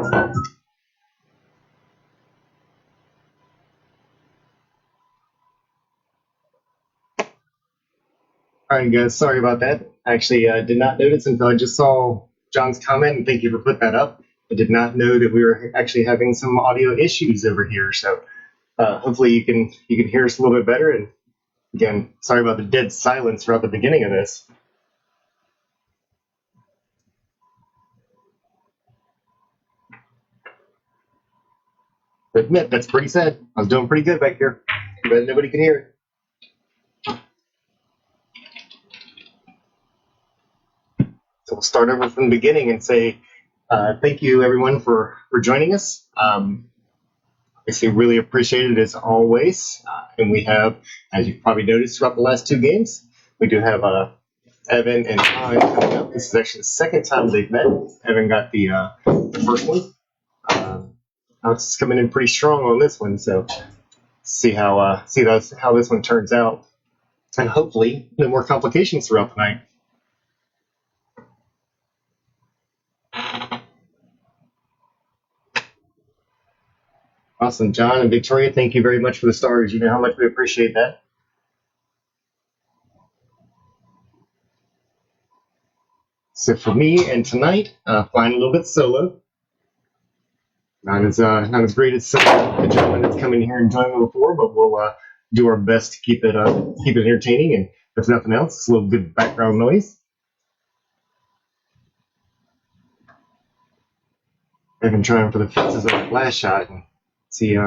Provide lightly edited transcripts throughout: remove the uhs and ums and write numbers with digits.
All right, guys, sorry about that. I actually did not notice until I just saw John's comment, and thank you for putting that up. I did not know that we were actually having some audio issues over here, so hopefully you can hear us a little bit better. And again, sorry about the dead silence throughout the beginning of this. But admit, that's pretty sad. I was doing pretty good back here, but nobody could hear it. So we'll start over from the beginning and say thank you, everyone, for joining us. Obviously, really appreciate it as always. And we have, as you've probably noticed throughout the last two games, we do have Evan and I coming up. This is actually the second time they've met. Evan got the first one. Alex is coming in pretty strong on this one, so see how this one turns out, and hopefully no more complications throughout the night. Awesome, John and Victoria, thank you very much for the stars. You know how much we appreciate that. So for me and tonight, flying a little bit solo. Not as great as the gentleman that's come in here and joined me before, but we'll do our best to keep it entertaining. And if nothing else, it's a little good background noise. I've been trying for the fences on that last shot and see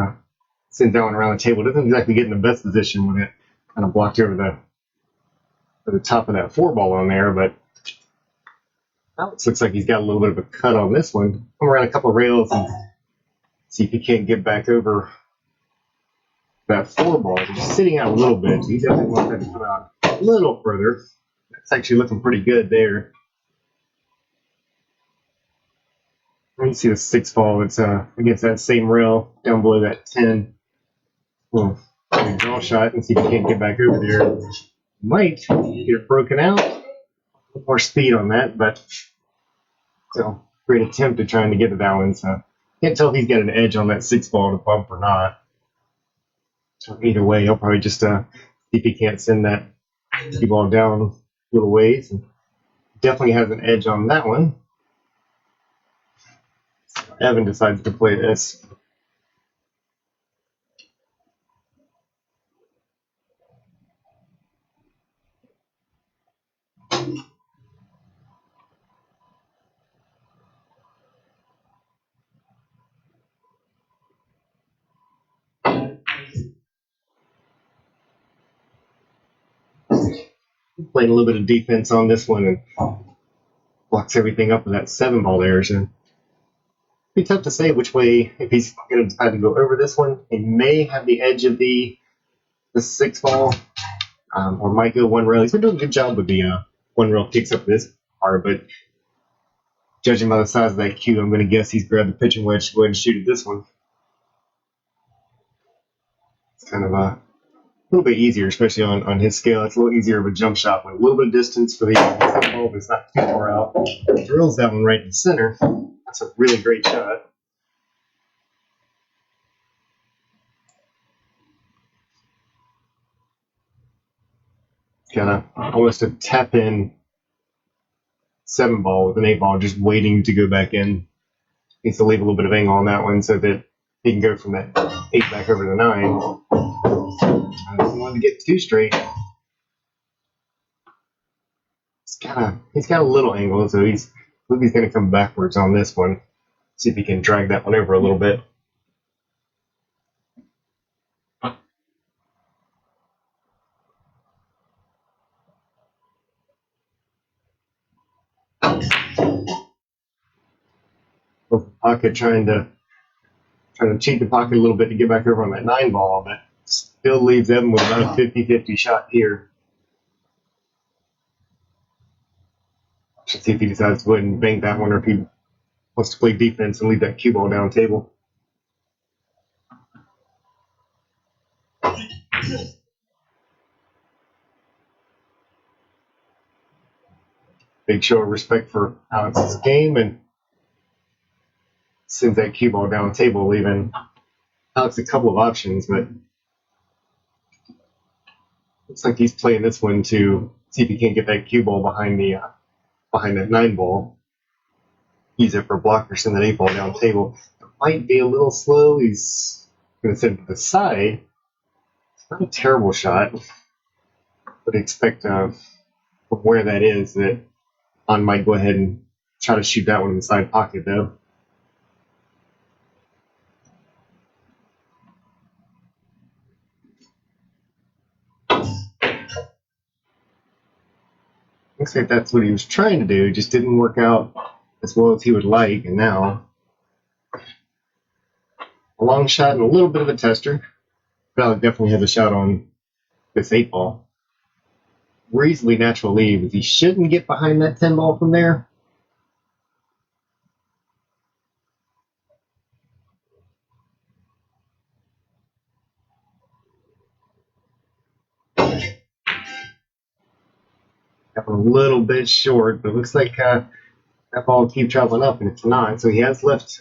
sends that one around the table. Doesn't exactly get in the best position when it kind of blocked over the top of that four ball on there, but Alex looks like he's got a little bit of a cut on this one. Come around a couple of rails and see if he can't get back over that four ball. He's just sitting out a little bit. So he definitely wants that to come out a little further. It's actually looking pretty good there. You see the six ball. It's against that same rail down below that 10. Well, draw shot and see if he can't get back over there. Might get it broken out. A little more speed on that, but so great attempt at trying to get to that one. So can't tell if he's got an edge on that six ball to bump or not. So either way, he'll probably just see if he can't send that cue ball down a little ways. And definitely has an edge on that one. Evan decides to play this. Playing a little bit of defense on this one and blocks everything up with that seven ball there. So it'd be tough to say which way, if he's going to decide to go over this one. He may have the edge of the six ball, or might go one rail. He's been doing a good job with the one rail kicks up this part, but judging by the size of that cue, I'm going to guess he's grabbed the pitching wedge to go ahead and shoot at this one. It's kind of a little bit easier, especially on his scale. It's a little easier of a jump shot with a little bit of distance for the seven ball, but it's not too far out. Drills that one right in the center. That's a really great shot. Got almost a tap in seven ball with an eight ball just waiting to go back in. Needs to leave a little bit of angle on that one so that he can go from that eight back over to the nine. I don't want to get too straight. He's got a little angle, so he's going to come backwards on this one. See if he can drag that one over a little bit. Pocket trying to cheat the pocket a little bit to get back over on that nine ball, but still leaves Evan with about a 50-50 shot here. Should see if he decides to go ahead and bank that one, or if he wants to play defense and leave that cue ball down table. Big show of respect for Alex's game, and sends that cue ball down the table, leaving Alex a couple of options, but looks like he's playing this one to see if he can get that cue ball behind that 9 ball. Use it for blockers, send that 8 ball down the table. It might be a little slow. He's going to send it to the side. It's not a terrible shot, but expect from where that is that On might go ahead and try to shoot that one in the side pocket though. Looks like that's what he was trying to do, just didn't work out as well as he would like, and now a long shot and a little bit of a tester. But Alec definitely has a shot on this 8 ball. Reasonably natural lead, but he shouldn't get behind that 10 ball from there. Got a little bit short, but it looks like that ball will keep traveling up, and it's not. So he has left.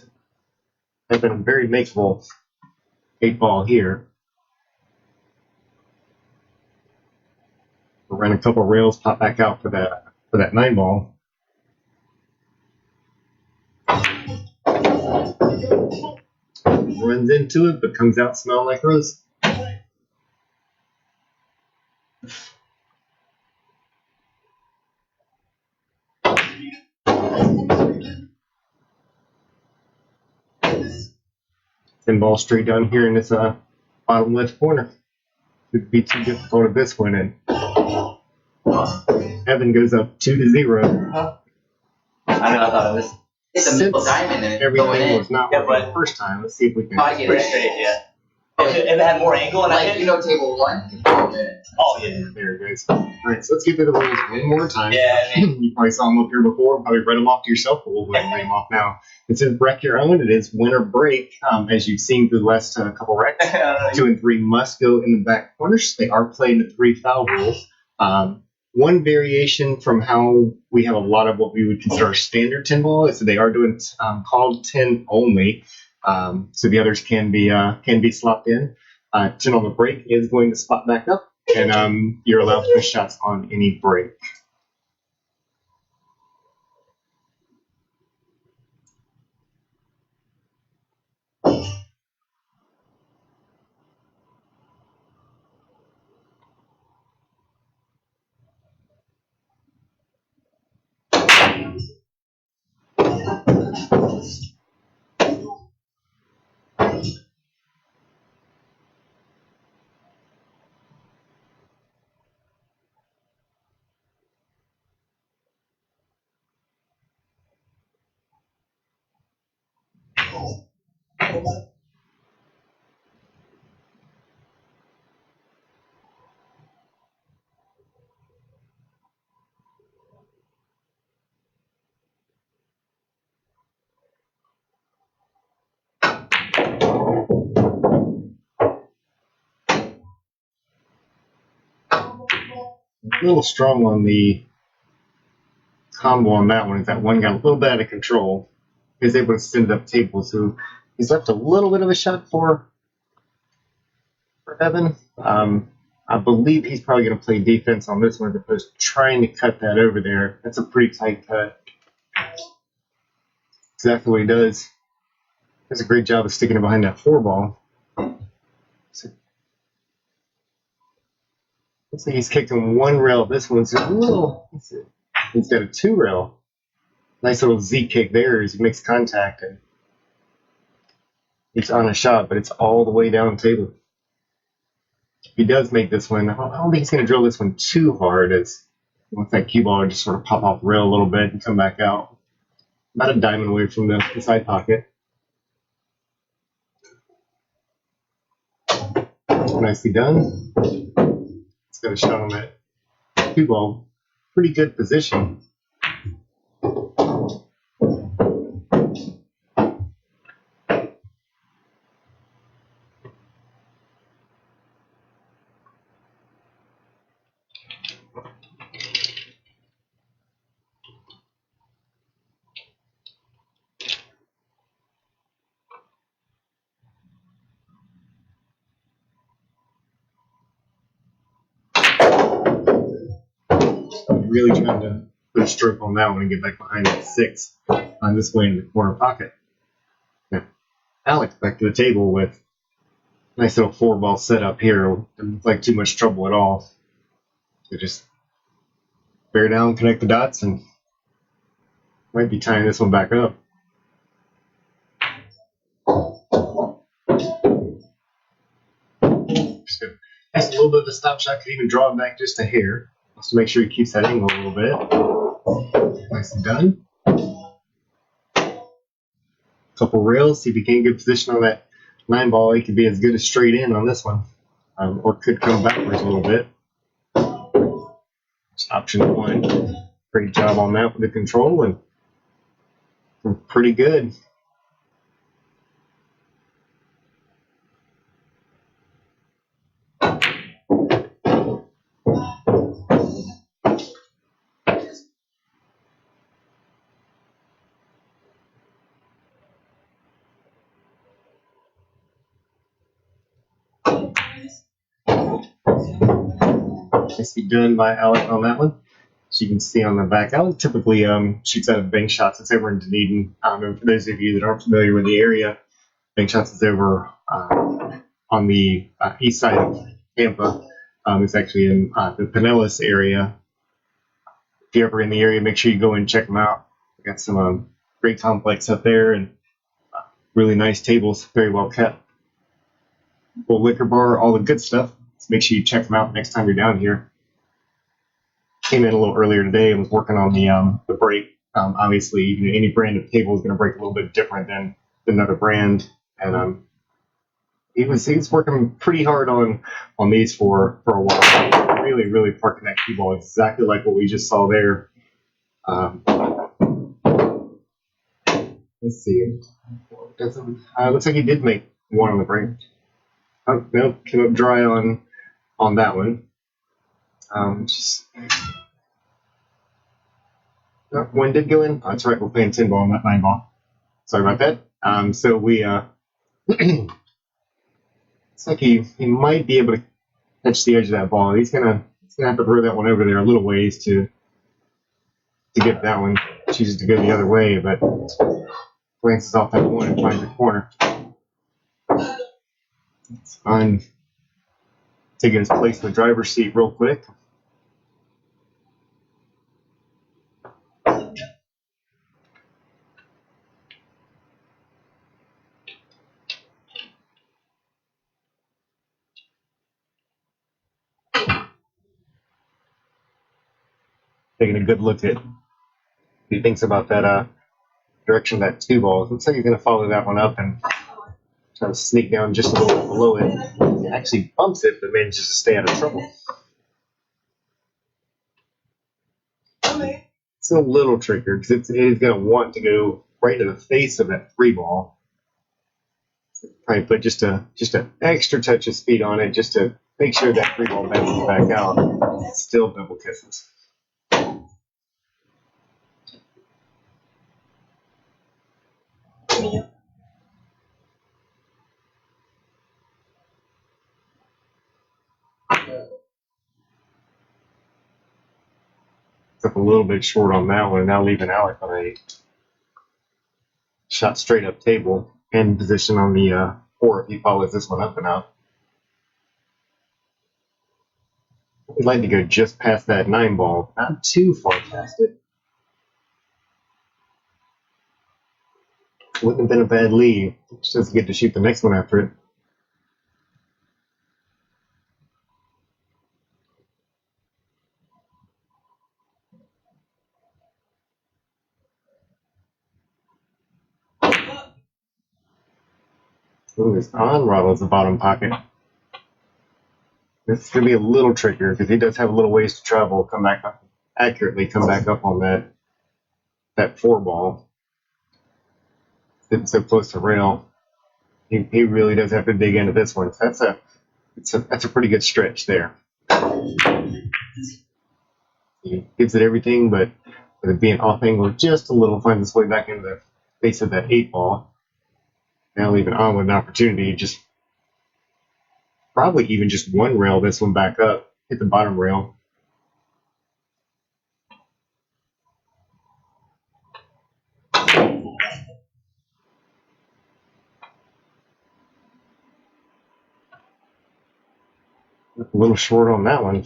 Has been a very makeable 8 ball here. We'll run a couple rails, pop back out for that 9 ball. Runs into it, but comes out smelling like rose. 10 ball straight down here in this bottom left corner. Could be too difficult at this one, and Evan goes up 2-0. Huh? I know. I thought it was. It's a middle diamond and everything was not working the first time. Let's see if we can. Pretty straight, yeah. If it had more angle and like, you know, table 1. Oh yeah. There it goes. All right, so let's get to the rules one more time. Yeah. You probably saw them up here before. Probably read them off to yourself, but we'll go ahead and read them off now. It says wreck your own. It is win or break. As you've seen through the last couple wrecks, 2 and 3 must go in the back corners. They are playing the 3 foul rule. One variation from how we have a lot of what we would consider standard 10 ball is that they are doing called 10 only. So the others can be slopped in. 10 on the break is going to spot back up, and you're allowed to push shots on any break. A little strong on the combo on that one. Is that one got a little bit out of control. He was able to send it up table, so he's left a little bit of a shot for Evan. I believe he's probably going to play defense on this one as opposed to trying to cut that over there. That's a pretty tight cut. Exactly what he does. Does a great job of sticking it behind that 4 ball. So, looks like he's kicked him 1 rail. This one's a little. He's got a 2 rail. Nice little Z kick there as he makes contact, and he's on a shot, but it's all the way down the table. If he does make this one, I don't think he's going to drill this one too hard, as with that cue ball, just sort of pop off the rail a little bit and come back out. About a diamond away from the side pocket. Nicely done. It's got a shot on that cue ball. Pretty good position. really trying to put a stroke on that one and get back behind that 6 on this way in the corner pocket. Now, Alec back to the table with a nice little 4-ball setup here. Didn't look like too much trouble at all. So just bear down, connect the dots, and might be tying this one back up. Just a little bit of a stop shot, could even draw it back just a hair. Just to make sure he keeps that angle a little bit. Nice and done. Couple rails, see if he can get position on that 9-ball. He could be as good as straight in on this one, or could come backwards a little bit. It's option 1. Great job on that with the control, and pretty good. Nicely done by Alec on that one. So you can see on the back, Alec typically shoots out of bank shots. It's over in Dunedin. And for those of you that aren't familiar with the area, bank shots is over on the east side of Tampa. It's actually in the Pinellas area. If you're ever in the area, make sure you go and check them out. We got some great complex up there and really nice tables, very well kept. Full liquor bar, all the good stuff. So make sure you check them out next time you're down here. Came in a little earlier today and was working on the break. Obviously, any brand of table is going to break a little bit different than another brand, and he was working pretty hard on these for a while. Really parking that cue ball exactly like what we just saw there. Let's see. Looks like he did make one on the break. Oh, no, came up dry on that one. One did go in. Oh, that's right, we're playing 10-ball on that 9-ball. Sorry about that. So we it's like he might be able to catch the edge of that ball. He's gonna have to throw that one over there a little ways to get that one. Chooses to go the other way, but glances off that one and finds the corner. It's fine. Taking his place in the driver's seat real quick. Taking a good look at he thinks about that direction of that 2-ball. Looks like he's going to follow that one up and try to sneak down just a little bit below it. He actually bumps it, but manages to stay out of trouble. It's a little trickier because it is going to want to go right to the face of that 3-ball. So probably put just an extra touch of speed on it just to make sure that 3-ball bounces back out. Still double kisses. Up a little bit short on that one, and now leaving Alec on a shot straight up table and position on the 4 if he follows this one up and out. We'd like to go just past that 9-ball, not too far past it. Wouldn't have been a bad lead. Just doesn't get to shoot the next one after it. Ooh, his on rod is the bottom pocket. This is going to be a little trickier because he does have a little ways to travel, come back up on that 4-ball. Sitting so close to rail. He really does have to dig into this one. So that's a pretty good stretch there. He gives it everything, but with it being off angle just a little, finds its way back into the face of that 8-ball. Now leaving on with an opportunity, just probably even just one rail this one back up, hit the bottom rail. A little short on that one.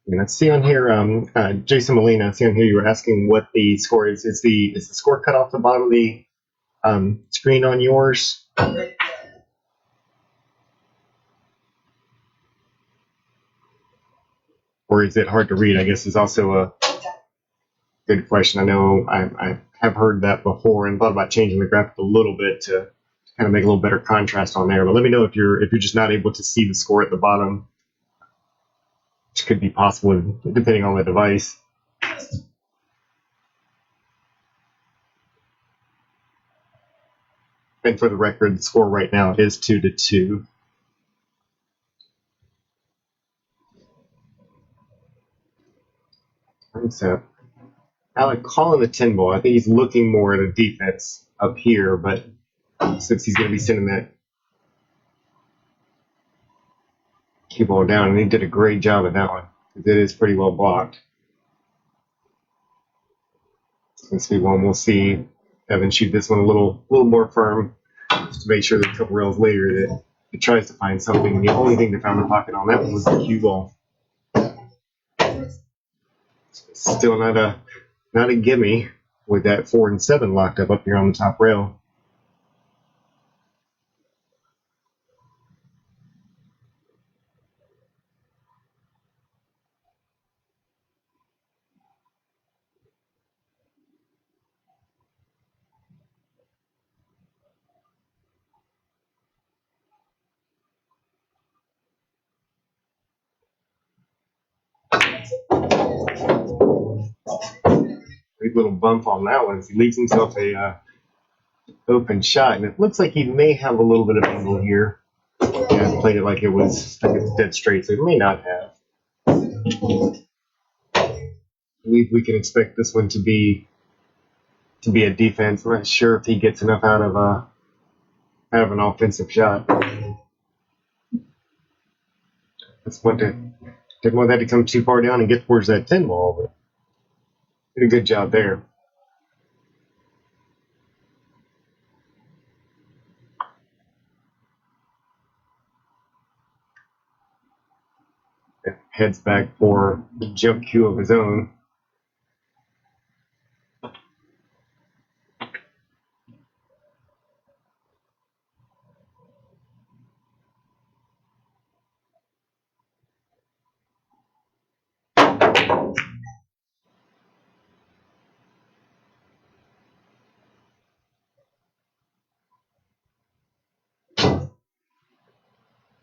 And I see on here, Jason Molina, I see on here you were asking what the score is. Is the score cut off the bottom of the screen on yours? Or is it hard to read? I guess is also a good question. I know I have heard that before and thought about changing the graphic a little bit to kind of make a little better contrast on there. But let me know if you're just not able to see the score at the bottom, which could be possible depending on the device. And for the record, the score right now is 2-2. So Alec calling the 10 ball. I think he's looking more at a defense up here, but since he's going to be sending that cue ball down, and he did a great job at that one. It is pretty well blocked. Let's see one. We'll see Evan shoot this one a little more firm, just to make sure that a couple rails later that it tries to find something. And the only thing that found the pocket on that one was the cue ball. Still not a gimme with that 4 and 7 locked up here on the top rail. Big little bump on that one. He leaves himself a open shot, and it looks like he may have a little bit of angle here. Yeah, played it like it was dead straight, so he may not have. I believe we can expect this one to be a defense. I'm not sure if he gets enough out of an offensive shot. Didn't want that to come too far down and get towards that 10 ball, but did a good job there. Heads back for the jump cue of his own.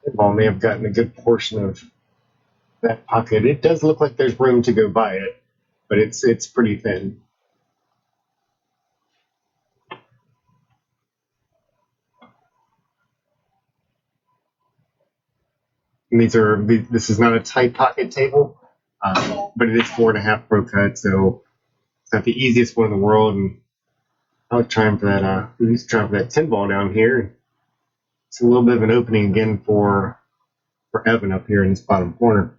The ball may have gotten a good portion of that pocket. It does look like there's room to go by it, but it's pretty thin. And this is not a tight pocket table, but it is 4.5 pro cut, so it's not the easiest one in the world. And I was trying for that. He's trying for that 10 ball down here. It's a little bit of an opening again for Evan up here in this bottom corner.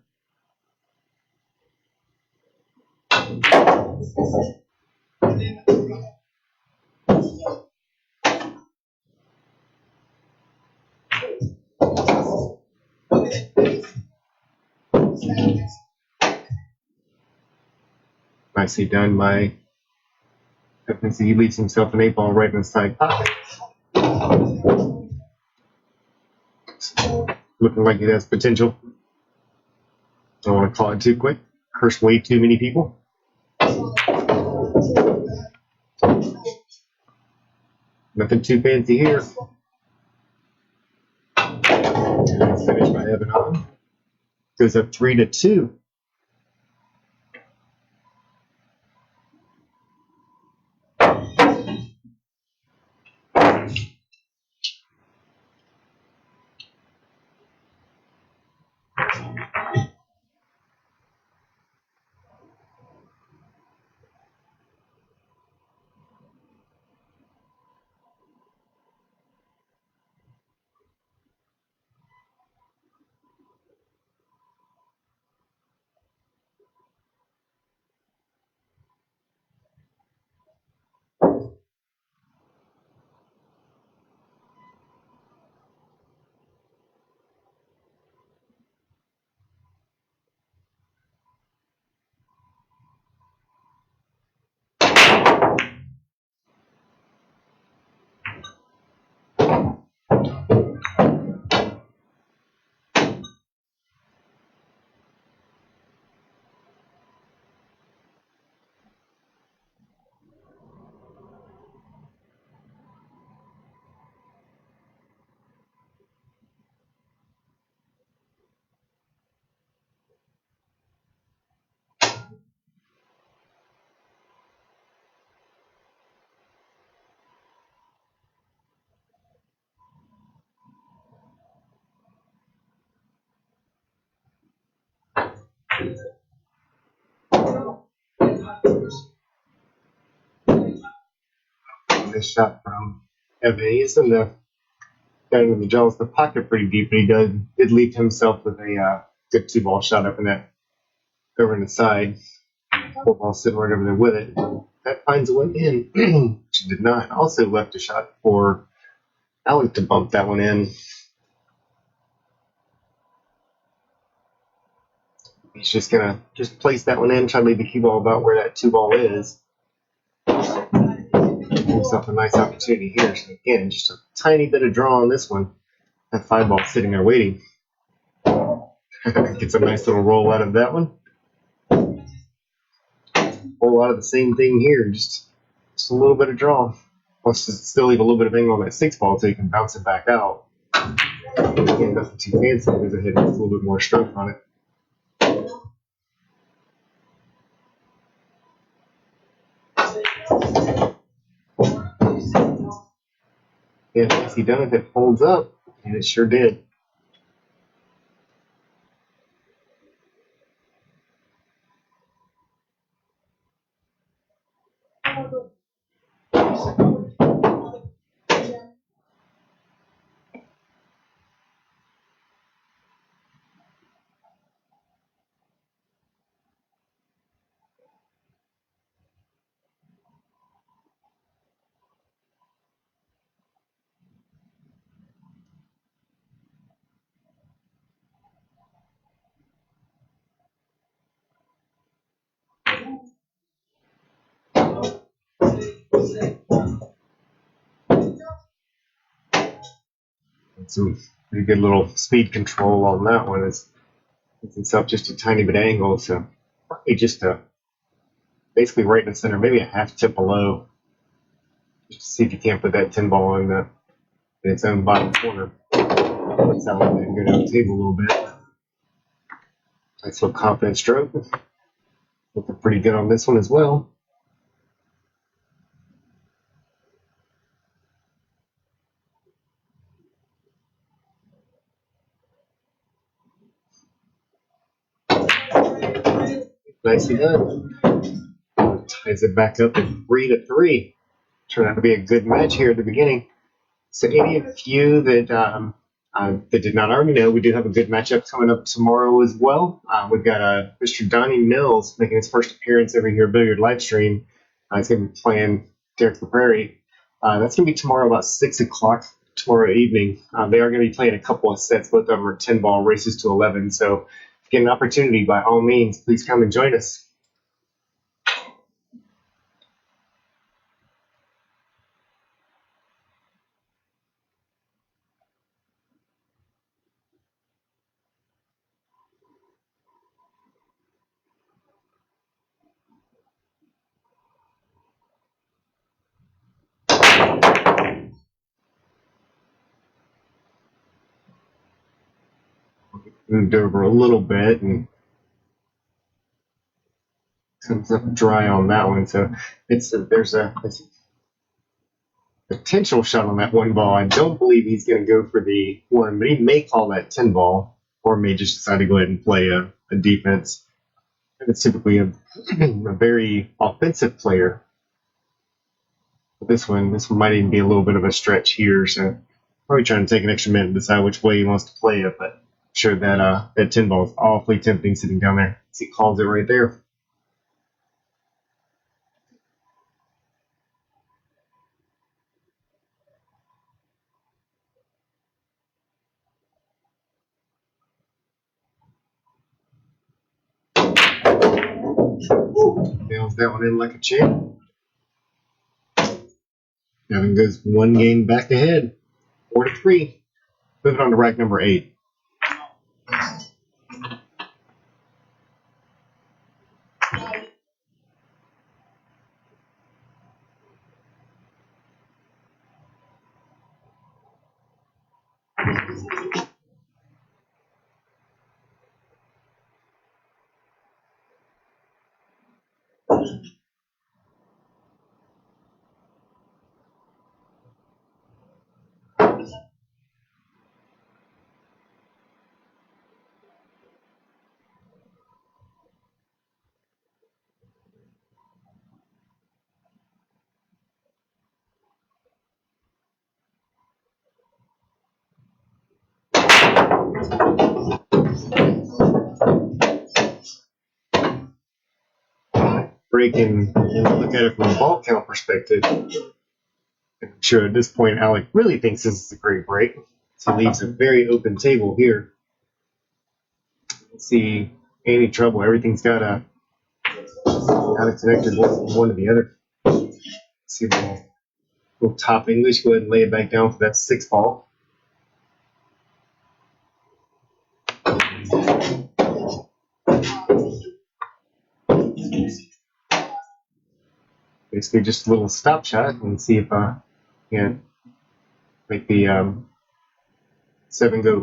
Nicely done by Evan. He leaves himself an 8 ball right in the side pocket. Looking like it has potential. Don't want to call it too quick. Curse way too many people. Nothing too fancy here. It's finished by Evan on. Goes up 3-2. Nice shot from Evan. He's in the down in the jaws the pocket pretty deep, but he did leave himself with a good 2-ball shot up in that over in the side. 4-ball sitting right over there with it. That finds a way in. She did not. Also left a shot for Alec to bump that one in. He's just gonna place that one in, try to leave the cue ball about where that 2-ball is. Give himself a nice opportunity here. So again, just a tiny bit of draw on this one. That 5-ball sitting there waiting. Gets a nice little roll out of that one. Whole lot of the same thing here, just a little bit of draw. Wants to still leave a little bit of angle on that 6-ball so you can bounce it back out. Again, nothing too fancy because it hit a little bit more stroke on it. And nicely done if it folds up, and it sure did. Some pretty good little speed control on that one. It's itself just a tiny bit angle, so probably just basically right in the center, maybe a half tip below. Just to see if you can't put that 10-ball in its own bottom corner. Let's out and go down the table a little bit. Nice little confident stroke. Looking pretty good on this one as well. Nicely done. Ties it back up at 3-3. Turned out to be a good match here at the beginning. So any of you that did not already know, we do have a good matchup coming up tomorrow as well. We've got Mr. Donnie Mills making his first appearance over here Billiard live stream. He's going to be playing Derek the Prairie. That's going to be tomorrow about 6 o'clock tomorrow evening. They are going to be playing a couple of sets, both of them are 10-ball races to 11. So if you get an opportunity, by all means, please come and join us. Moved over a little bit and comes up dry on that one. So there's a potential shot on that one ball. I don't believe he's going to go for the one, but he may call that 10 ball or may just decide to go ahead and play a defense. And it's typically a very offensive player. But this one might even be a little bit of a stretch here. So probably trying to take an extra minute and decide which way he wants to play it. But I'm sure that 10 ball is awfully tempting sitting down there. He calls it right there. Nails that one in like a champ. Evan goes one game back ahead, 4-3. Moving on to rack number 8. Breaking, and look at it from a ball count perspective. I'm sure at this point Alec really thinks this is a great break. So he leaves a very open table here. Let's see any trouble. Everything's got a connected one to the other. Let's see the little top English. Go ahead and lay it back down for that 6 ball. Basically just a little stop shot and see if make the 7 go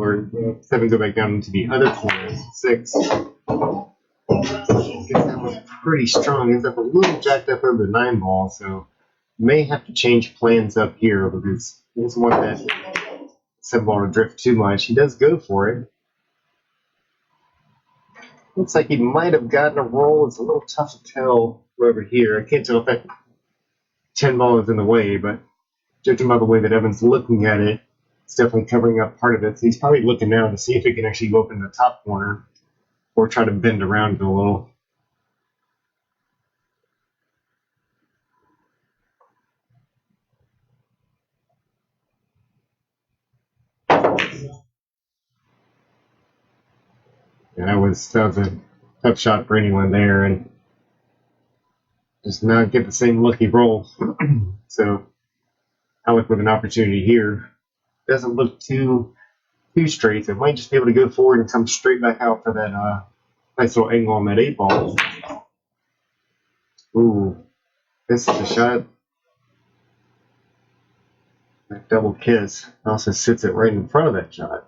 back down into the other corner. 6. Gets that one pretty strong. Ends up a little jacked up over the 9 ball, so may have to change plans up here because he doesn't want that 7 ball to drift too much. He does go for it. Looks like he might have gotten a roll. It's a little tough to tell over here. I can't tell if that 10 ball is in the way, but judging by the way that Evan's looking at it, it's definitely covering up part of it. So he's probably looking now to see if it can actually go up in the top corner or try to bend around it a little. Yeah, that was a tough shot for anyone there, and just not get the same lucky roll. So Alec with an opportunity here. Doesn't look too straight, so it might just be able to go forward and come straight back out for that nice little angle on that 8 ball. Ooh, this is the shot. That double kiss also sits it right in front of that shot.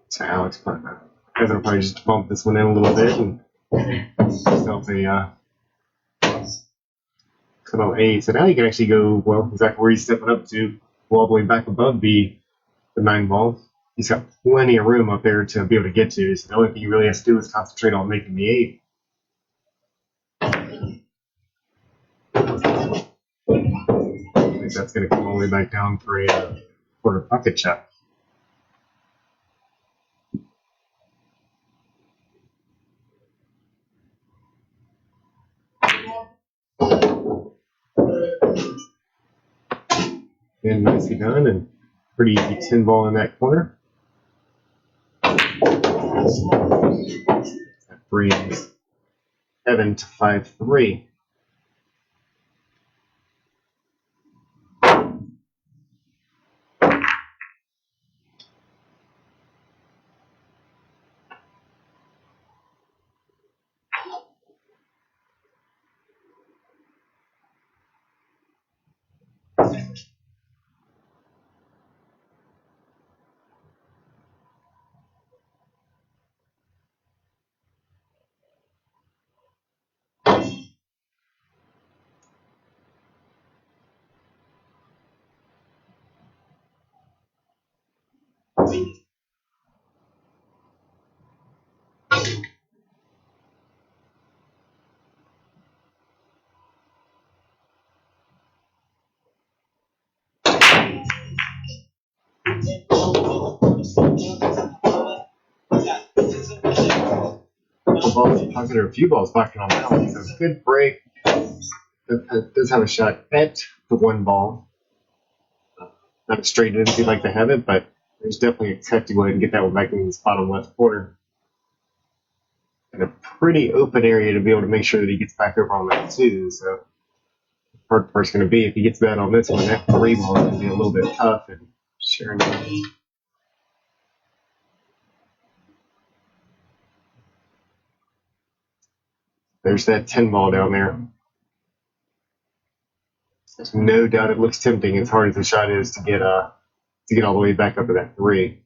So Alex, Evan will probably just bump this one in a little bit and himself a cut on 8. So now you can actually go, well, exactly where he's stepping up to, all the way back above the 9 ball. He's got plenty of room up there to be able to get to. So the only thing he really has to do is concentrate on making the 8. I think that's going to come all the way back down for a quarter pocket shot. And nicely done, and pretty easy 10 ball in that corner. That brings Evan to 5-3. Balls in pocket, or a few balls pocket on that one. So good break. It does have a shot at the one ball. Not straight in if you'd like to have it, but there's definitely a cut to go ahead and get that one back in this bottom left corner. And a pretty open area to be able to make sure that he gets back over on that too. So the hard part's going to be if he gets that on this one, that three ball is going to be a little bit tough. And sure enough, there's that 10 ball down there. There's no doubt it looks tempting as hard as the shot is to get all the way back up to that three.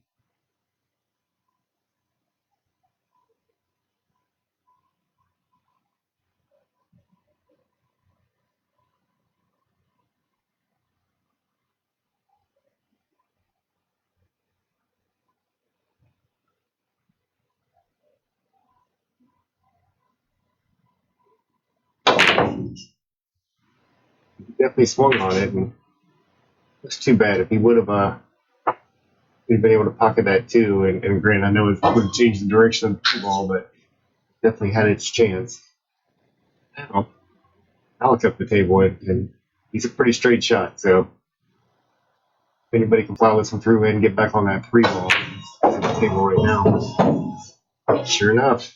He definitely swung on it, and it's too bad. If he would have he'd been able to pocket that too, and granted, I know it would have changed the direction of the two ball, but definitely had its chance. Now, Alec up the table, and he's a pretty straight shot, so if anybody can plow this one through and get back on that three ball, he's at the table right now. Sure enough.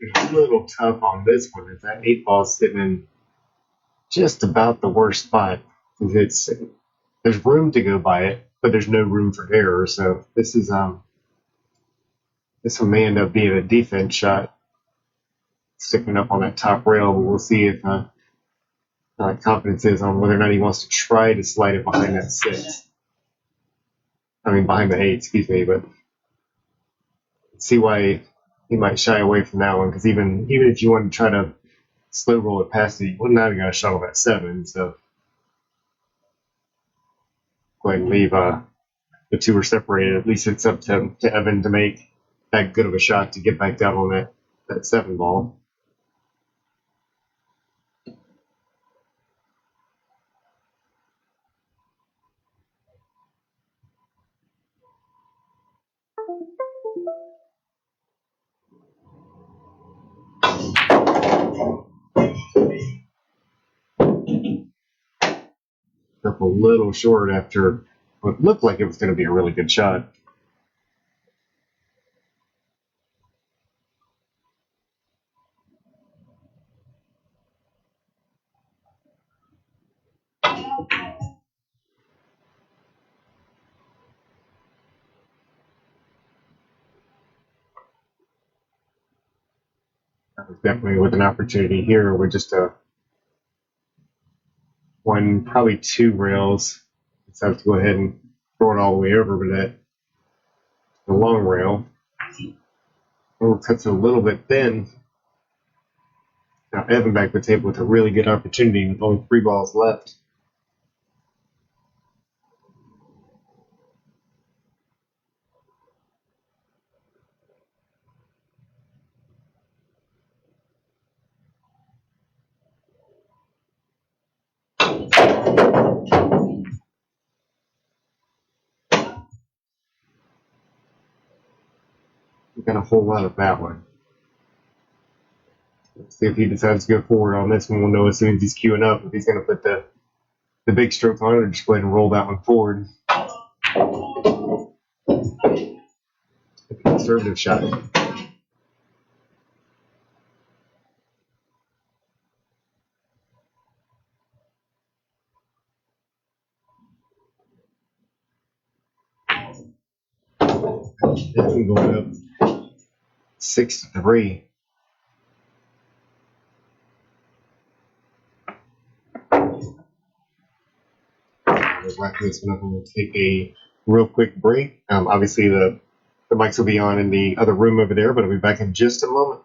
A little tough on this one. If that eight ball's sitting in just about the worst spot, there's room to go by it, but there's no room for error. So this one may end up being a defense shot, sticking up on that top rail. But we'll see if confidence is on whether or not he wants to try to slide it behind that six. Behind the eight, excuse me. But see why he might shy away from that one, because even if you want to try to slow roll it past it, you wouldn't have got a shuttle at seven. So go ahead and leave the two are separated. At least it's up to Evan to make that good of a shot to get back down on that seven ball. Up a little short after what looked like it was going to be a really good shot. That was definitely with an opportunity here with just one, probably two rails. Just have to go ahead and throw it all the way over, but the long rail cuts it a little bit thin. Now Evan back to the table with a really good opportunity with only three balls left. We got a whole lot of that one. Let's see if he decides to go forward on this one. We'll know as soon as he's queuing up if he's going to put the big stroke on it or just go ahead and roll that one forward. A conservative shot. Definitely going up 6-3. We'll wrap this one up and we'll take a real quick break. Obviously, the The mics will be on in the other room over there, but I'll be back in just a moment.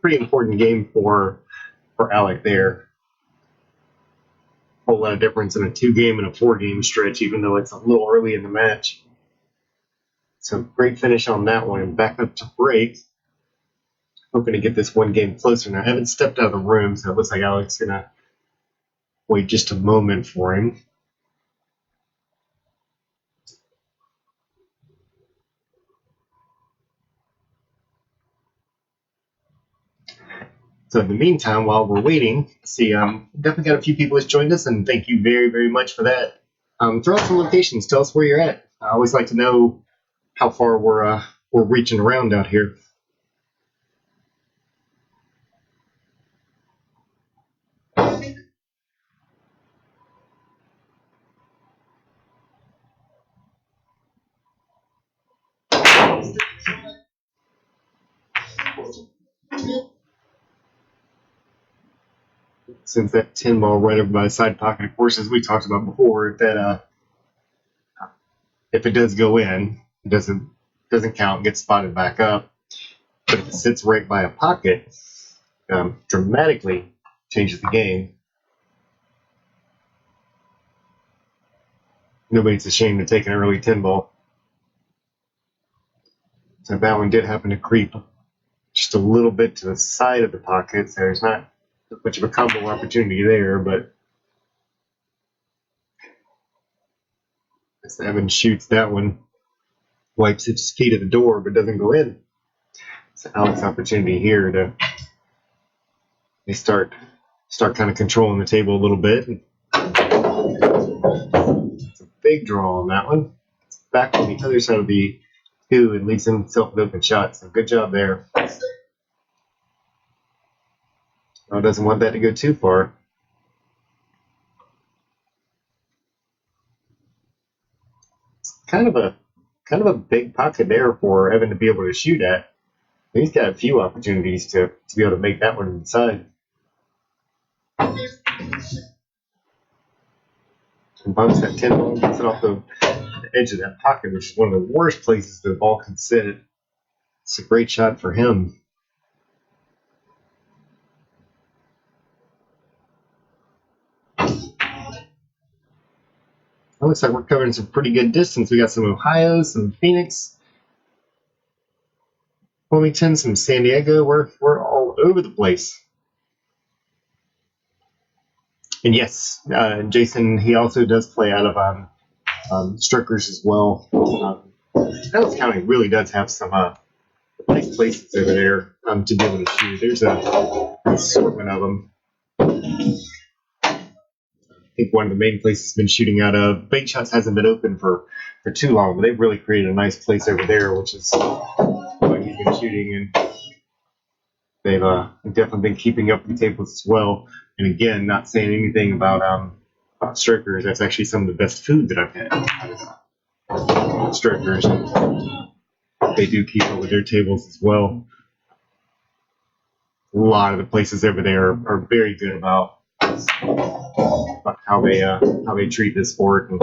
pretty important game for Alec there. Whole lot of difference in a 2-game and a 4-game stretch, even though it's a little early in the match. So great finish on that one. Back up to break. Hoping to get this 1 game closer. Now I haven't stepped out of the room, so it looks like Alec's gonna wait just a moment for him. So in the meantime, while we're waiting, see, definitely got a few people that's joined us, and thank you very, very much for that. Throw out some locations. Tell us where you're at. I always like to know how far we're reaching around out here. Since that 10 ball right over by the side pocket, of course, as we talked about before, if it does go in, it doesn't count, gets spotted back up. But if it sits right by a pocket, dramatically changes the game. Nobody's ashamed of taking an early 10 ball. So that one did happen to creep just a little bit to the side of the pocket. So there's not much of a combo opportunity there, but as Evan shoots that one, wipes its feet at the door, but doesn't go in. So Alec's opportunity here to they start kind of controlling the table a little bit. It's a big draw on that one. It's back on the other side of the 2 and leaves himself an open shot. So good job there. Oh, doesn't want that to go too far. It's kind of a big pocket there for Evan to be able to shoot at. He's got a few opportunities to be able to make that one inside. And bumps that 10 ball, gets it off the edge of that pocket, which is one of the worst places the ball can sit. It's a great shot for him. It looks like we're covering some pretty good distance. We got some Ohio, some Phoenix, Wilmington, some San Diego. We're all over the place. And yes, Jason, he also does play out of Strickers as well. Dallas County really does have some nice places over there to be able to shoot. There's an assortment of them. I think one of the main places been shooting out of. Bait Shots hasn't been open for too long, but they've really created a nice place over there, which is why he's been shooting. And they've definitely been keeping up with the tables as well. And again, not saying anything about Strokers. That's actually some of the best food that I've had. Strokers. They do keep up with their tables as well. A lot of the places over there are very good about how they treat this sport and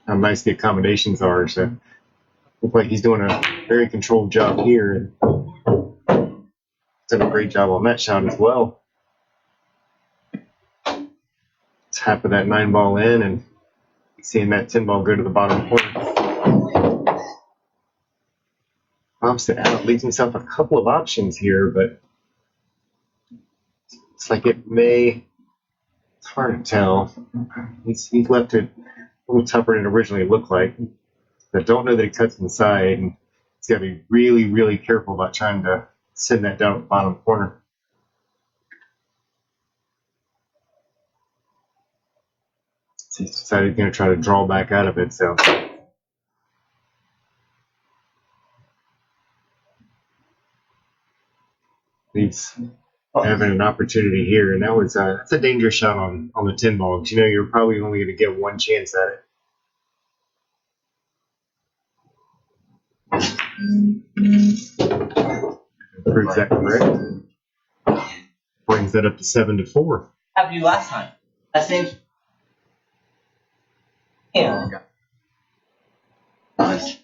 how nice the accommodations are. So looks like he's doing a very controlled job here and done a great job on that shot as well. It's half of that 9 ball in and seeing that 10 ball go to the bottom corner. Bumps it out, leaves himself a couple of options here, but it's like it may. It's hard to tell. He's left it a little tougher than it originally looked like. I don't know that it cuts inside. And he's got to be really, really careful about trying to send that down at the bottom corner. So he's decided he's going to try to draw back out of it. So he's having an opportunity here, and that's a dangerous shot on the 10 ball. But you know you're probably only going to get one chance at it. Proves that correct. Brings that up to 7-4. Happened to you last time. That same. Yeah. Nice.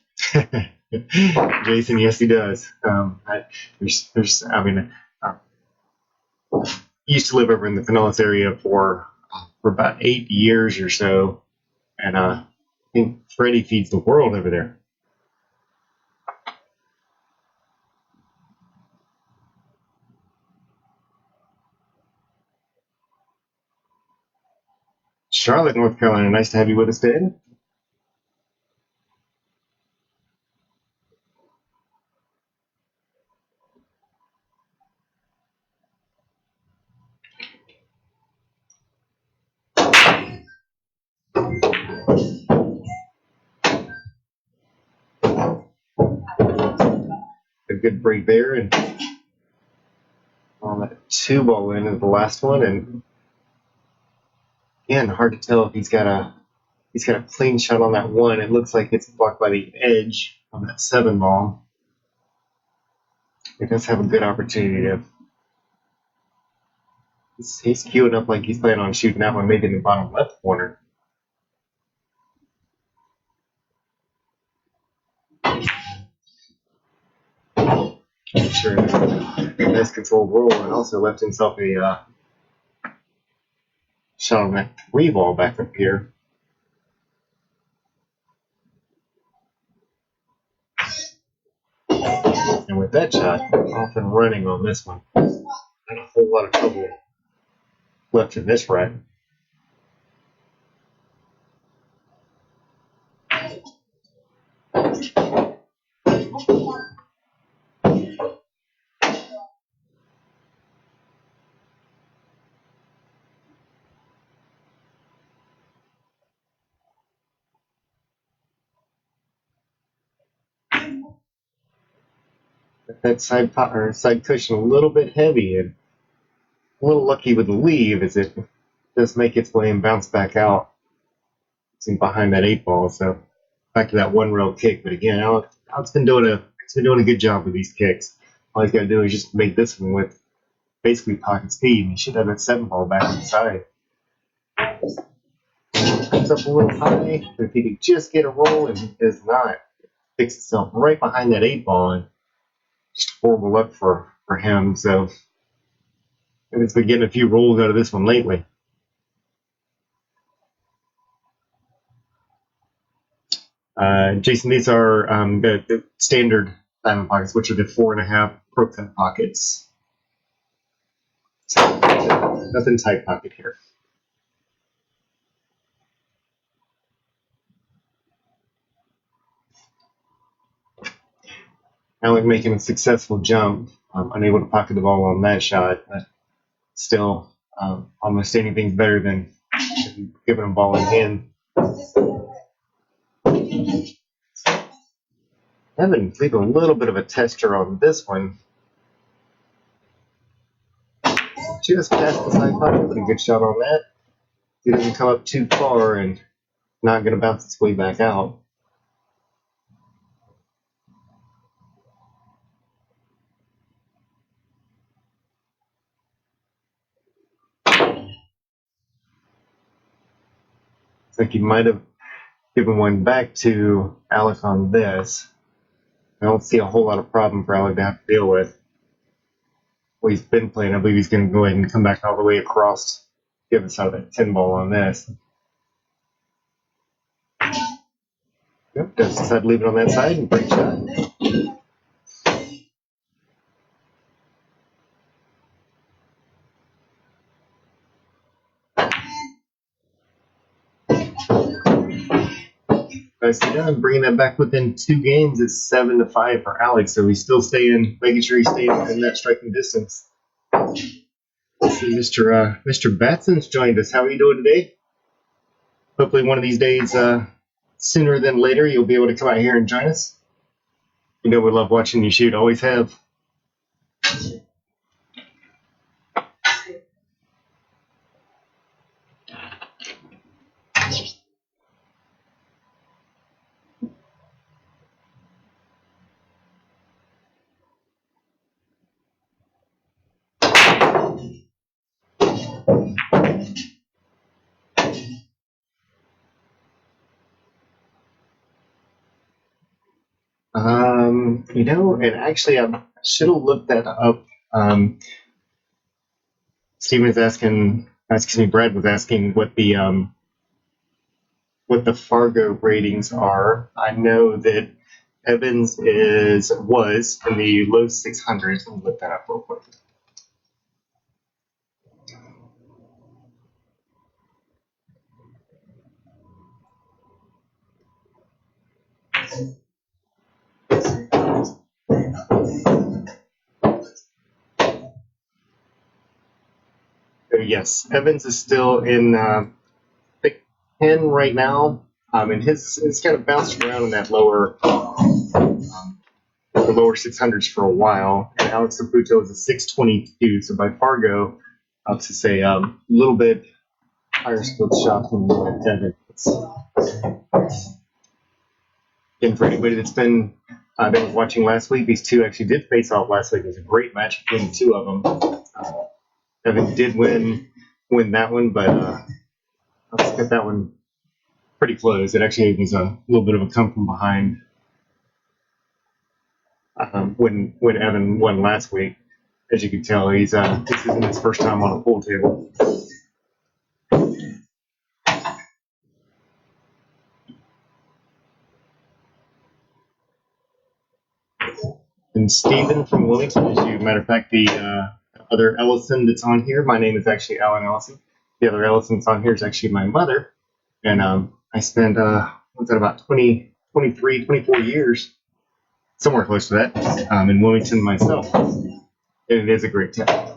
Jason, yes, he does. I used to live over in the Pinellas area for about 8 years or so, and I think Freddie feeds the world over there. Charlotte, North Carolina, nice to have you with us today. A good break there, and on that 2-ball in is the last one, and again, hard to tell if he's got a clean shot on that one. It looks like it's blocked by the edge on that 7-ball. He does have a good opportunity to. He's queuing up like he's planning on shooting that one, maybe in the bottom left corner. Sure, nice controlled roll, and also left himself a shot on that 3-ball back up here. And with that shot, off and running on this one. Not a whole lot of trouble left in this rack. That side cushion a little bit heavy, and a little lucky with the leave as it does make its way and bounce back out. It's behind that 8-ball, so back to that 1-rail kick. But again, Alec's been doing a good job with these kicks. All he's got to do is just make this one with basically pocket speed, and he should have that 7-ball back on the side. Comes up a little high, but if he could just get a roll, and he does not, picks itself right behind that 8-ball, and just horrible luck for him. So he's been getting a few rolls out of this one lately. Jason, these are the standard diamond pockets, which are the 4.5 pro cut pockets. So nothing tight pocket here. Alec making a successful jump, unable to pocket the ball on that shot, but still almost anything's better than giving a ball in hand. Evan leaving a little bit of a tester on this one. Just past the side pocket, but a good shot on that. It doesn't come up too far and not going to bounce its way back out. It's like you might have given one back to Alec on this. I don't see a whole lot of problem for Alec to have to deal with. Well, he's been playing. I believe he's going to go ahead and come back all the way across the other side of that 10-ball on this. Yep, does decide to leave it on that side and break shot. Nicely done, bringing that back within 2 games. It's 7-5 for Alex, so he's still making sure he's staying within that striking distance. Let's see, Mr. Batson's joined us. How are you doing today? Hopefully one of these days, sooner than later, you'll be able to come out here and join us. You know we love watching you shoot, always have. And actually, I should have looked that up. Steven Brad was asking what the Fargo ratings are. I know that Evans was in the low 600s. Let me look that up real quick. So yes, Evans is still in thick 10 right now, and his kind of bounced around in that the lower 600s for a while. And Alex Saputo is a 622, so by Fargo, I would say a little bit higher skilled shot than Evans. And for anybody that's been that was watching last week, these two actually did face off last week. It was a great match between the two of them. Evan did win that one, but let's get that one pretty close. It actually was a little bit of a come from behind when Evan won last week. As you can tell, this isn't his first time on a pool table. And Stephen from Wilmington, as you matter of fact, the other Ellison that's on here, my name is actually Alan Ellison. The other Ellison that's on here is actually my mother. And I spent, about 23, 24 years, somewhere close to that, in Wilmington myself. And it is a great town.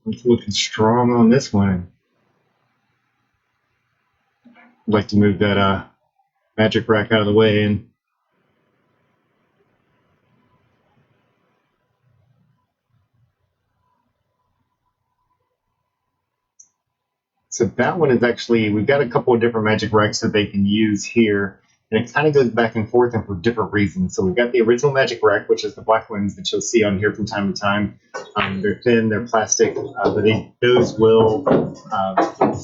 It's looking strong on this one. I'd like to move that magic rack out of the way. And so that one is actually, we've got a couple of different magic racks that they can use here. And it kind of goes back and forth and for different reasons. So we've got the original magic rack, which is the black ones that you'll see on here from time to time. They're thin, they're plastic, but those will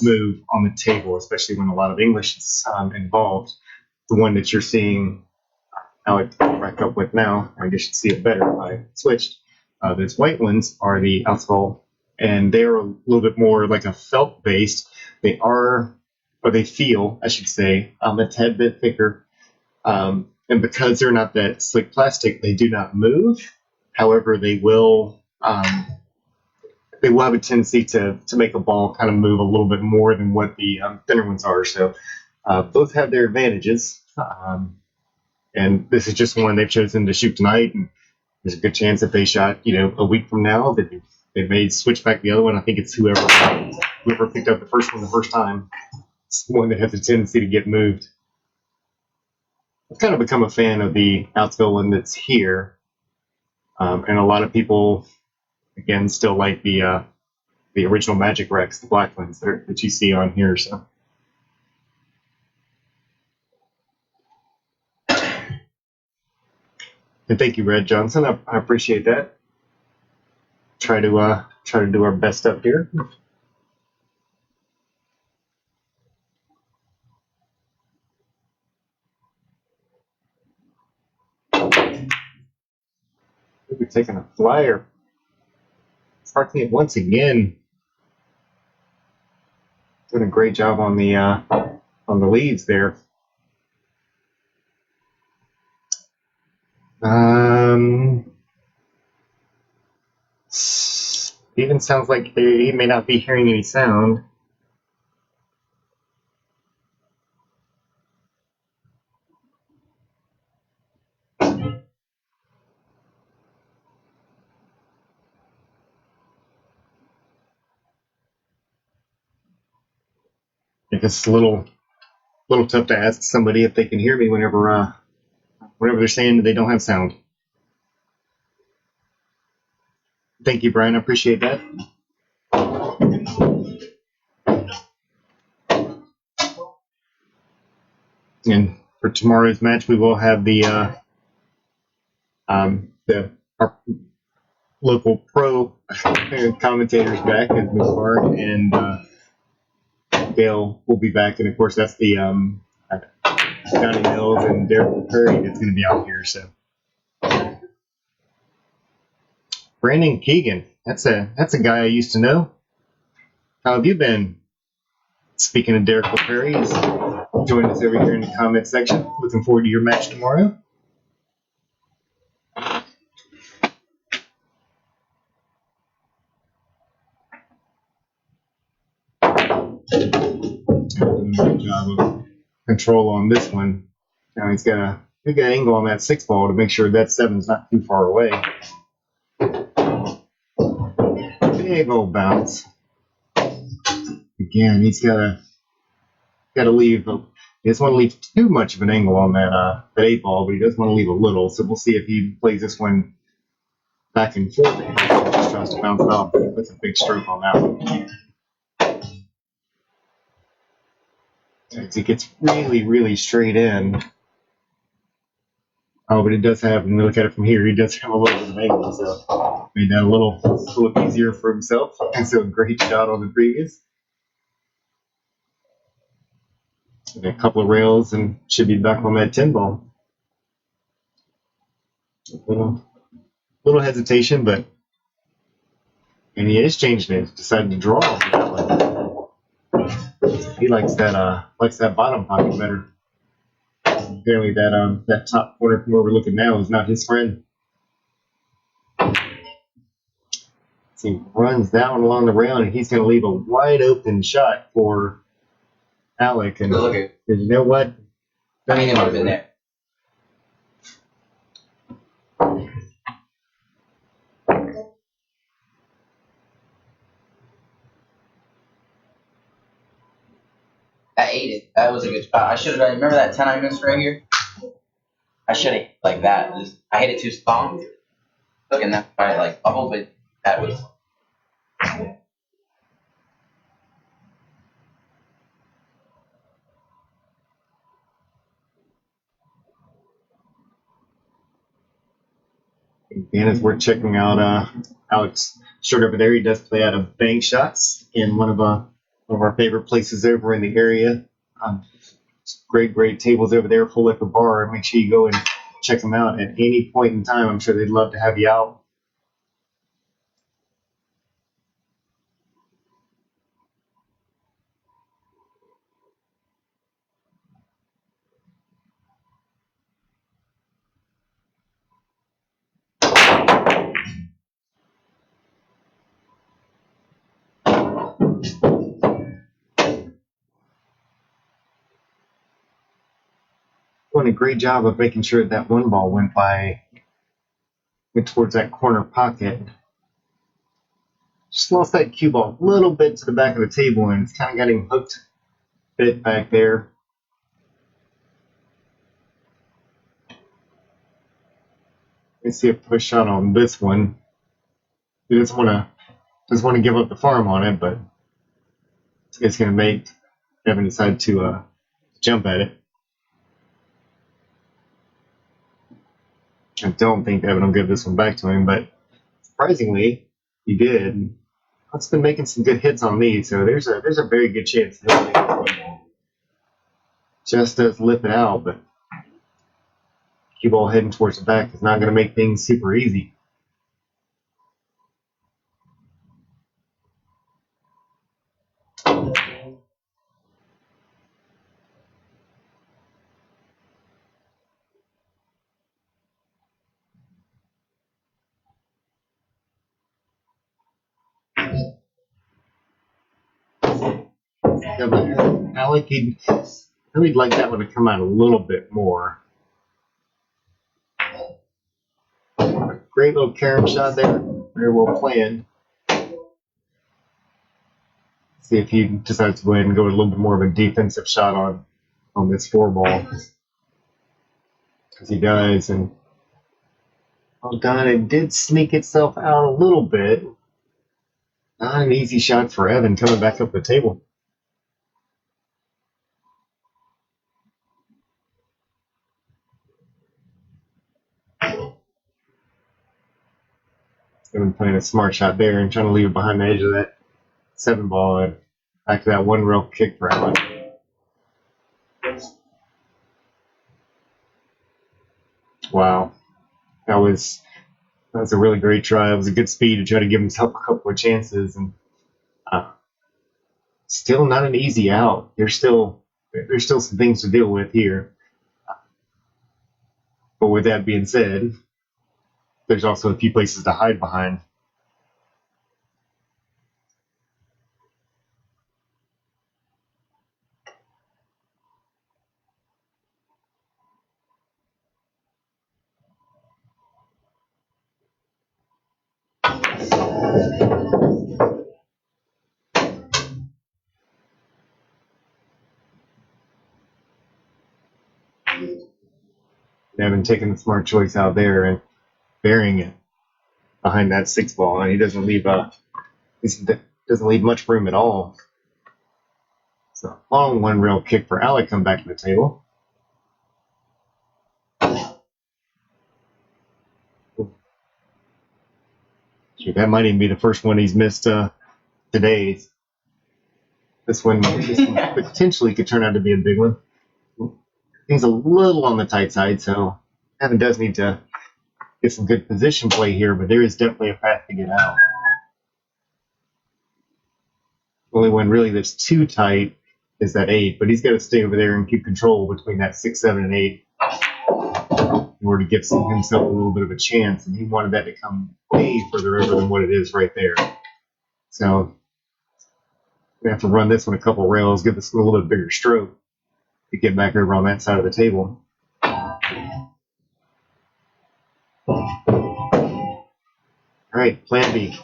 move on the table, especially when a lot of English is involved. The one that you're seeing Alec rack up with now, I guess you see it better if I switched. Those white ones are the alcohol, and they're a little bit more like a felt based. They are, or they feel, I should say, a tad bit thicker. And because they're not that slick plastic, they do not move. However, they will have a tendency to make a ball kind of move a little bit more than what the thinner ones are. So both have their advantages. And this is just one they've chosen to shoot tonight. And there's a good chance if they shot, a week from now, that they may switch back the other one. I think it's whoever picked up the first one the first time. It's the one that has a tendency to get moved. I've kind of become a fan of the Outsville one that's here. And a lot of people, again, still like the original Magic Rex, the black ones that you see on here. So. And thank you, Red Johnson. I appreciate that. Try to do our best up here. We're taking a flyer. Parking it once again. Doing a great job on the leads there. Even sounds like he may not be hearing any sound. It's a little tough to ask somebody if they can hear me whenever they're saying that they don't have sound. Thank you, Brian. I appreciate that. And for tomorrow's match, we will have our local pro commentators back as Mark and Dale will be back, and of course that's the Johnny Mills and Derek Curry that's going to be out here. So Brandon Keegan, that's a guy I used to know. How have you been? Speaking of Derek Perry, he's joined us over here in the comment section. Looking forward to your match tomorrow. Good job of control on this one. Now he's got a good angle on that 6 ball to make sure that 7's not too far away. Big old bounce. Again, he's got to leave. He doesn't want to leave too much of an angle on that 8 ball, but he does want to leave a little. So we'll see if he plays this one back and forth. Just tries to bounce it off. He puts a big stroke on that one. As he gets really, really straight in. Oh, but it does have, when you look at it from here, he does have a little bit of angle, so made that a little easier for himself. And so a great shot on the previous. And a couple of rails and should be back on that 10 ball. Little hesitation, but and he is changing it. Decided to draw off that one. He likes that bottom pocket better. Apparently that top corner from where we're looking now is not his friend. So he runs that one along the rail, and he's going to leave a wide open shot for Alec. And you know what? I mean, it would have been there. I ate it. That was a good spot. I should have. Remember that 10 I missed right here? I should have like that. I hit it too strong. Look, and that's probably like a whole bit. That was. And as we're checking out Alex short over there, he does play out of Bank Shots in one of our favorite places over in the area. Great tables over there, full liquor bar. Make sure you go and check them out at any point in time. I'm sure they'd love to have you out. Doing a great job of making sure that 1 ball went towards that corner pocket. Just lost that cue ball a little bit to the back of the table, and it's kind of got him hooked a bit back there. Let's see a push shot on this one. He doesn't want to give up the farm on it, but it's going to make Evan decide to jump at it. I don't think Evan will give this one back to him, but surprisingly, he did. He's been making some good hits on these, so there's a very good chance he'll make this one. Just does lip it out, but cue ball heading towards the back is not going to make things super easy. Yeah, but Alec, he'd like that one to come out a little bit more. Great little carom shot there. Very well planned. See if he decides to go ahead and go with a little bit more of a defensive shot on this 4 ball. Because he does, and well done. It did sneak itself out a little bit. Not an easy shot for Evan coming back up the table. I've been playing a smart shot there and trying to leave it behind the edge of that 7 ball and back to that one rail kick for Alec. Wow. That was a really great try. It was a good speed to try to give himself a couple of chances, and still not an easy out. There's still some things to deal with here. But with that being said, there's also a few places to hide behind. Having taken the smart choice out there and burying it behind that 6 ball, and he doesn't leave much room at all. So long one rail kick for Alec come back to the table. Shoot, that might even be the first one he's missed today. This one potentially could turn out to be a big one. He's a little on the tight side, so Evan does need to get some good position play here, but there is definitely a path to get out. Only one really that's too tight is that 8, but he's got to stay over there and keep control between that 6, 7, and 8 in order to give himself a little bit of a chance, and he wanted that to come way further over than what it is right there. So we have to run this one a couple rails, give this a little bit bigger stroke to get back over on that side of the table. All right, plan B.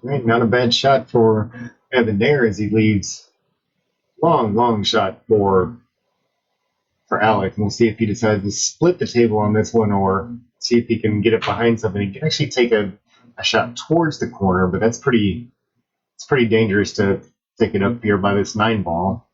Right, not a bad shot for Evan there as he leads. Long shot for Alec. And we'll see if he decides to split the table on this one or see if he can get it behind something. He can actually take a shot towards the corner, but it's pretty dangerous to take it up here by this 9 ball.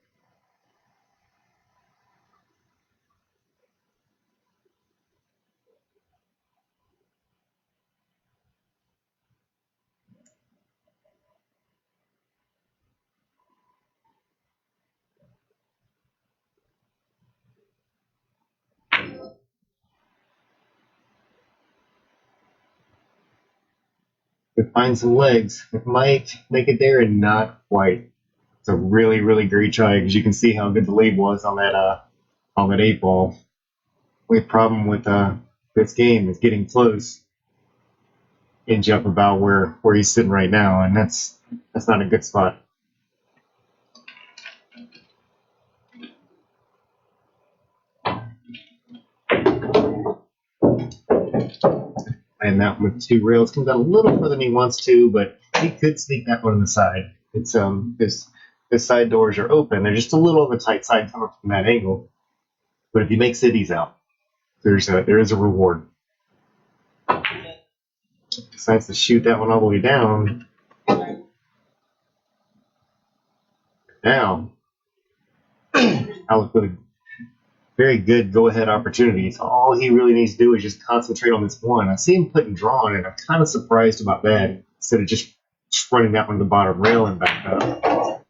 If it finds some legs, it might make it there and not quite. It's a really great try because you can see how good the lead was on that 8 ball. The problem with this game is getting close, inch up about where he's sitting right now, and that's not a good spot. And that with 2 rails comes out a little further than he wants to, but he could sneak that one on the side. It's his side doors are open. They're just a little on the tight side coming from that angle. But if he makes it, he's out. There is a reward. Decides to shoot that one all the way down. Now, Alec with a very good go-ahead opportunity. So all he really needs to do is just concentrate on this one. I see him putting draw on it. I'm kind of surprised about that instead of just running that one to the bottom rail and back up.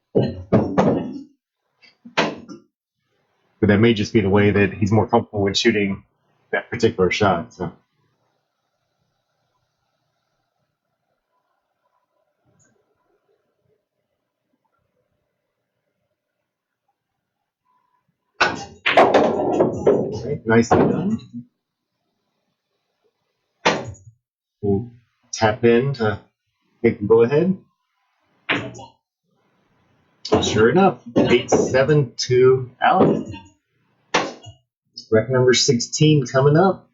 But that may just be the way that he's more comfortable with shooting that particular shot. So. Okay, nicely done. We'll tap in to make the go ahead. Sure enough, 8-7 to Alec. Rec number 16 coming up.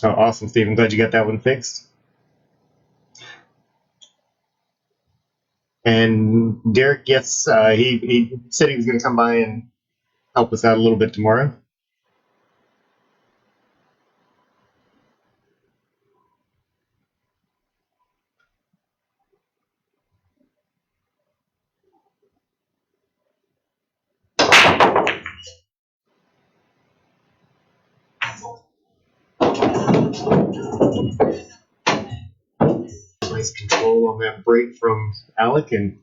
Oh, awesome, Steve. I'm glad you got that one fixed. And Derek, yes, he said he was going to come by and help us out a little bit tomorrow. Nice control on that break from Alec, and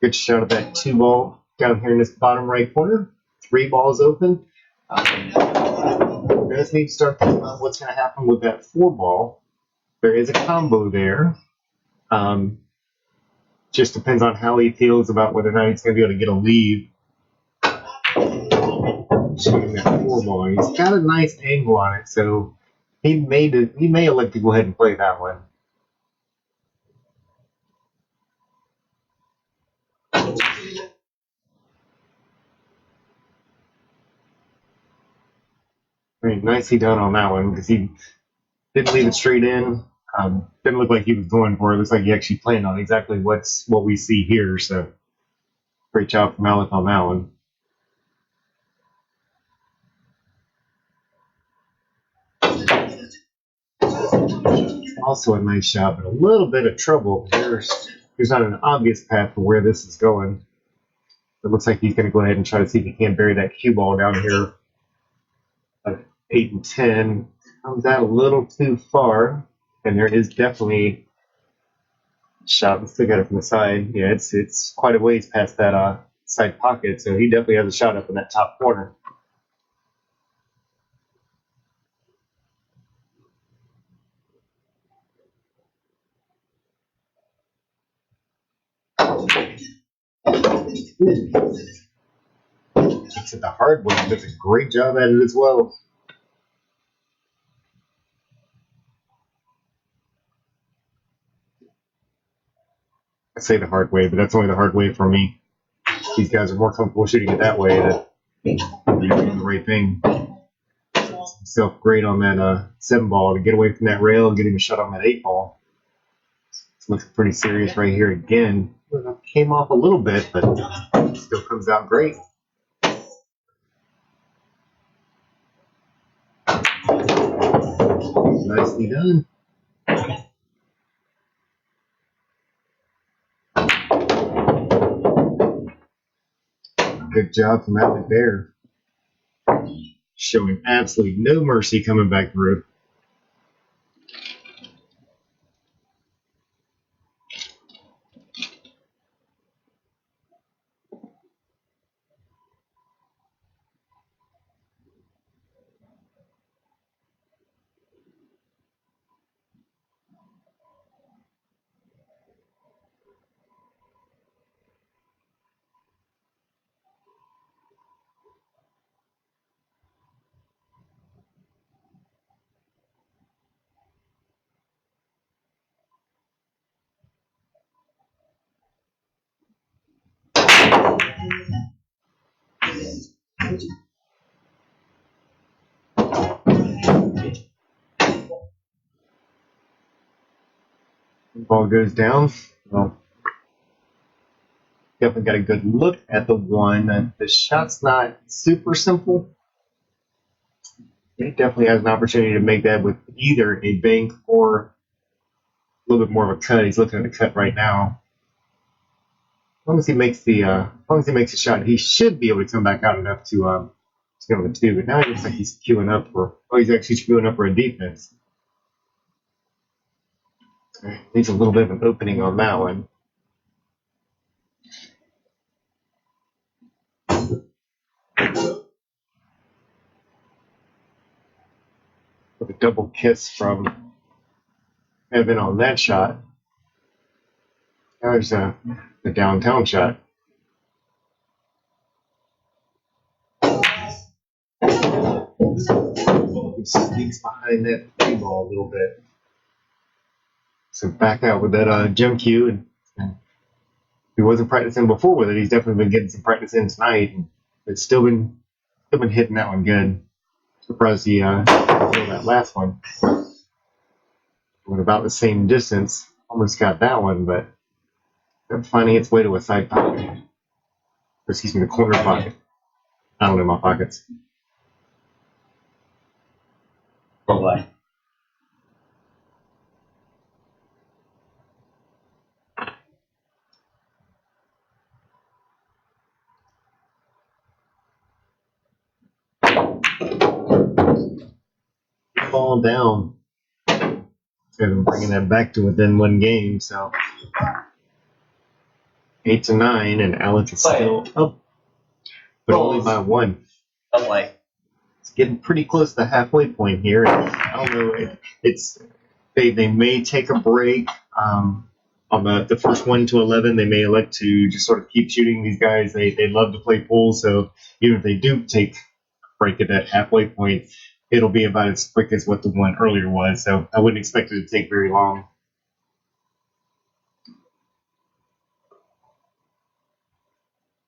good shot of that 2-ball down here in this bottom right corner. 3 balls open. We just need to start thinking about what's going to happen with that 4-ball. There is a combo there. Just depends on how he feels about whether or not he's going to be able to get a lead. Shooting that 4-ball. He's got a nice angle on it, so he may elect to go ahead and play that one. Very nicely done on that one, because he didn't leave it straight in. Didn't look like he was going for it. Looks like he actually planned on exactly what we see here. So great job from Alec on that one. Also a nice shot, but a little bit of trouble. There's not an obvious path for where this is going. It looks like he's going to go ahead and try to see if he can bury that cue ball down here. 8 and 10 comes out a little too far, and there is definitely a shot. Let's look at it from the side. Yeah, it's quite a ways past that side pocket, so he definitely has a shot up in that top corner. Takes it the hard way. Does a great job at it as well. I say the hard way, but that's only the hard way for me. These guys are more comfortable shooting it that way than doing the right thing. Himself great on that 7-ball to get away from that rail and get him a shot on that 8-ball. This looks pretty serious right here again. Came off a little bit, but still comes out great. Nicely done. Good job from Alec there. Showing absolutely no mercy coming back through. Ball goes down. Well, definitely got a good look at the one. The shot's not super simple. He definitely has an opportunity to make that with either a bank or a little bit more of a cut. He's looking at the cut right now. As long as he makes the shot, he should be able to come back out enough to go with 2. But now it looks like he's queuing up for. Oh, he's actually queuing up for a defense. Needs a little bit of an opening on that one. With a double kiss from Evan on that shot. Now there's the downtown shot. He sneaks behind that 3-ball a little bit. So back out with that gym cue. And if he wasn't practicing before with it, he's definitely been getting some practice in tonight. And it's still been hitting that one good. Surprised he killed that last one. Went about the same distance. Almost got that one, but finding its way to a side pocket. Or excuse me, the corner pocket. I don't know my pockets. Bye-bye. Ball down. Evan bringing that back to within one game. So 8-9, and Alec is still up, but only by one. It's getting pretty close to the halfway point here. And I don't know. They may take a break. On the first 1 to 11, they may elect to just sort of keep shooting. These guys, they love to play pool, so even if they do take a break at that halfway point, it'll be about as quick as what the one earlier was. So I wouldn't expect it to take very long.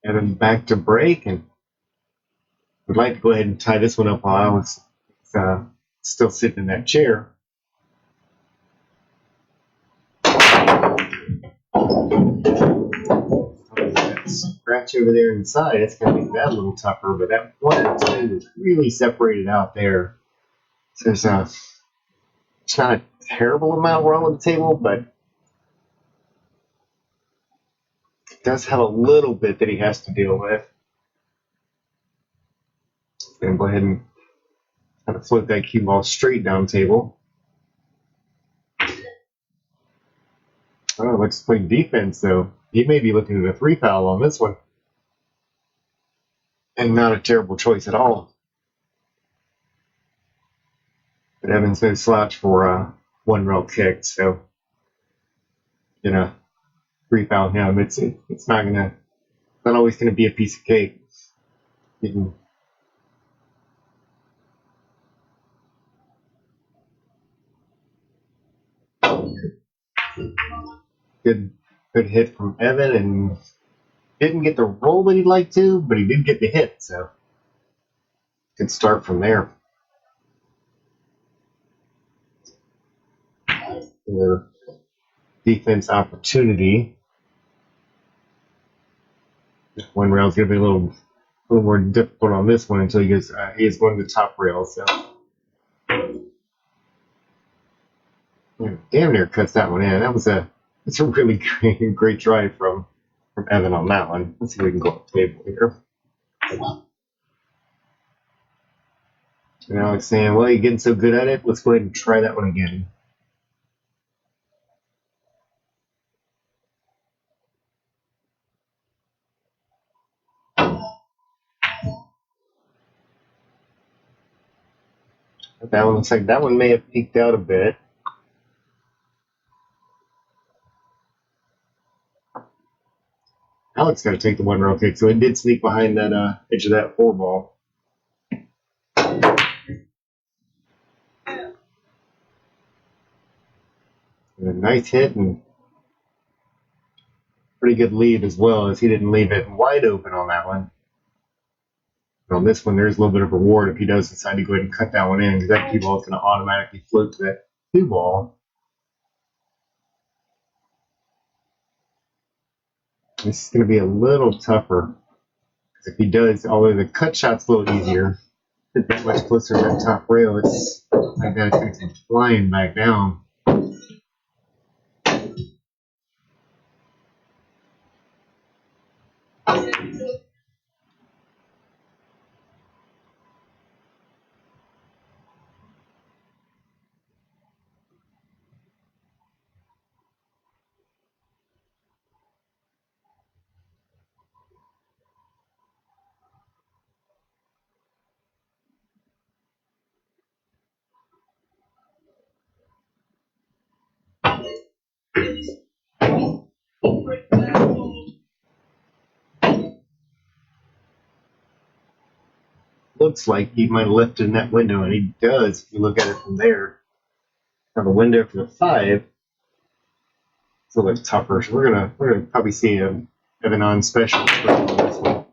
Evan back to break, and would like to go ahead and tie this one up while Alex is still sitting in that chair. That scratch over there inside, it's going to make that a little tougher, but that 1 and 2 is really separated out there. So it's not a terrible amount wrong with the table, but it does have a little bit that he has to deal with. And go ahead and kind of float that cue ball straight down table. Oh, let's play defense, though. He may be looking at a 3 foul on this one. And not a terrible choice at all. But Evan's no slouch for 1 rail kick, so 3 foul him. It's not always gonna be a piece of cake. You can, good hit from Evan, and didn't get the roll that he'd like to, but he did get the hit, so good start from there. Another defense opportunity. This 1 rail is going to be a little more difficult on this one until he is going to the top rail. So damn near cuts that one in. That's a really great drive from Evan on that one. Let's see if we can go up the table here. And Alex saying, well, you're getting so good at it, let's go ahead and try that one again. That one looks like that one may have peaked out a bit. Alex got to take the 1 rail kick, so it did sneak behind that edge of that 4 ball. And a nice hit and pretty good lead as well, as he didn't leave it wide open on that one. But on this one, there's a little bit of reward if he does decide to go ahead and cut that one in, because that cue ball is going to automatically float to that 2 ball. This is going to be a little tougher. If he does, although the cut shot's a little easier, hit that much closer to that top rail, it's like that, it's going to come flying back down. Looks like he might have left in that window, and he does if you look at it from there. Now the window for the 5 is a little bit tougher, so we're gonna probably see him have an on special on this one.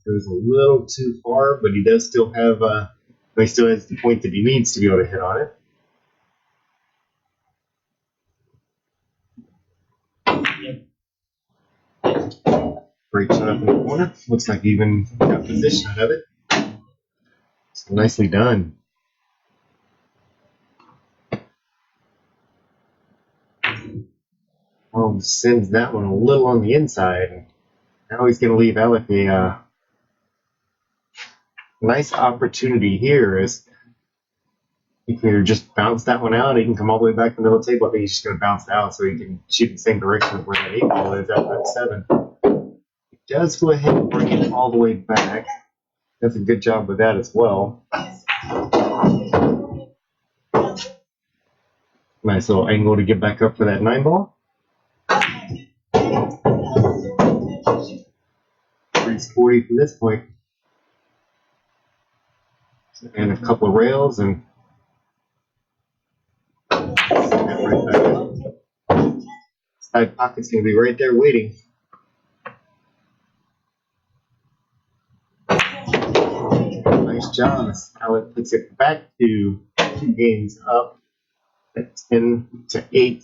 Goes a little too far, but he does still have he still has the point that he needs to be able to hit on it. Great shot up in the corner. Looks like he even got position out of it. So nicely done. Well, sends that one a little on the inside. Now he's going to leave Alec a nice opportunity here is you can either just bounce that one out, or you can come all the way back to the middle of the table. I think he's just going to bounce it out so he can shoot in the same direction as where that 8 ball is at that 7. He does go ahead and bring it all the way back. Does a good job with that as well. Nice little angle to get back up for that 9 ball. Pretty sporty from this point. And a couple of rails and right back up. Side pocket's going to be right there waiting. Nice job. Alec puts it back to 2 games up at 10-8.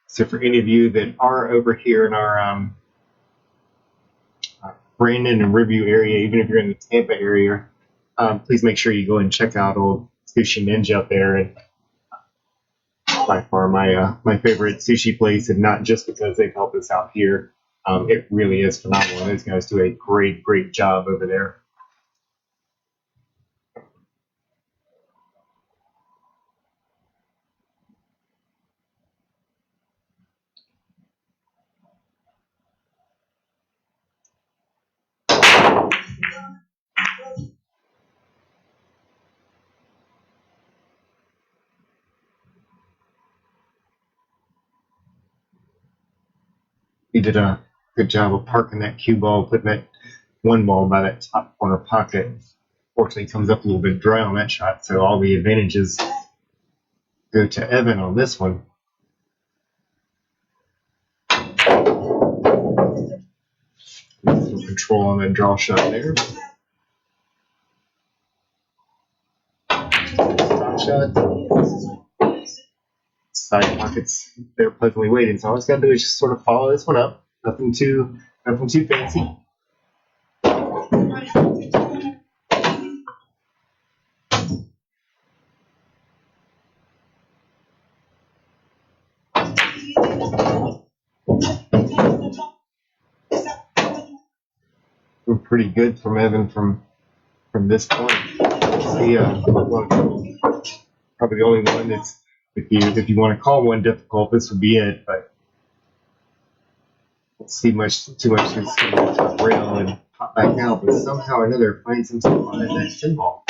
So for any of you that are over here in our Brandon and Riverview area, even if you're in the Tampa area, please make sure you go and check out old Sushi Ninja out there. And by far my favorite sushi place, and not just because they've helped us out here. It really is phenomenal. Those guys do a great job over there. He did a good job of parking that cue ball, putting that 1 ball by that top corner pocket. Fortunately, comes up a little bit dry on that shot, so all the advantages go to Evan on this one. Some control on that draw shot there. Stop shot. Side pockets, they're pleasantly waiting. So all it's got to do is just sort of follow this one up. Nothing too fancy. We're pretty good from Evan from this point. See, probably the only one that's, if you want to call one difficult, this would be it. But let's see too much to the top rail and pop back out. But somehow or another finds himself on that 10 ball.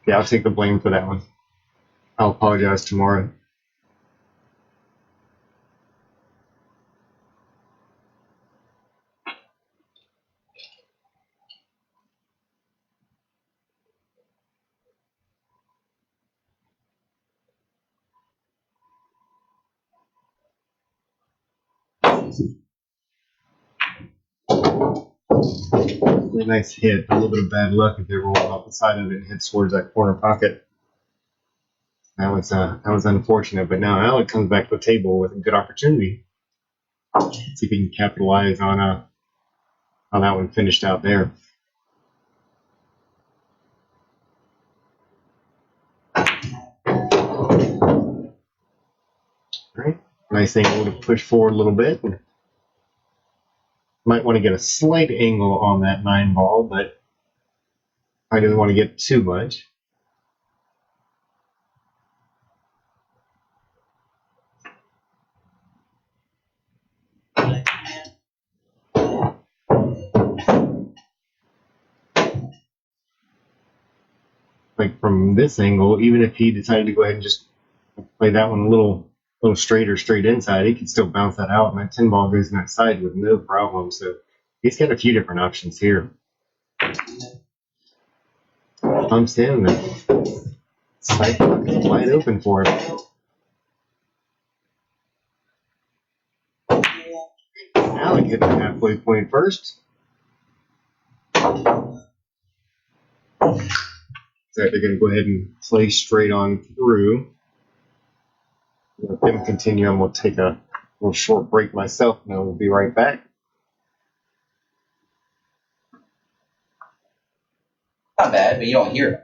Yeah, I'll take the blame for that one. I'll apologize tomorrow. Really nice hit. A little bit of bad luck if they roll off the side of it and hit towards that corner pocket. That was unfortunate, but now Alec comes back to the table with a good opportunity. See if he can capitalize on how that one finished out there. All right, nice angle to push forward a little bit. Might want to get a slight angle on that 9 ball, but I didn't want to get too much. Like from this angle, even if he decided to go ahead and just play that one a little straight inside, he could still bounce that out, and that 10 ball goes in that side with no problem. So he's got a few different options here. Pumps in, the side pocket's wide open for him. Alec hit the halfway point first. So they're going to go ahead and play straight on through. Let them continue. I'm going to take a little short break myself, and we'll be right back. Not bad, but you don't hear it.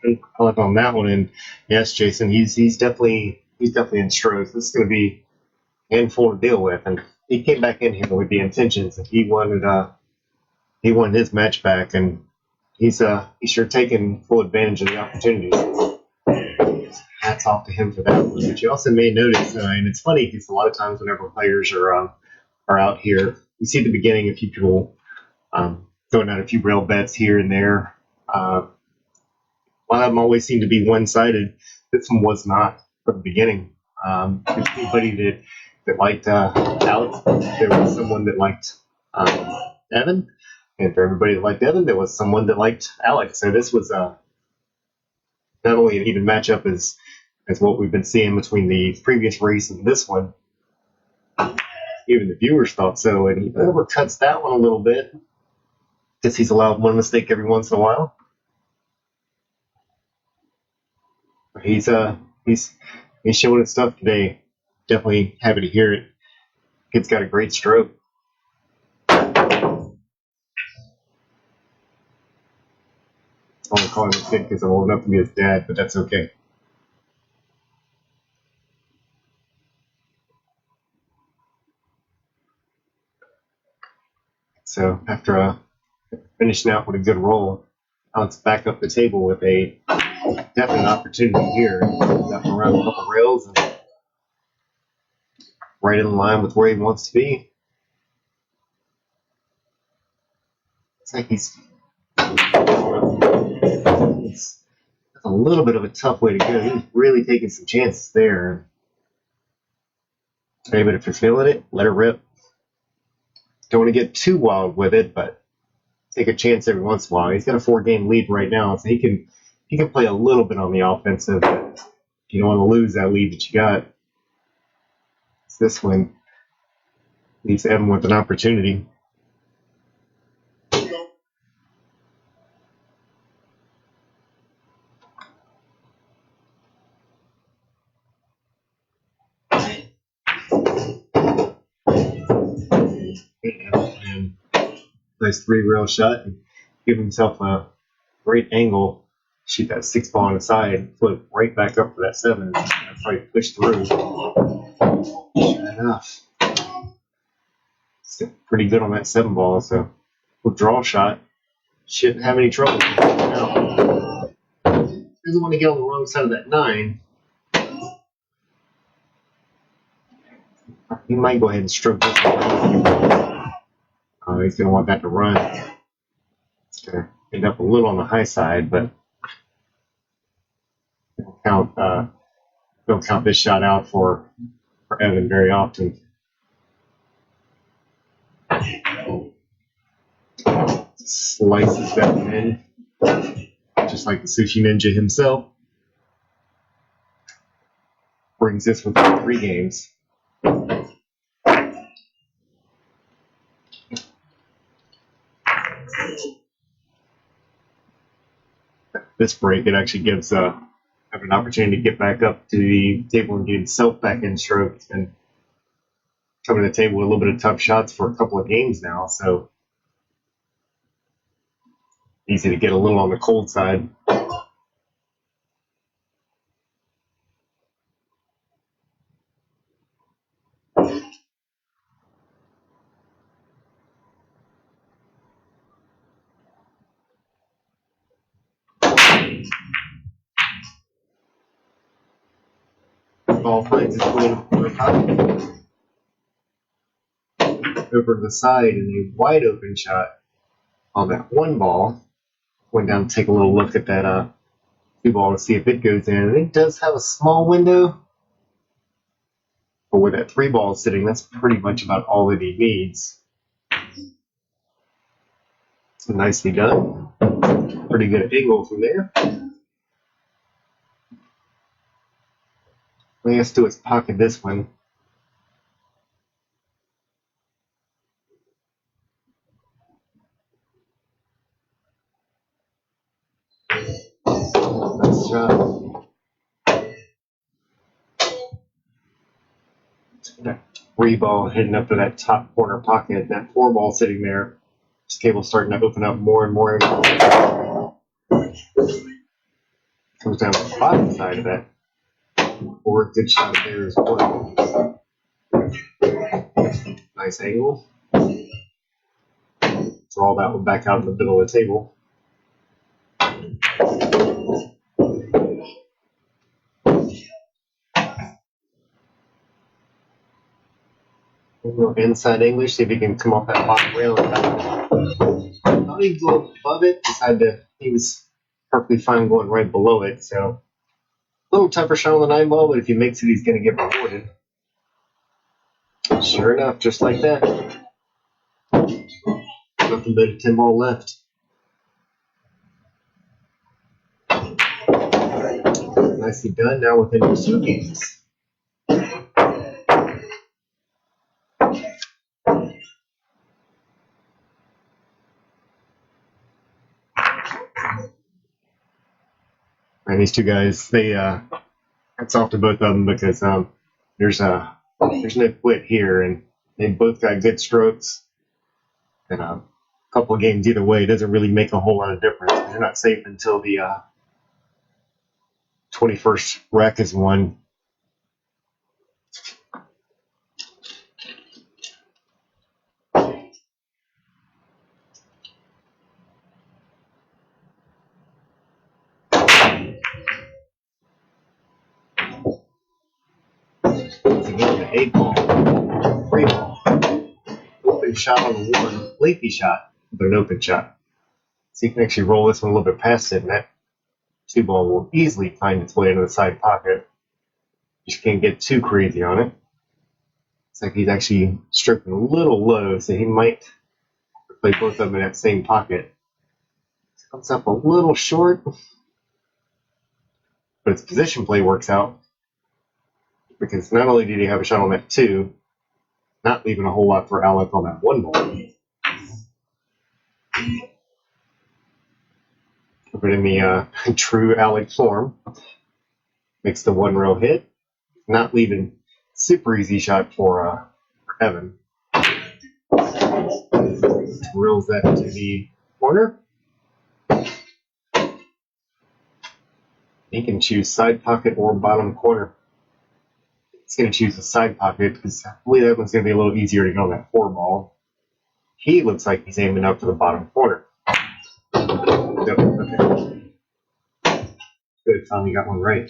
Great call on that one. And yes, Jason, he's definitely in strokes. This is going to be a handful to deal with. And he came back in here with the intentions that he wanted his match back, and he's sure taking full advantage of the opportunities. Hats off to him for that one. But you also may notice, and it's funny because a lot of times whenever players are out here, you see at the beginning a few people throwing out a few rail bets here and there. One of them always seemed to be one-sided. This one was not from the beginning. If anybody that liked Alex, there was someone that liked Evan, and for everybody that liked Evan, there was someone that liked Alec. So this was not only an even matchup as what we've been seeing between the previous race and this one. Even the viewers thought so, and he overcuts that one a little bit because he's allowed one mistake every once in a while. He's showing his stuff today. Definitely happy to hear it. Kid's got a great stroke. I'm only calling him a kid because I'm old enough to be his dad, but that's okay. So after finishing out with a good roll, Alex back up the table with a definite opportunity here. Got around a couple rails and right in line with where he wants to be. It's like it's a little bit of a tough way to go. He's really taking some chances there. Hey, but if you're feeling it, let it rip. Don't want to get too wild with it, but take a chance every once in a while. He's got a 4-game lead right now, so he can play a little bit on the offensive. But you don't want to lose that lead that you got. It's this one leaves Evan with an opportunity. and nice 3-rail shot and give himself a great angle. Shoot that 6 ball on the side, flip right back up for that 7. And probably push through. Sure enough. Still pretty good on that 7 ball, so we'll draw shot. Shouldn't have any trouble. Now, doesn't want to get on the wrong side of that 9. He might go ahead and stroke this one. He's going to want that to run. It's going to end up a little on the high side, but don't count this shot out for Evan very often. Slices that one in, just like the Sushi Ninja himself. Brings this one to 3 games. This break, it actually gives Evan an opportunity to get back up to the table and get himself back in stroke and come to the table with a little bit of tough shots for a couple of games now, so easy to get a little on the cold side. Ball finds its way over to the side and a wide open shot on that 1 ball. Went down to take a little look at that 2 ball to see if it goes in. And it does have a small window, but where that 3 ball is sitting, that's pretty much about all that he needs. So nicely done. Pretty good angle from there. All he has to do is pocket this one. Nice shot. That 3 ball heading up to that top corner pocket. That 4 ball sitting there. This table's starting to open up more and more. Comes down to the bottom side of that. Or good shot there as well. Nice angle. Draw that one back out in the middle of the table. A little inside English, see if he can come off that bottom rail. Thought he'd go above it. He was perfectly fine going right below it. So a little tougher shot on the 9 ball, but if he makes it, he's going to get rewarded. Sure enough, just like that. Nothing but a 10 ball left. Nicely done. Now within 2 games. And these 2 guys, hats off to both of them because there's no quit here, and they both got good strokes. And a couple of games either way doesn't really make a whole lot of difference. They're not safe until the 21st rack is won. Once again, the 8 ball, 3 ball, open shot on the 1, lengthy shot, but an open shot. So you can actually roll this one a little bit past it, and that 2 ball will easily find its way into the side pocket. You just can't get too crazy on it. It's like he's actually stroking a little low, so he might play both of them in that same pocket. Comes up a little short, but its position play works out. Because not only did he have a shot on that 2, not leaving a whole lot for Alec on that 1 ball. But in the true Alec form, makes the 1 row hit, not leaving super easy shot for Evan. Drills that to the corner. He can choose side pocket or bottom corner. He's going to choose the side pocket because I believe that one's going to be a little easier to get on that 4 ball. He looks like he's aiming up for the bottom corner. Nope, okay. Good, finally got one right.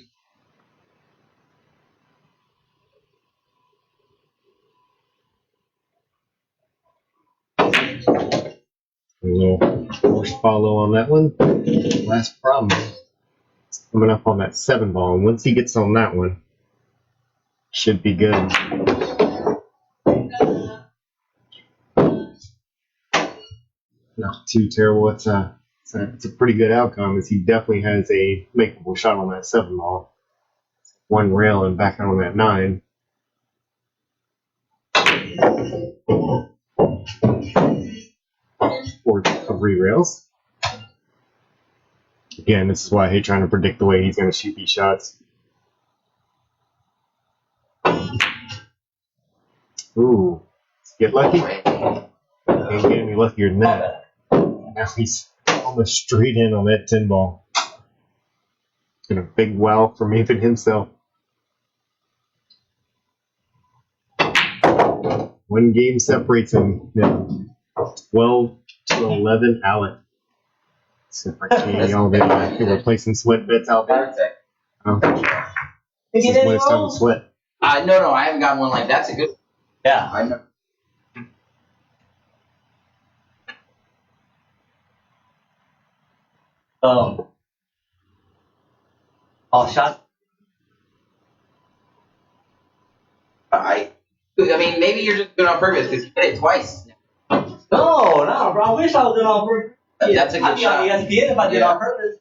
A little force follow on that one. Last problem. It's coming up on that 7 ball, and once he gets on that one, should be good. Not too terrible. It's a pretty good outcome, as he definitely has a makeable shot on that 7 ball. 1 rail and back on that 9. Or 3 rails. Again, this is why I hate trying to predict the way he's going to shoot these shots. Ooh, get lucky. Can't get any luckier than that. Now he's almost straight in on that 10 ball. It's been a big wow from even himself. 1 game separates him. Yeah. 12 to 11, Alec. Y'all been placing sweat bets out there? This is when it's time to sweat. No, I haven't gotten one like that. That's a good. Yeah, I know. Shot. I mean, maybe you're just doing it on purpose because you hit it twice. No, bro. I wish I was doing it on purpose. That's a good shot. I'd be on ESPN if I did it on purpose.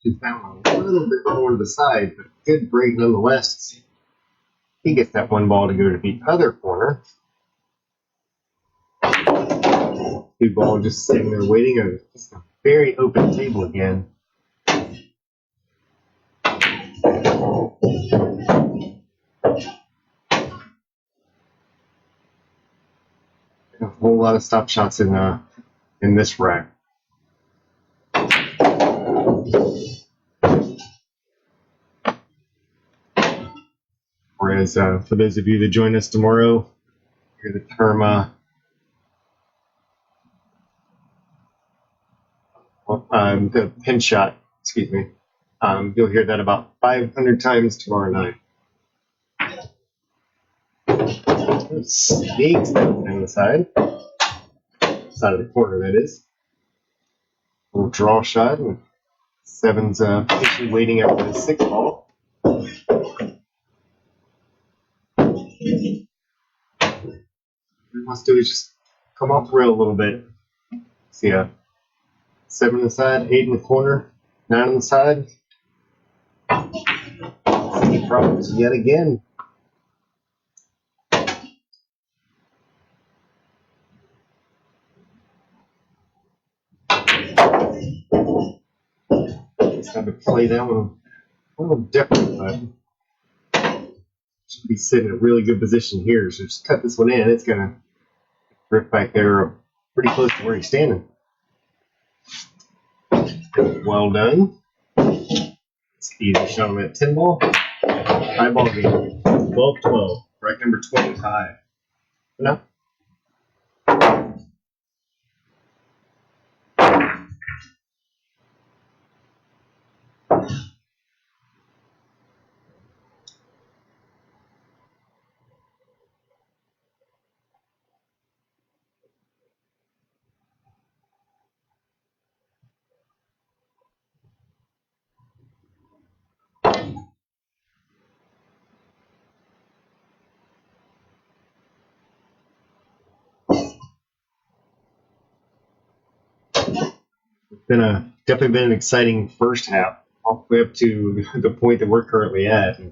Just found a little bit more to the side, but good break nonetheless. He gets that 1 ball to go to the other corner. 2 ball just sitting there waiting on just a very open table again. A whole lot of stop shots in this rack. Whereas for those of you that join us tomorrow, hear the term the pin shot, excuse me. You'll hear that about 500 times tomorrow night. Sneaks that down the side of the corner, that is. Little draw shot, and 7's patiently waiting after the 6 ball. What he wants to do is just come off the rail a little bit. See 7 on the side, 8 in the corner, 9 on the side. See problems yet again. It's time to play that one a little different, but should be sitting in a really good position here. So just cut this one in. It's going to drift back there pretty close to where he's standing. Well done. It's an easy shot on that 10 ball. High ball game. 12-12. Break number 25. No. Definitely been an exciting first half, all the way up to the point that we're currently at. And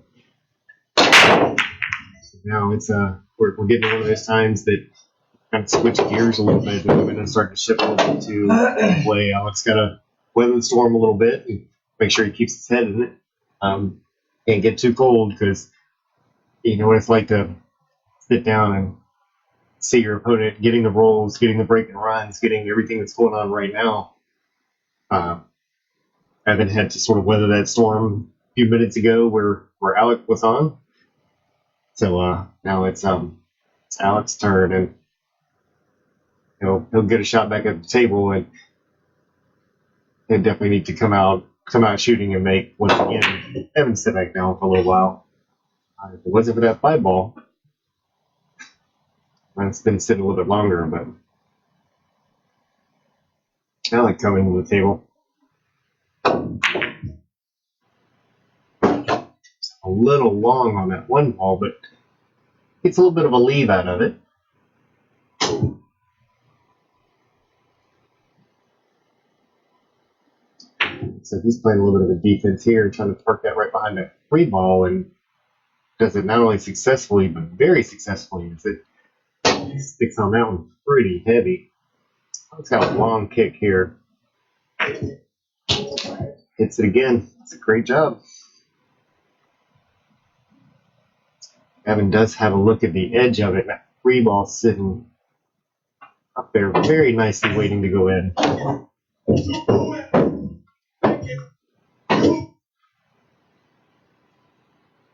now it's we're getting one of those times that kind of switch gears a little bit, and I'm going to start to shift a little bit to play. Alex got to weather the storm a little bit and make sure he keeps his head in it. Can't get too cold because you know what it's like to sit down and see your opponent getting the rolls, getting the break and runs, getting everything that's going on right now. I haven't had to sort of weather that storm a few minutes ago where Alec was on. So now it's Alec's turn, and he'll get a shot back at the table, and he'll definitely need to come out shooting and make once again. Evan sit back down for a little while. If it wasn't for that 5 ball, it's been sitting a little bit longer, but Alec coming to the table. It's a little long on that 1 ball, but gets a little bit of a leave out of it. So he's playing a little bit of a defense here, trying to park that right behind that 3 ball, and does it not only successfully, but very successfully. It sticks on that one pretty heavy. It's got a long kick here. Hits it again. It's a great job. Evan does have a look at the edge of it. That 3 ball sitting up there very nicely waiting to go in.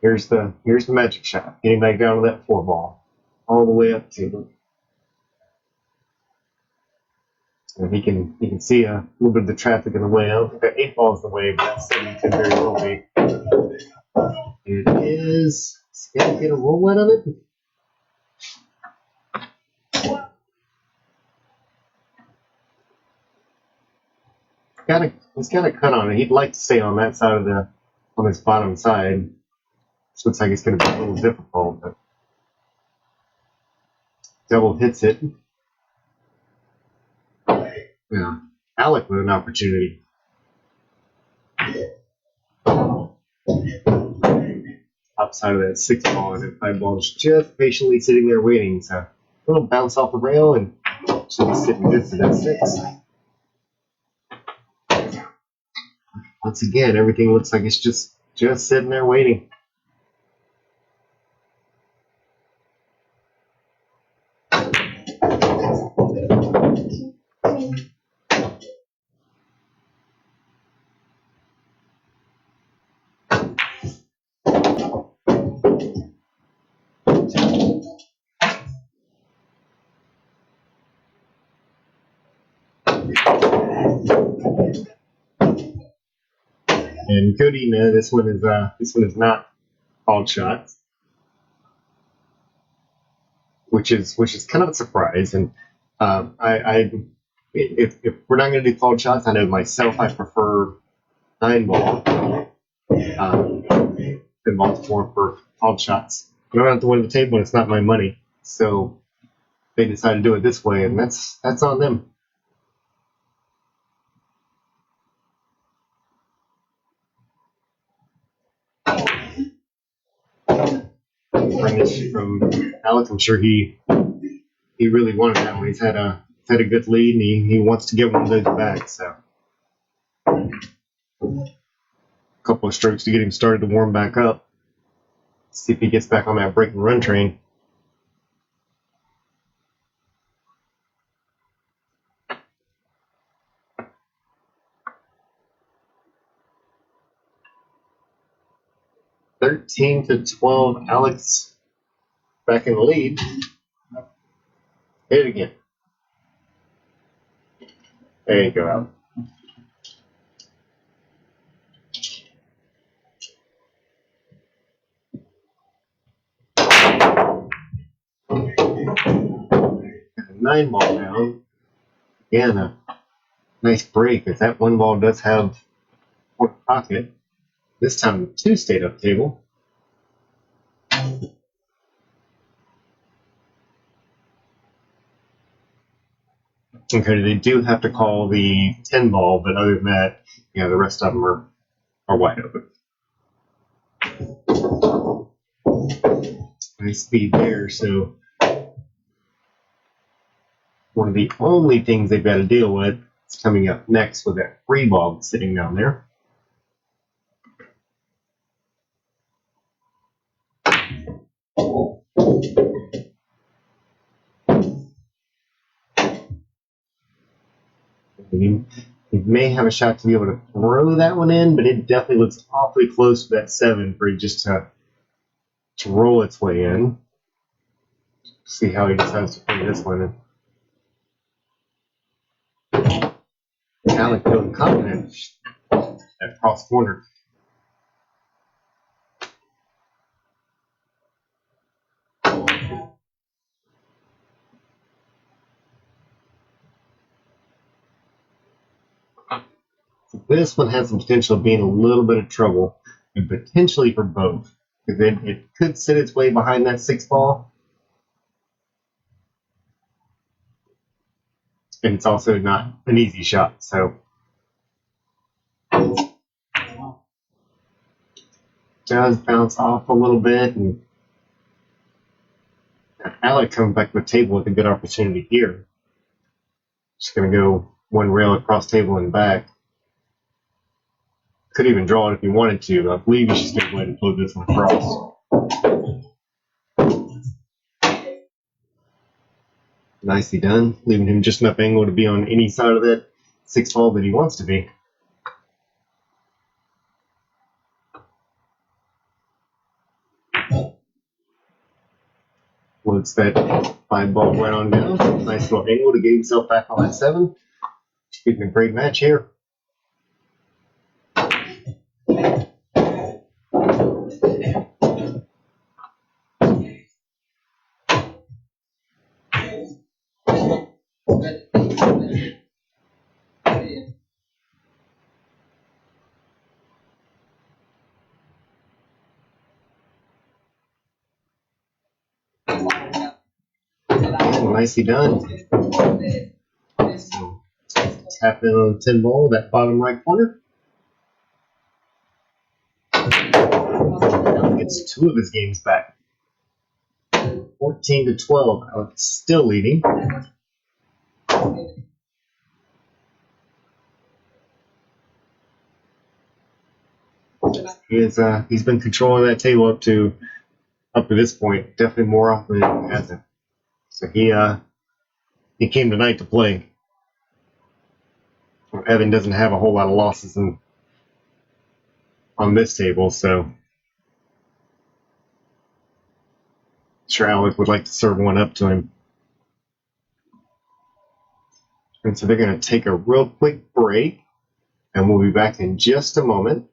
Here's the magic shot. Getting back down to that 4 ball. All the way up to it. And he can see a little bit of the traffic in the way. I don't think that 8 ball is the way, but that 7 could very well be. It is. Is he gonna get a roll out of it? He's got a cut on it. He'd like to stay on that side on his bottom side. This looks like it's going to be a little difficult, but double hits it. Yeah, Alec with an opportunity. Outside of that 6 ball, and that 5 ball is just patiently sitting there waiting. So a little bounce off the rail, and should be sitting good for that 6. Once again, everything looks like it's just sitting there waiting. And Cody, no, this one is not called shots, which is kind of a surprise. And if we're not going to do called shots, I know myself I prefer 9 ball than Baltimore for called shots. I don't have to win the table, and it's not my money, so they decided to do it this way, and that's on them. Bring this from Alec. I'm sure he really wanted that one. He's had a good lead, and he wants to get one of those back. So a couple of strokes to get him started to warm back up. See if he gets back on that break and run train. (13-12), Alex back in the lead. Hit it again. There you go, Alex. Got a 9 ball down. Again, a nice break, as that 1 ball does have a pocket. This time, the 2 stayed up table. Okay, they do have to call the 10 ball, but other than that, yeah, the rest of them are wide open. Nice speed there, so one of the only things they've got to deal with is coming up next with that free ball sitting down there. He may have a shot to be able to throw that one in, but it definitely looks awfully close to that 7 for it just to roll its way in. See how he decides to play this one in. Alec feeling confident at cross corner. This one has the potential of being a little bit of trouble, and potentially for both. Because it could sit its way behind that 6 ball, and it's also not an easy shot. So does bounce off a little bit, and Alec comes back to the table with a good opportunity here. Just going to go one rail across table and back. Could even draw it if he wanted to, but I believe he's just going to go ahead and float this one across. Nicely done, leaving him just enough angle to be on any side of that 6 ball that he wants to be. Floats that 5 ball right on down. Nice little angle to get himself back on that 7. Getting a great match here. Nicely done. Tap in on the 10 ball, that bottom right corner. Alec gets 2 of his games back. 14-12. Alec still leading. He's been controlling that table up to this point, definitely more often than he hasn't. So he came tonight to play. Evan doesn't have a whole lot of losses on this table, so I'm sure Alec would like to serve one up to him. And so they're going to take a real quick break, and we'll be back in just a moment.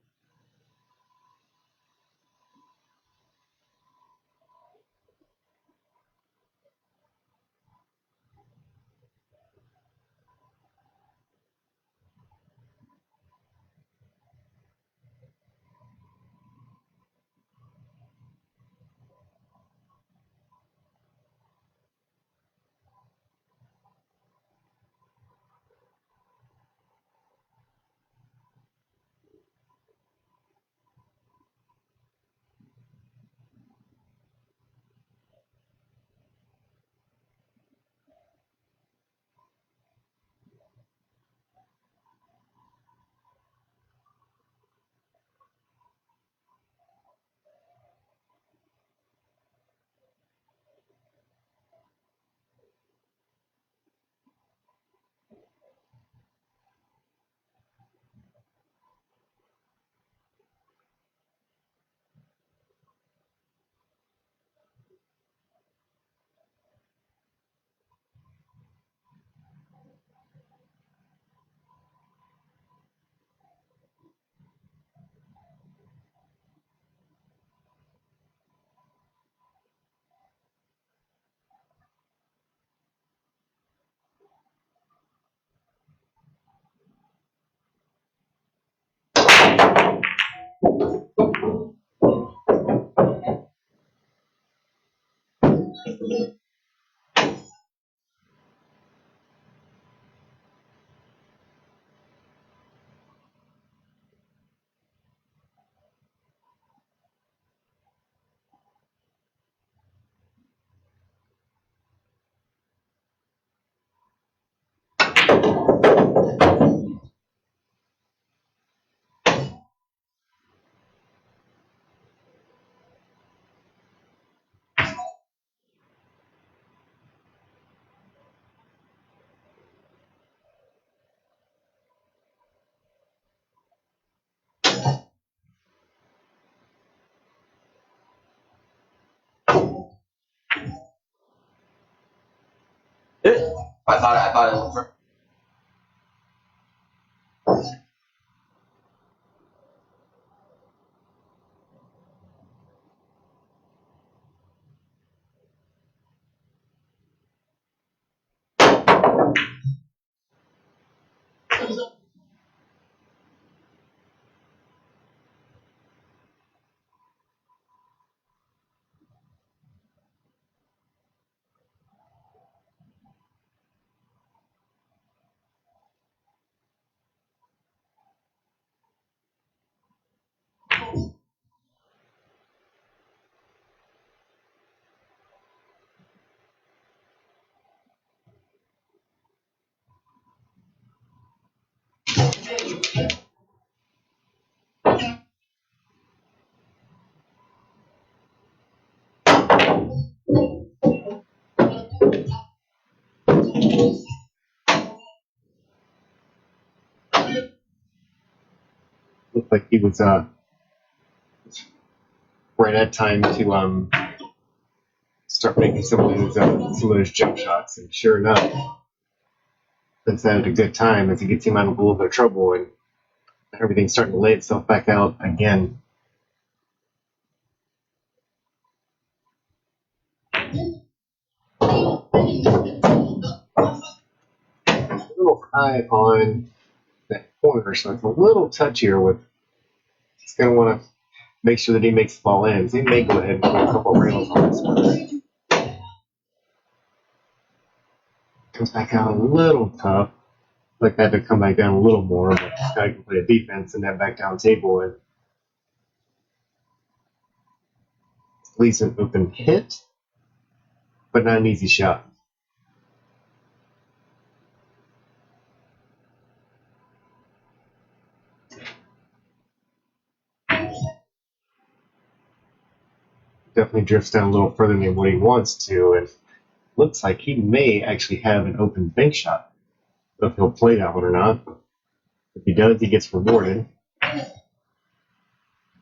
I thought it was. Looked like he was right at time to start making some of those jump shots, and sure enough, Vince had a good time as he gets him out of a little bit of trouble, and everything's starting to lay itself back out again. A little high on that corner, so it's a little touchier with. He's going to want to make sure that he makes the ball in. So he may go ahead and put a couple of rails on this one. Comes back out a little tough. Like that to come back down a little more, but I can play a defense and that back down table and at least an open hit, but not an easy shot. Definitely drifts down a little further than what he wants to, and looks like he may actually have an open bank shot. I don't know if he'll play that one or not. If he does, he gets rewarded.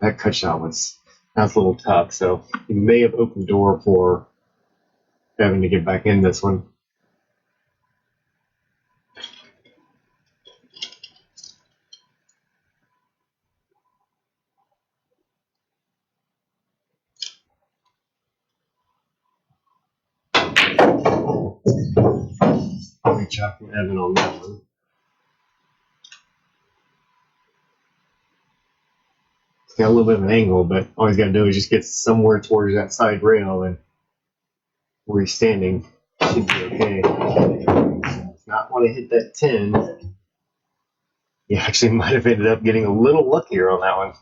That cut shot was a little tough, so he may have opened the door for having to get back in this one. Reach out from Evan on that one. It's got a little bit of an angle, but all he's got to do is just get somewhere towards that side rail, and where he's standing should be okay. Does not want to hit that 10. He actually might have ended up getting a little luckier on that one.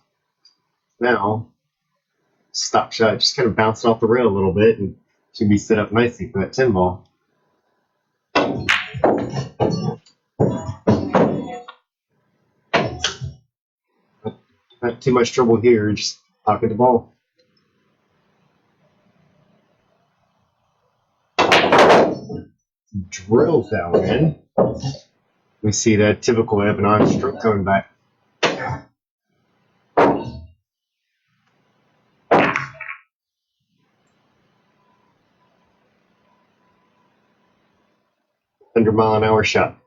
Now, stop shot just kind of bounced off the rail a little bit and should be set up nicely for that 10 ball. Not too much trouble here, just pocket the ball. Drills that one in. We see that typical Evan on stroke coming back. $100-mile-an-hour shot.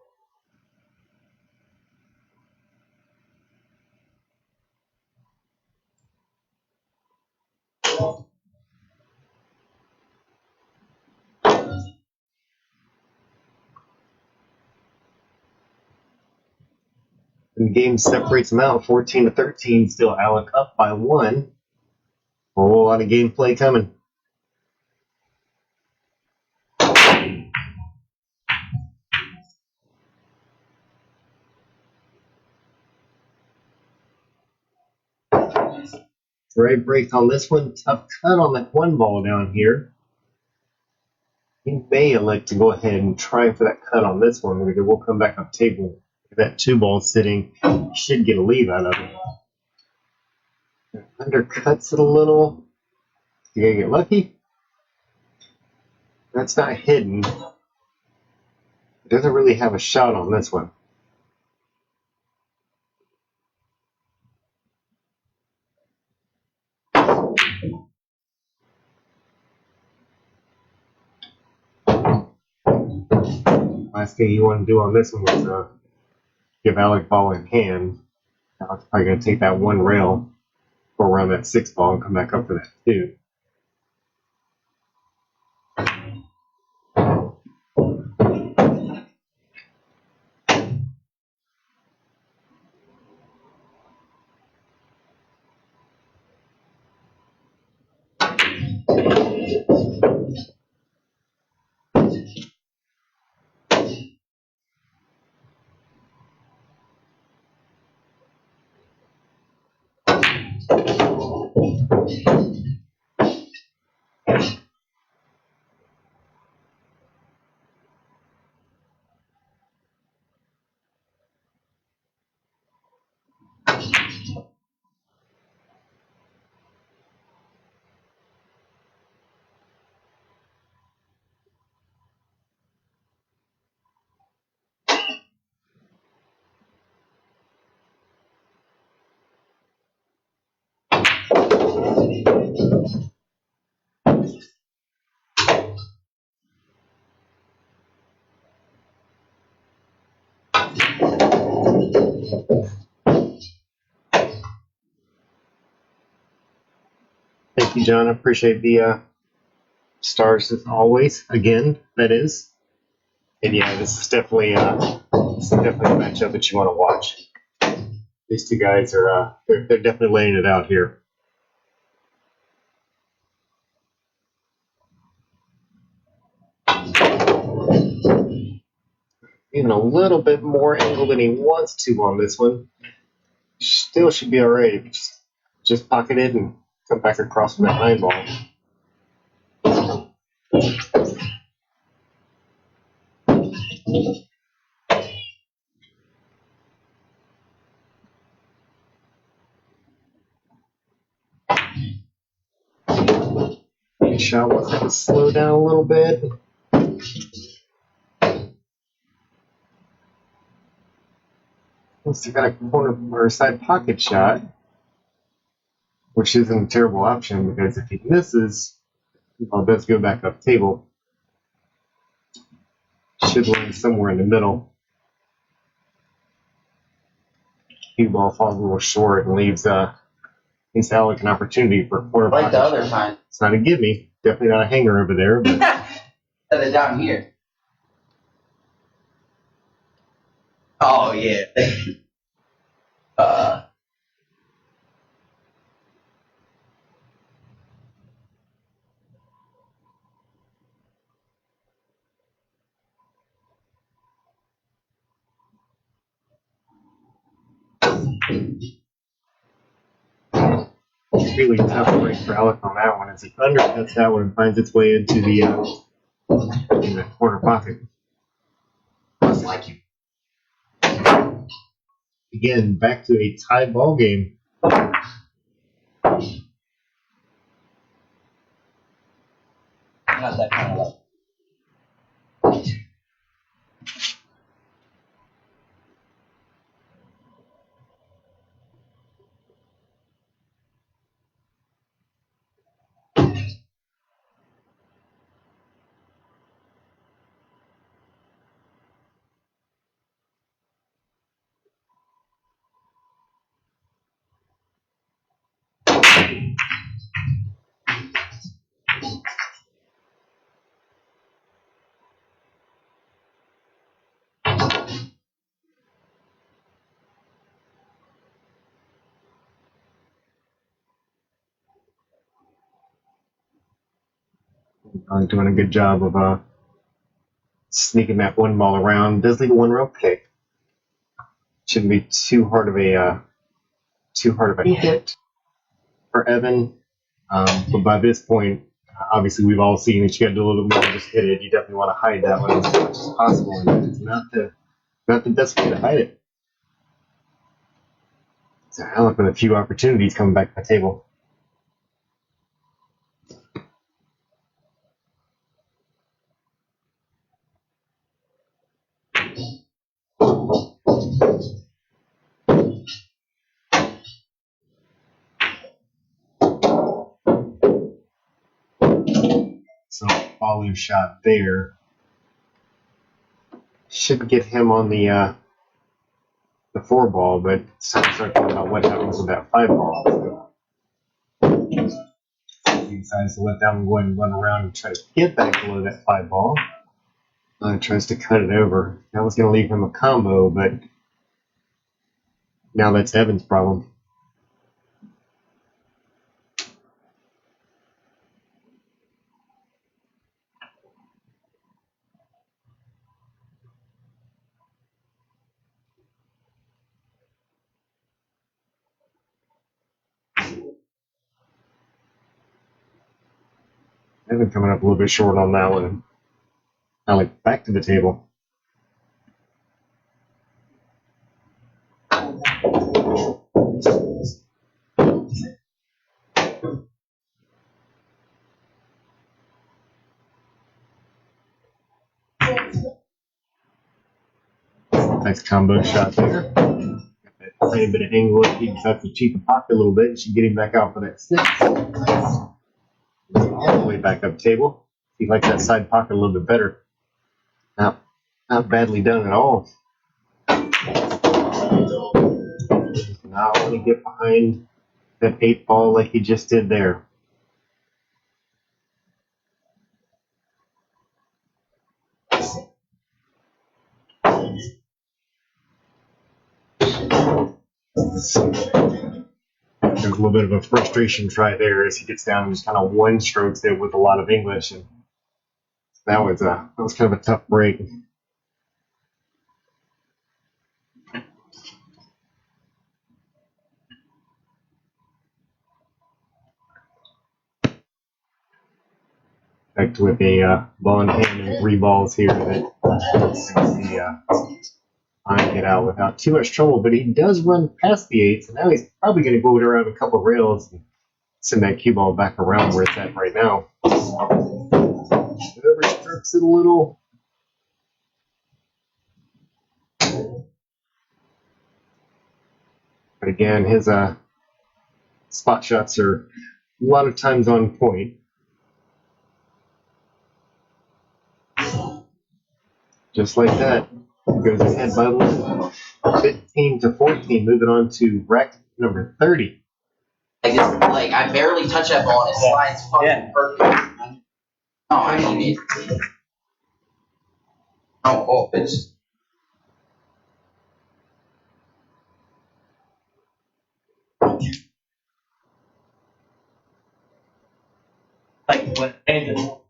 And the game separates them out 14-13. Still Alec up by 1. A whole lot of gameplay coming. Great break on this one. Tough cut on that 1 ball down here. He may elect to go ahead and try for that cut on this one. We'll come back up table That 2 ball sitting, you should get a lead out of it. Undercuts it a little. You gotta get lucky. That's not hidden. It doesn't really have a shot on this one. Last thing you want to do on this one was give Alec ball in hand. Alec's probably going to take that 1 rail, go around that 6 ball, and come back up for that 2. Thank you, John. I appreciate the stars as always. Again, that is. And yeah, this is definitely a matchup that you want to watch. These 2 guys are they're definitely laying it out here. Even a little bit more angle than he wants to on this one. Still should be alright. Just pocket it and come back across from that 9 ball. Shot wants to slow down a little bit. He's got a corner or side pocket shot, which isn't a terrible option because if he misses, well, it does go back up table. Should land somewhere in the middle. 2 ball falls a little short and leaves Alec an opportunity for a corner Like pocket the other shot. time. It's not a gimme. Definitely not a hanger over there. But Set it down here. Oh yeah. really tough break for Alec on that one as he undercuts that one and finds its way into the in the corner pocket. Just like you. Again, back to a tie ball game. Not that kind of luck. Doing a good job of sneaking that one ball around. Does leave a one rope kick. Shouldn't be too hard of a hit for Evan. But by this point, obviously we've all seen that you got to do a little more than just hit it. You definitely want to hide that one as much as possible, and it's not the best way to hide it. So Alec with a few opportunities coming back to the table. So follow shot there should get him on the 4 ball, but start talking about what happens with that 5 ball. So he decides to let that one go ahead and run around and try to get back below that 5 ball. Tries to cut it over. That was going to leave him a combo, but now that's Evan's problem. Evan coming up a little bit short on that one. Alec back to the table. Nice combo shot there. Tiny bit of angle if he decides to cheat the pocket a little bit. It should get him back out for that 6. All the way back up table. He likes that side pocket a little bit better. Not badly done at all. Not want to get behind that 8 ball like he just did there. There's a little bit of a frustration try there as he gets down and just kind of one strokes it with a lot of English, and that was kind of a tough break. Back with a ball in hand and 3 balls here that the I get out without too much trouble, but he does run past the 8, so now he's probably going to go around a couple of rails and send that cue ball back around where it's at right now. Whoever strokes it a little. But again, his spot shots are a lot of times on point. Just like that, goes ahead by 15-14, moving on to rack number 30. I barely touch that ball and it slides fucking perfect. Oh, I mean it. Oh, it's. Like when Angel.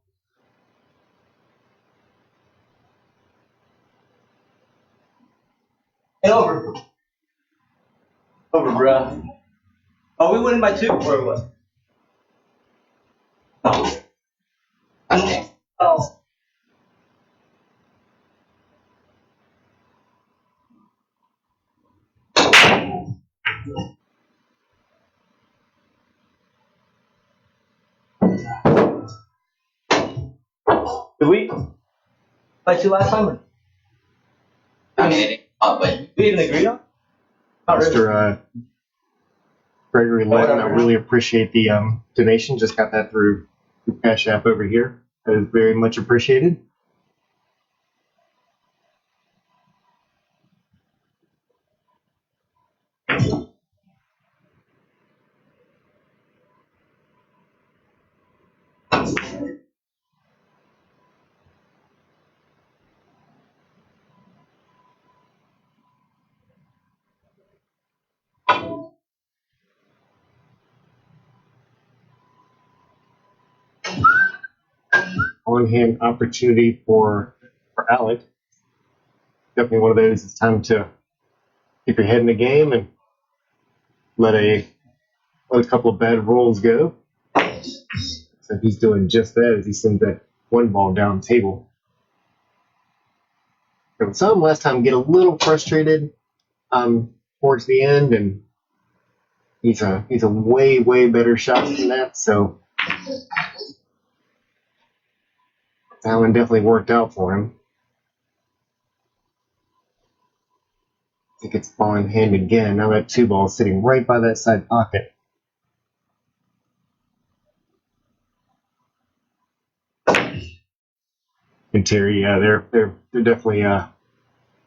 Hey, over, bro. Oh, we winning by 2 or what? Oh. Okay. Oh. Did we by 2 last time? I mean, it but We even agreed on? Not really. Mr. Gregory Lennon, I really appreciate the donation. Just got that through Cash App over here. That is very much appreciated. On-hand opportunity for Alec. Definitely one of those. It's time to keep your head in the game and let a couple of bad rolls go. So he's doing just that as he sends that 1 ball down the table. And some last time get a little frustrated towards the end, and He's a way better shot than that, so that one definitely worked out for him. I think it's ball in hand again. Now that 2 ball is sitting right by that side pocket. And Terry, yeah, they're definitely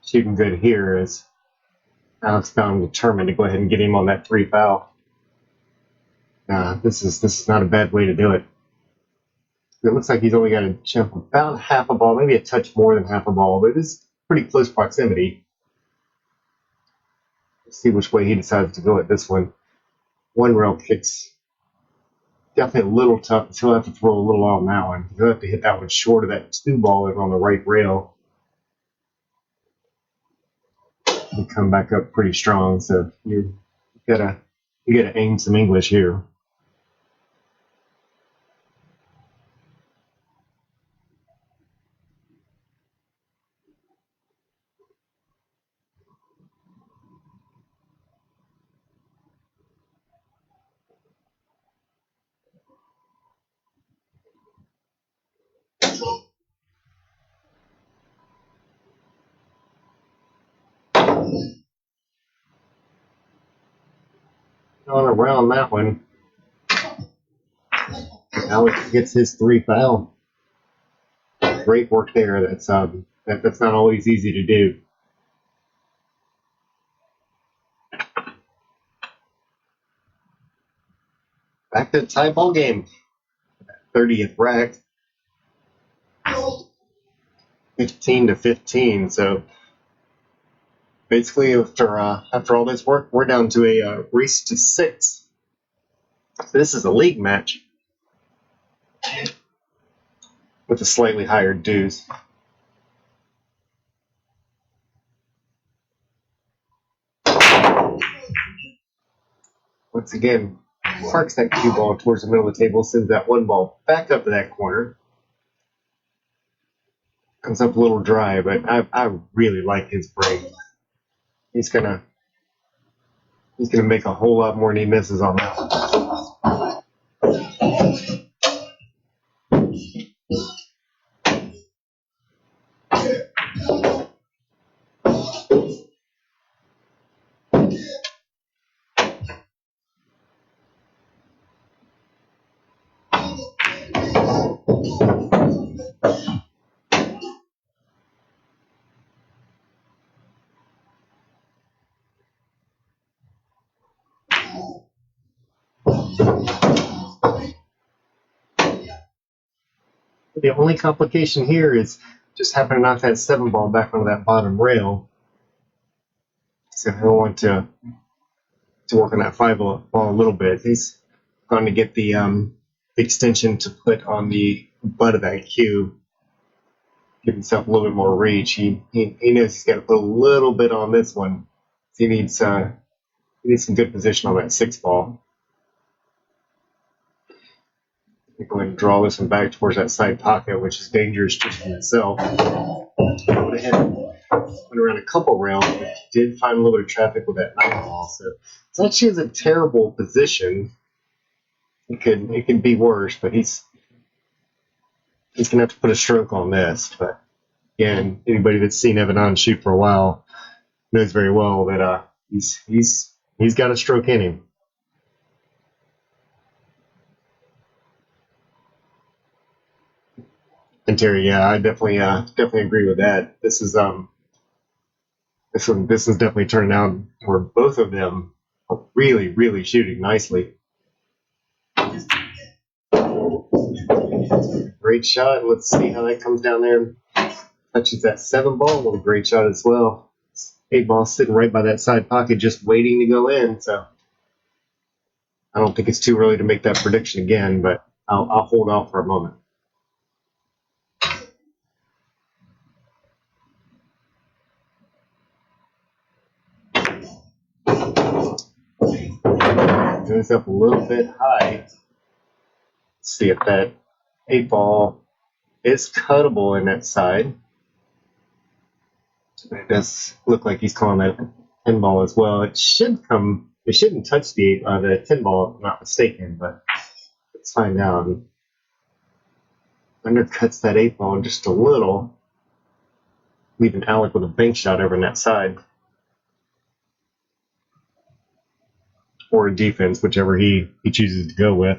shooting good here as Alex found determined to go ahead and get him on that 3 foul. This is not a bad way to do it. It looks like he's only got to jump about half a ball, maybe a touch more than half a ball, but it's pretty close proximity. Let's see which way he decides to go at this one. One rail kicks definitely a little tough. He'll have to throw a little on that one. He'll have to hit that one short of that 2 ball that's on the right rail. And come back up pretty strong. So you gotta aim some English here. On around that one. Alec gets his 3 foul. Great work there. That's not always easy to do. Back to the tie ball game. 30th rack. 15-15. So basically, after all this work, we're down to a race to 6. This is a league match with a slightly higher dues. Once again, parks that 2 ball towards the middle of the table, sends that 1 ball back up to that corner. Comes up a little dry, but I really like his break. He's gonna make a whole lot more than he misses on that one. The only complication here is just having to knock that 7 ball back onto that bottom rail. So he'll want to work on that 5 ball a little bit. He's going to get the extension to put on the butt of that cube. Give himself a little bit more reach. He knows he's got to put a little bit on this one. He needs some good position on that 6 ball. Go ahead and draw this one back towards that side pocket, which is dangerous just in itself. Went ahead and went around a couple rails, but did find a little bit of traffic with that 9 ball. So it's actually is a terrible position. It can be worse, but he's gonna have to put a stroke on this. But again, anybody that's seen Evan on shoot for a while knows very well that he's got a stroke in him. And Terry, yeah, I definitely agree with that. This is definitely turning out where both of them are really shooting nicely. Great shot. Let's see how that comes down there. Touches that 7 ball. What a great shot as well. 8 ball sitting right by that side pocket, just waiting to go in. So I don't think it's too early to make that prediction again, but I'll hold off for a moment. Goes up a little bit high. Let's see if that 8 ball is cuttable in that side. It does look like he's calling that 10 ball as well. It should come They shouldn't touch the 10 ball, if I'm not mistaken, but let's find out. He undercuts that 8 ball just a little, leaving Alec with a bank shot over on that side. Or a defense, whichever he chooses to go with.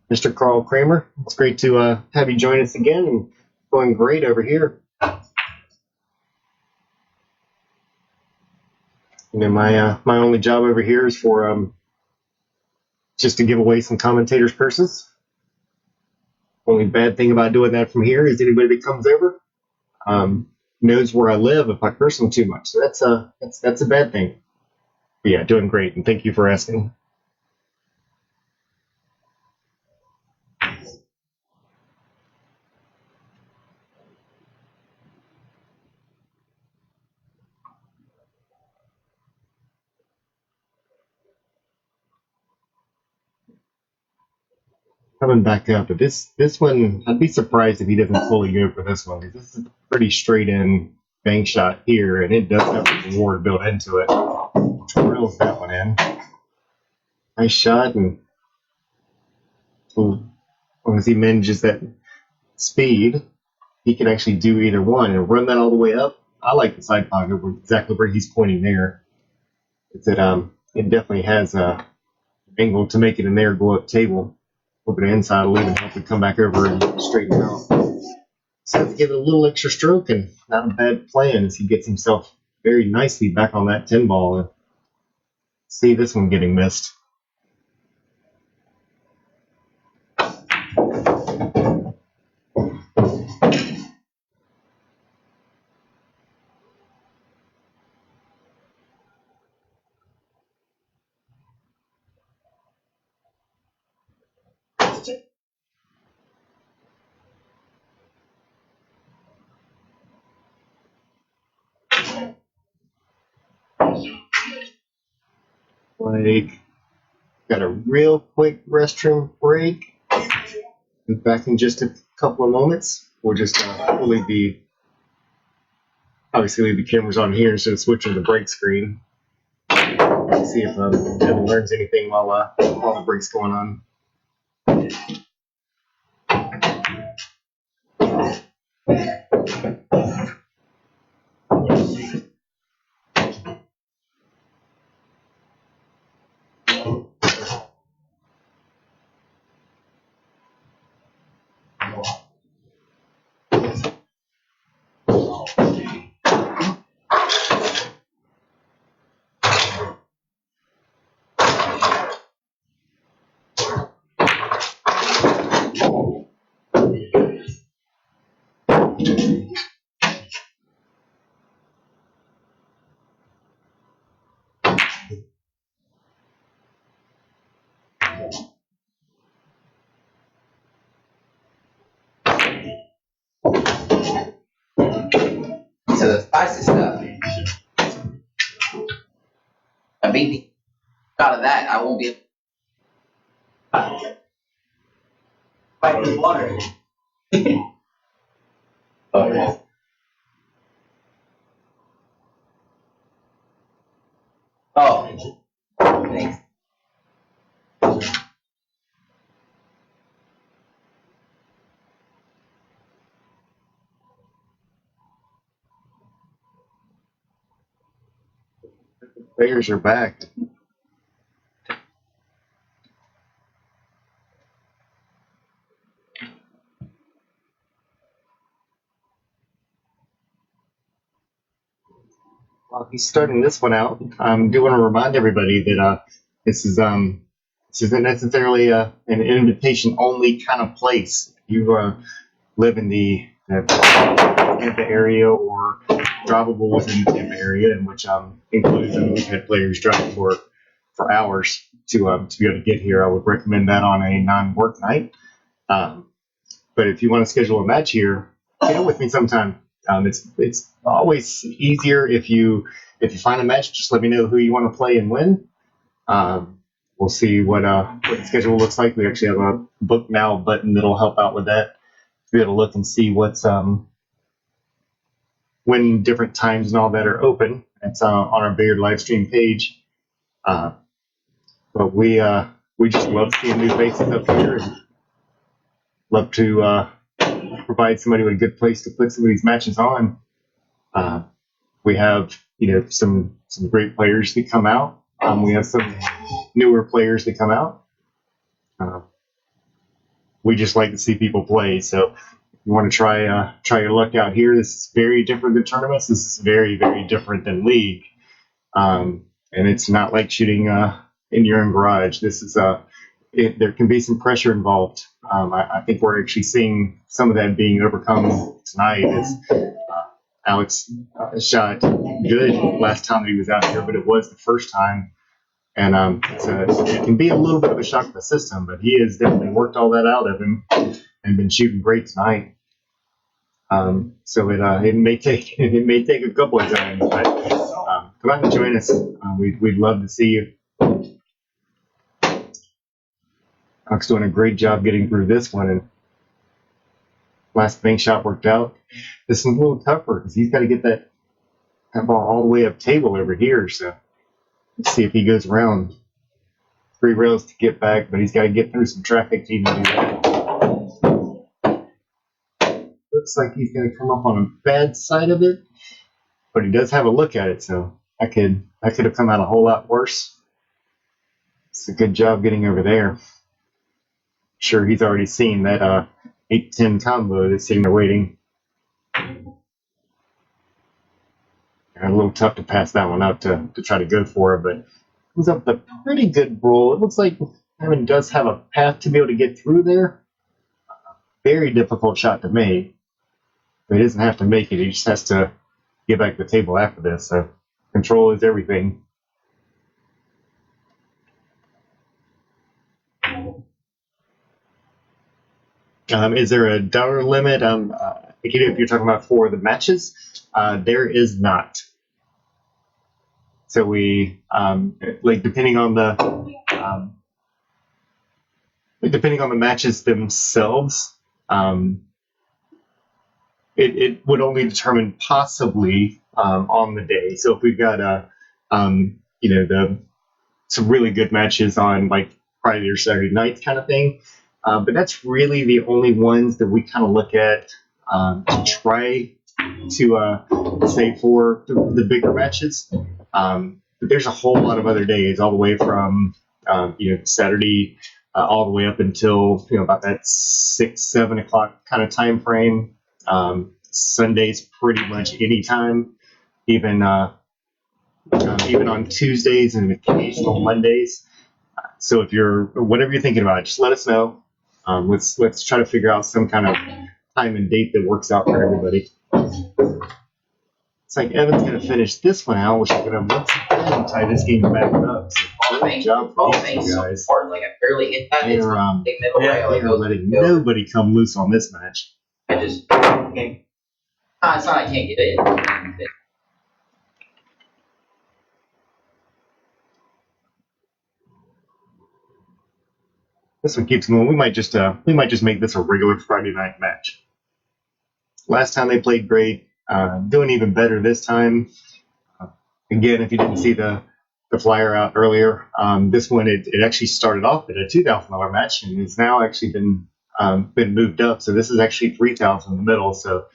Mr. Carl Kramer, it's great to have you join us again, and going great over here. And then my only job over here is for just to give away some commentators' purses. Only bad thing about doing that from here is anybody that comes over knows where I live if I curse them too much. So that's a bad thing. But yeah, doing great, and thank you for asking. Coming back up, but this one, I'd be surprised if he doesn't fully go for this one, because this is a pretty straight in bank shot here, and it does have a reward built into it. Drills that one in. Nice shot, and as long as he manages that speed, he can actually do either one and run that all the way up. I like the side pocket, exactly where he's pointing there. It's that it definitely has a angle to make it in there, go up table. Over the inside, will even help it come back over and straighten out. So have to give it a little extra stroke, and not a bad plan as he gets himself very nicely back on that 10 ball. And see this one getting missed. Like, got a real quick restroom break. Be back in just a couple of moments. We'll just we'll leave the cameras on here instead of switching the break screen. See if Devin learns anything while the break's going on. So the spicy stuff. A baby. Out of that, I won't be. Fight with water. Oh, oh. Thanks. Players are back. While he's starting this one out, I do want to remind everybody that this isn't necessarily an invitation only kind of place. If you live in the Tampa area or drivable within the Tampa area, in which includes, and we've had players drive for hours to be able to get here. I would recommend that on a non-work night. But if you want to schedule a match here, get with me sometime. It's always easier if you find a match. Just let me know who you want to play and when. We'll see what the schedule looks like. We actually have a book now button that'll help out with that. Be able to look and see what's when different times and all that are open. It's on our Bayard live stream page. But we just love seeing new faces up here and love to provide somebody with a good place to put some of these matches on. We have some great players that come out. We have some newer players that come out. We just like to see people play. So if you want to try your luck out here, this is very different than tournaments. This is very, very different than league. And it's not like shooting in your own garage. This is there can be some pressure involved. I think we're actually seeing some of that being overcome tonight. As Alex shot good last time that he was out here, but it was the first time. And it can be a little bit of a shock to the system, but he has definitely worked all that out of him and been shooting great tonight. So it may take a couple of times, but come out and join us. We'd love to see you. Alex doing a great job getting through this one, and last bank shot worked out. This is a little tougher because he's got to get that ball all the way up table over here. So let's see if he goes around 3 rails to get back, but he's got to get through some traffic to even do that. Looks like he's going to come up on a bad side of it, but he does have a look at it, so that could have come out a whole lot worse. It's a good job getting over there. Sure, he's already seen that 8-10 combo that's sitting there waiting. A little tough to pass that one up to try to go for it, but comes up with a pretty good roll. It looks like Evan does have a path to be able to get through there. Very difficult shot to make, but he doesn't have to make it. He just has to get back to the table after this. So control is everything. Is there a dollar limit? If you're talking about for the matches, there is not. So we depending on the matches themselves, it would only determine possibly on the day. So if we've got some really good matches on like Friday or Saturday nights kind of thing. But that's really the only ones that we kind of look at to try to save for the bigger matches. But there's a whole lot of other days, all the way from Saturday all the way up until about that 6-7 o'clock kind of time frame. Sundays pretty much any time, even on Tuesdays and occasional Mondays. So if whatever you're thinking about, just let us know. Let's try to figure out some kind of time and date that works out for everybody. It's like Evan's going to finish this one out, which is going to once again tie this game back up. So good job for these guys. Like I barely hit that. They are letting nobody come loose on this match. It's not I can't get it. This one keeps going. We might just make this a regular Friday night match. Last time they played great, doing even better this time. Again, if you didn't see the flyer out earlier, this one it actually started off at a $2,000 match and it's now actually been moved up. So this is actually $3,000 in the middle. So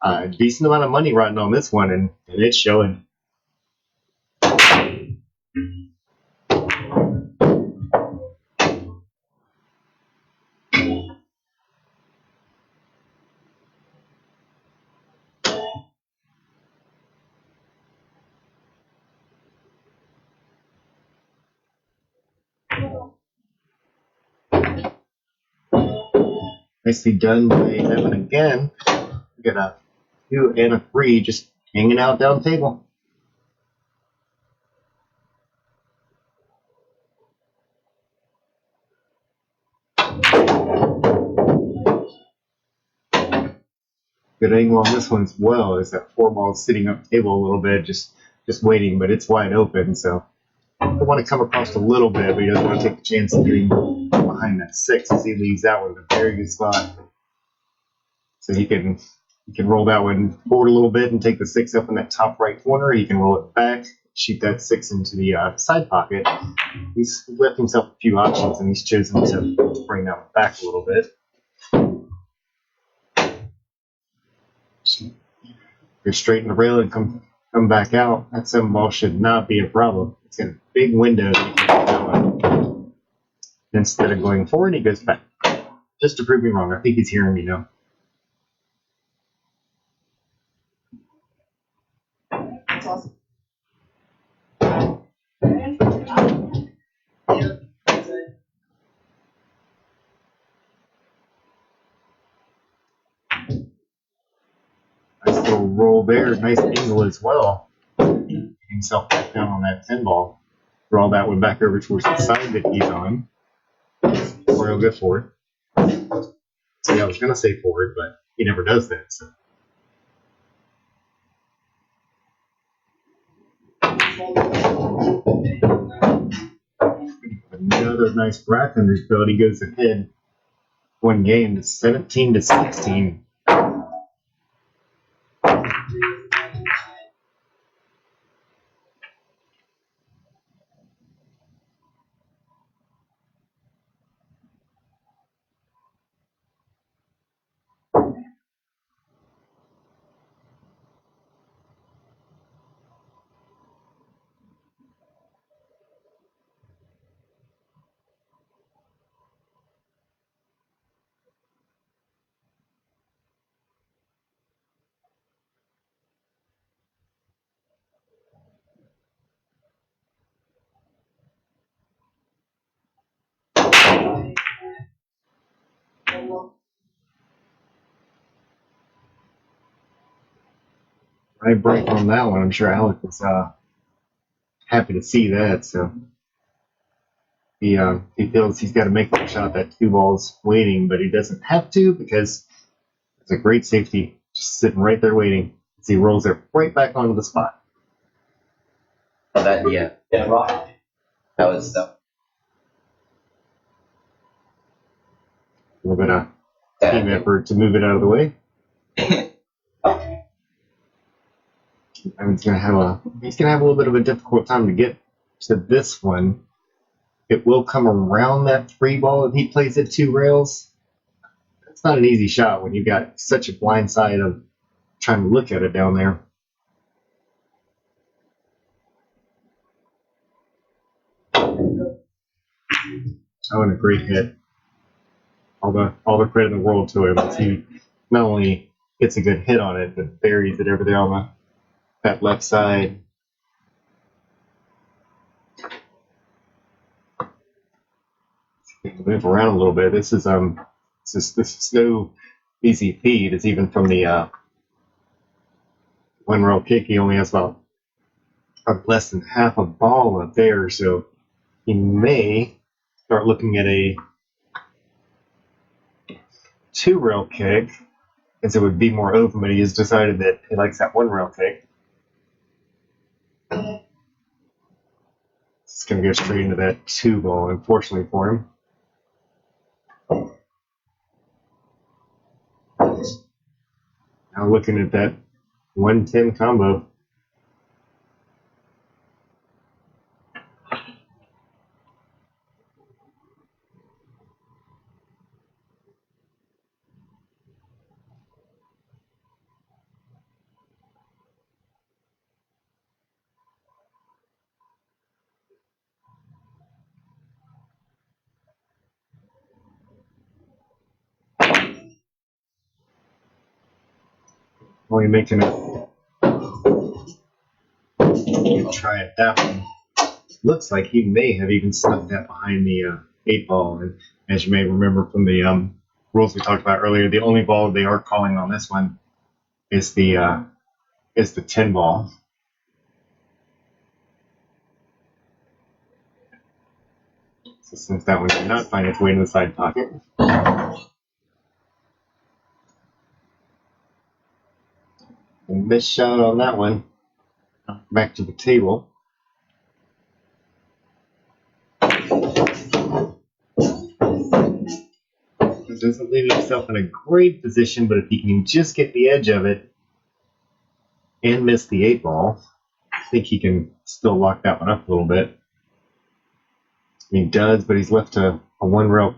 a decent amount of money riding on this one, and it's showing. Nicely done by Evan again. We got a 2 and a 3 just hanging out down the table. Good angle on this one as well. Is that 4 ball sitting up table a little bit, just waiting, but it's wide open. So I want to come across a little bit, but he doesn't want to take the chance of getting behind that 6 as he leaves that one in a very good spot. So he can You can roll that one forward a little bit and take the 6 up in that top right corner. You can roll it back, shoot that 6 into the side pocket. He's left himself a few options, and he's chosen to bring that one back a little bit. You're straight in the rail and come back out. That 7 ball should not be a problem. It's got a big window that you can go in. Instead of going forward, he goes back. Just to prove me wrong, I think he's hearing me now. That's awesome. Nice little roll there, nice angle as well. Get himself back down on that 10 ball. Draw that one back over towards the side that he's on. Or he'll go forward. See, I was going to say forward, but he never does that. So. Another nice rack under his belt. He goes ahead one game to 17-16. Right break on that one. I'm sure Alec was happy to see that. So he feels he's got to make that shot. That 2 ball's waiting, but he doesn't have to because it's a great safety just sitting right there waiting as he rolls it right back onto the spot. Oh, that, yeah. Yeah, rock. That was A little bit of team effort to move it out of the way. And he's gonna have a little bit of a difficult time to get to this one. It will come around that 3 ball if he plays it 2 rails. It's not an easy shot when you've got such a blind side of trying to look at it down there. Oh, and a great hit. All the credit in the world to him as he not only gets a good hit on it, but buries it over there on that left side. Move around a little bit. This is no easy feed. It's even from the 1 rail kick. He only has about less than half a ball up there, so he may start looking at a 2 rail kick, as it would be more open. But he has decided that he likes that 1 rail kick. It's going to go straight into that 2 ball, unfortunately for him. Now looking at that 110 combo. Only making it. Try it that one. Looks like he may have even stuck that behind the 8 ball. And as you may remember from the rules we talked about earlier, the only ball they are calling on this one is the 10 ball. So since that one did not find its way in the side pocket. And missed shot on that one. Back to the table. As doesn't leave himself in a great position, but if he can just get the edge of it and miss the 8-ball, I think he can still lock that one up a little bit. He does, but he's left a one-rail,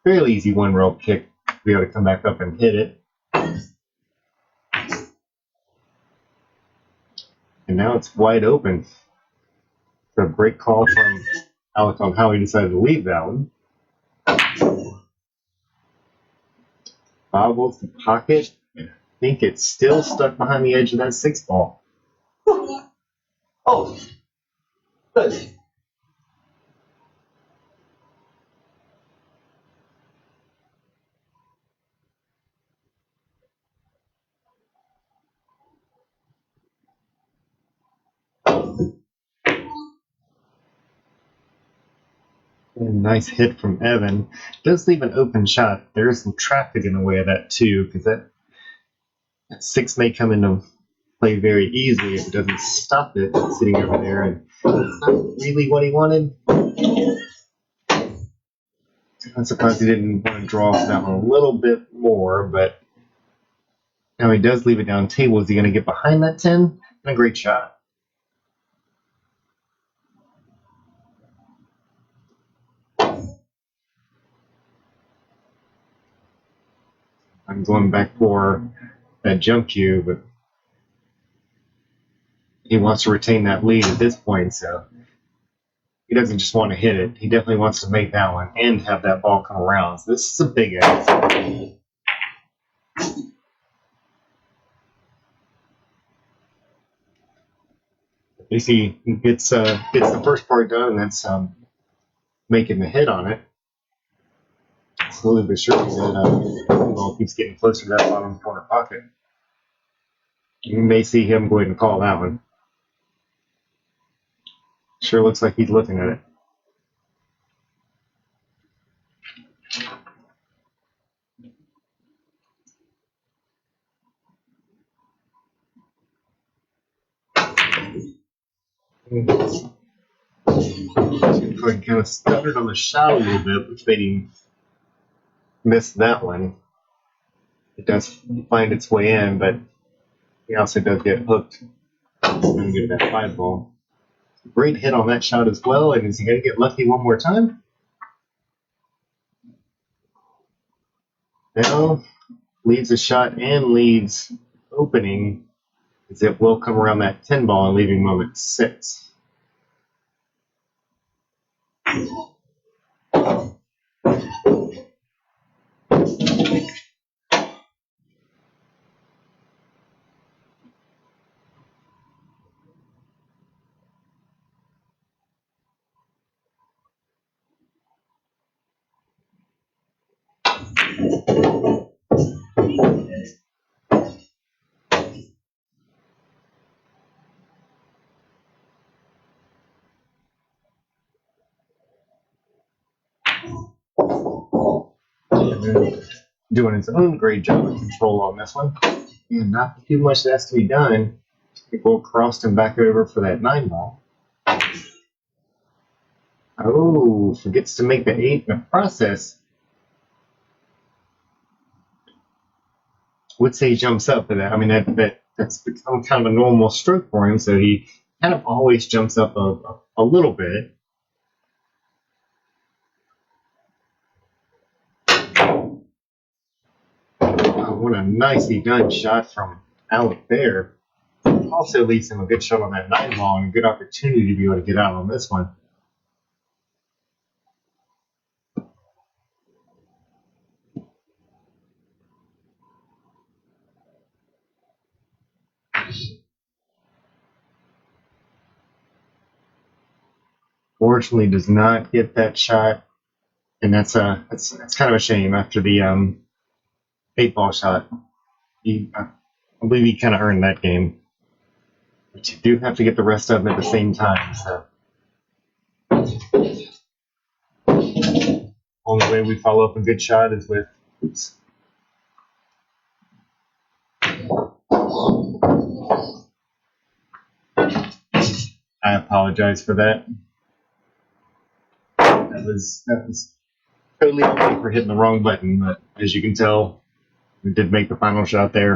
fairly easy one-rail kick to be able to come back up and hit it. And now it's wide open. So a great call from Alec on how he decided to leave that one. Bobbles the pocket. I think it's still stuck behind the edge of that 6-ball. Oh, good. Nice hit from Evan. Does leave an open shot. There is some traffic in the way of that too, because that 6 may come into play very easily if it doesn't stop it sitting over there, and it's not really what he wanted. I'm surprised he didn't want to draw off that one a little bit more, but now he does leave it down table. Is he going to get behind that 10? And a great shot. I'm going back for that jump cue, but he wants to retain that lead at this point, so he doesn't just want to hit it. He definitely wants to make that one and have that ball come around. So this is a big ask. At least he gets the first part done, and that's making the hit on it. Slowly but surely, that ball keeps getting closer to that bottom corner pocket. You may see him go ahead and call that one. Sure looks like he's looking at it. Kind of stuttered on the shot a little bit, which made him miss that one. It does find its way in, but he also does get hooked and get that 5-ball. Great hit on that shot as well, and is he going to get lucky one more time? Now, leaves a shot and leaves opening, as it will come around that 10-ball and leaving him at 6. Doing his own great job of control on this one. And not too much that has to be done. We'll cross him back over for that 9-ball. Oh, forgets to make the 8 in the process. Would say he jumps up, but I mean that's become kind of a normal stroke for him, so he kind of always jumps up a little bit. Oh, what a nicely done shot from Alec there. Also leaves him a good shot on that 9-ball and a good opportunity to be able to get out on this one. Fortunately, does not get that shot, and that's kind of a shame after the 8-ball shot. I believe he kind of earned that game, but you do have to get the rest of them at the same time. So, only way we follow up a good shot is with. Oops. I apologize for that. That was totally okay for hitting the wrong button, but as you can tell, we did make the final shot there.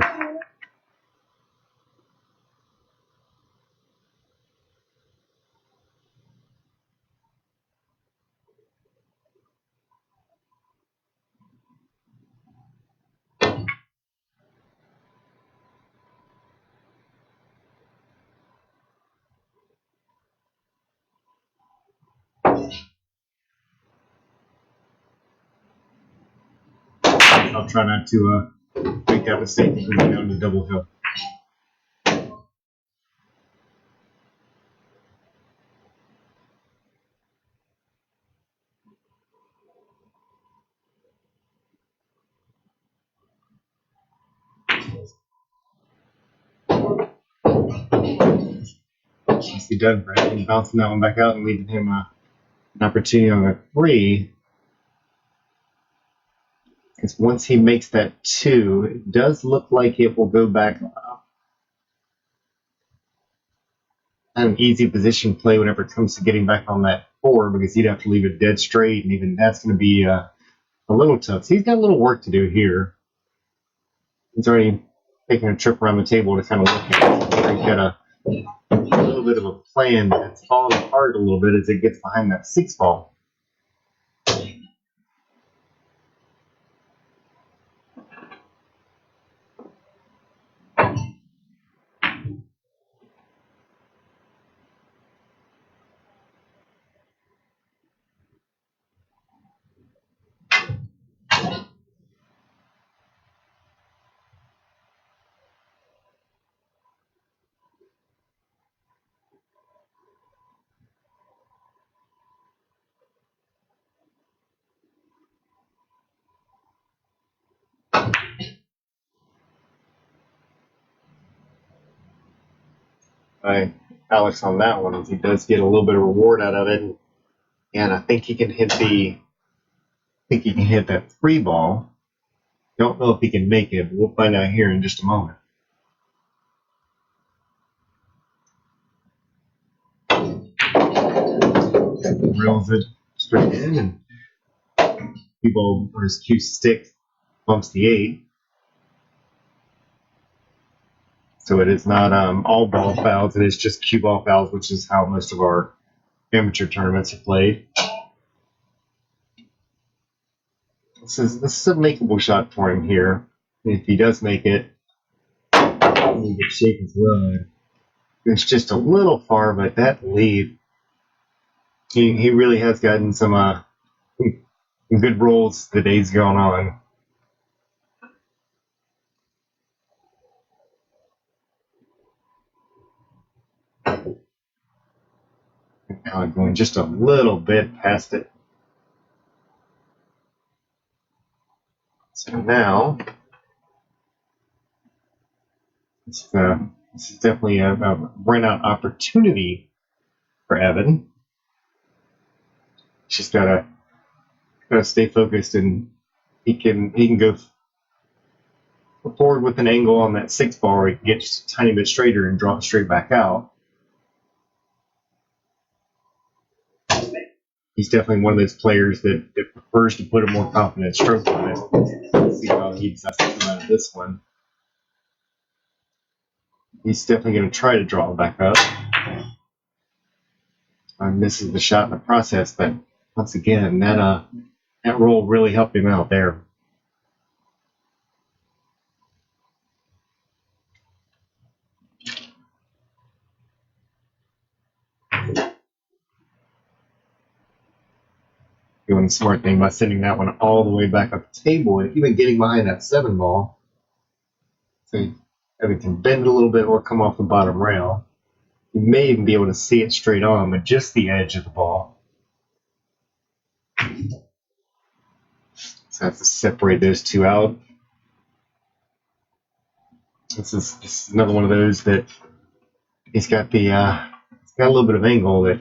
I'll try not to make that mistake going down to double hill. Nicely done, Brad. Bouncing that one back out and leaving him an opportunity on a 3. Because once he makes that 2, it does look like it will go back an easy position play whenever it comes to getting back on that 4, because he'd have to leave it dead straight, and even that's going to be a little tough. So he's got a little work to do here. He's already taking a trip around the table to kind of look at it. He's got a little bit of a plan that's falling apart a little bit as it gets behind that 6 ball. By Alex on that one, as he does get a little bit of reward out of it, and I think he can hit that 3 ball. Don't know if he can make it, but we'll find out here in just a moment. Reels it straight in, and cue ball or his cue stick bumps the 8. So it is not all ball fouls, it is just cue ball fouls, which is how most of our amateur tournaments are played. This is a makeable shot for him here. If he does make it, he can shake his run. It's just a little far, but that lead, he really has gotten some good rolls the days going on. Now I'm going just a little bit past it. So now, this is definitely a run-out opportunity for Evan. Just gotta stay focused, and he can go forward with an angle on that 6 ball, or he can get just a tiny bit straighter and draw it straight back out. He's definitely one of those players that prefers to put a more confident stroke on it. Let's see how he decides to come out of this one. He's definitely going to try to draw it back up. Misses the shot in the process, but once again, that roll really helped him out there. Doing the smart thing by sending that one all the way back up the table, and even getting behind that 7 ball. So Evan can bend it a little bit or come off the bottom rail. You may even be able to see it straight on, but just the edge of the ball. So I have to separate those two out. This is another one of those that he's got a little bit of angle that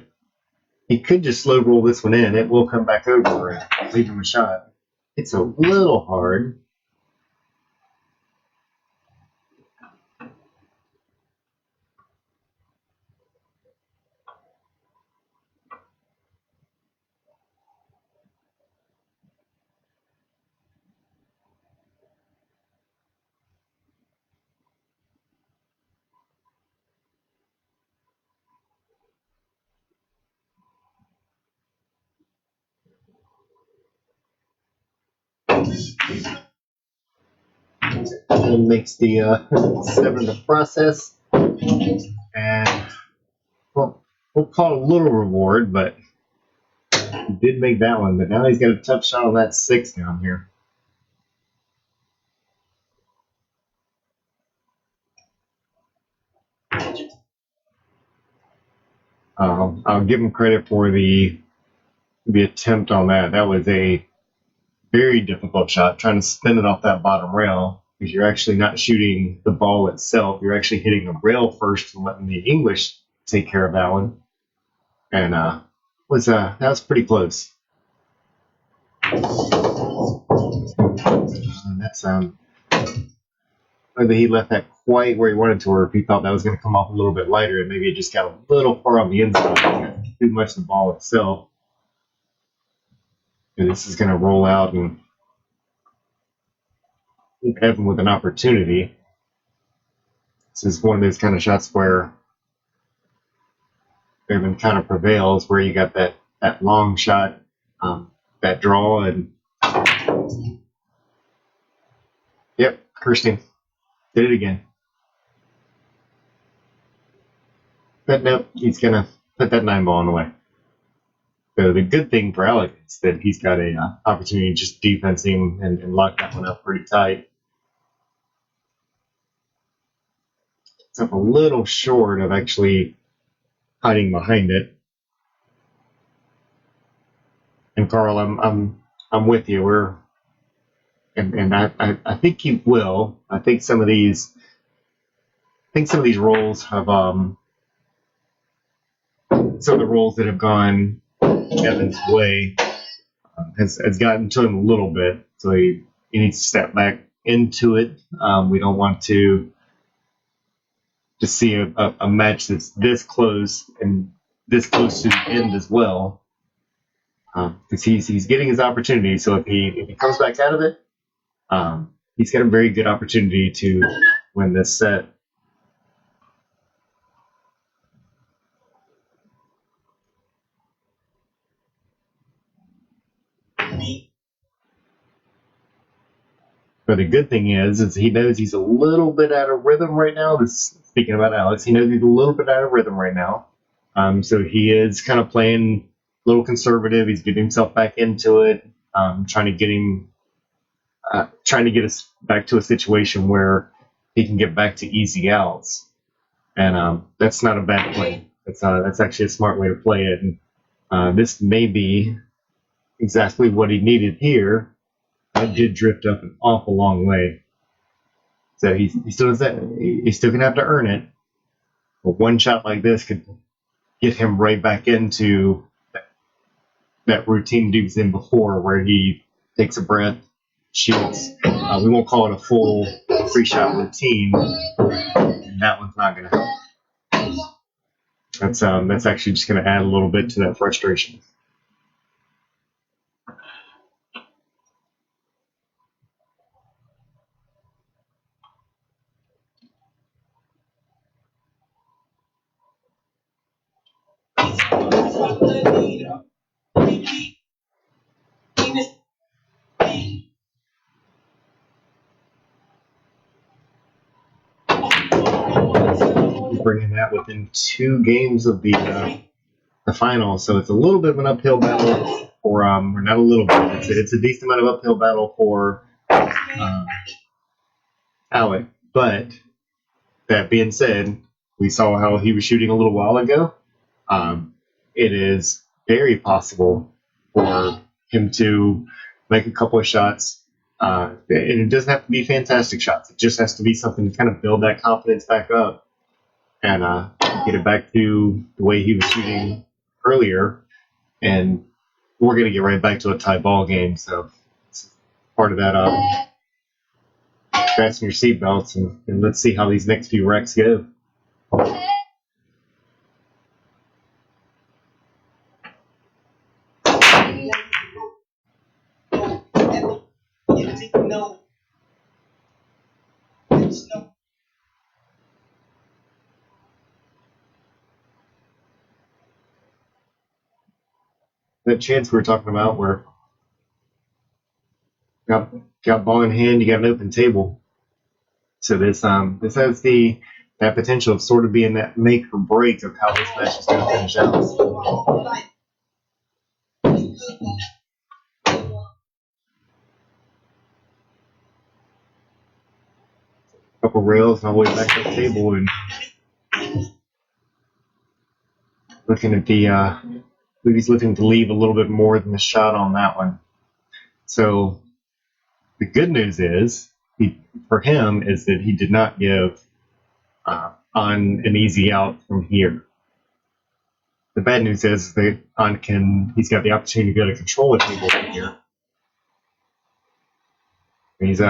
he could just slow roll this one in. It will come back over and leave him a shot. It's a little hard. And makes the 7 in the process. And well, we'll call it a little reward, but he did make that one. But now he's got a tough shot on that 6 down here. I'll give him credit for the attempt on that. That was a very difficult shot, trying to spin it off that bottom rail, because you're actually not shooting the ball itself. You're actually hitting the rail first and letting the English take care of that one. And that was pretty close. And that's whether he left that quite where he wanted to, or if he thought that was going to come off a little bit lighter, and maybe it just got a little far on the inside, too much of the ball itself. And this is going to roll out and have him with an opportunity. This is one of those kind of shots where Evan kind of prevails, where you got that long shot, that draw, and yep, Kirsten did it again. But nope, he's going to put that 9 ball on the way. So the good thing for Alec is that he's got a opportunity to just defense him and lock that one up pretty tight. It's up a little short of actually hiding behind it. And Carl, I'm with you. I think he will. I think some of these rolls have some of the rolls that have gone Evan's way has gotten to him a little bit, so he needs to step back into it. We don't want to see a match that's this close and this close to the end as well, because he's getting his opportunity. So if he comes back out of it, he's got a very good opportunity to win this set. But the good thing is he knows he's a little bit out of rhythm right now. Speaking about Alex, he knows he's a little bit out of rhythm right now. So he is kind of playing a little conservative. He's getting himself back into it, trying to get us back to a situation where he can get back to easy outs. And that's not a bad play. That's actually a smart way to play it. And this may be exactly what he needed here. That did drift up an awful long way. So he still does that. He's still gonna have to earn it. But one shot like this could get him right back into that routine he was in before, where he takes a breath, shoots. We won't call it a full free shot routine. And that one's not gonna help. That's actually just gonna add a little bit to that frustration. Bringing that within 2 games of the final, so it's a little bit of an uphill battle for or not a little bit. It's a decent amount of uphill battle for Alec. But that being said, we saw how he was shooting a little while ago. It is very possible for him to make a couple of shots. And it doesn't have to be fantastic shots. It just has to be something to kind of build that confidence back up and get it back to the way he was shooting earlier. And we're going to get right back to a tie ball game. So it's part of that. Fasten your seatbelts and let's see how these next few wrecks go. That chance we were talking about where got ball in hand, you got an open table. So this has that potential of sort of being that make or break of how this match is going to finish out. Couple rails and all the way back to the table, and looking at he's looking to leave a little bit more than the shot on that one. So the good news is for him is that he did not give on an easy out from here. The bad news is that he's got the opportunity to be able to control the table from here. He's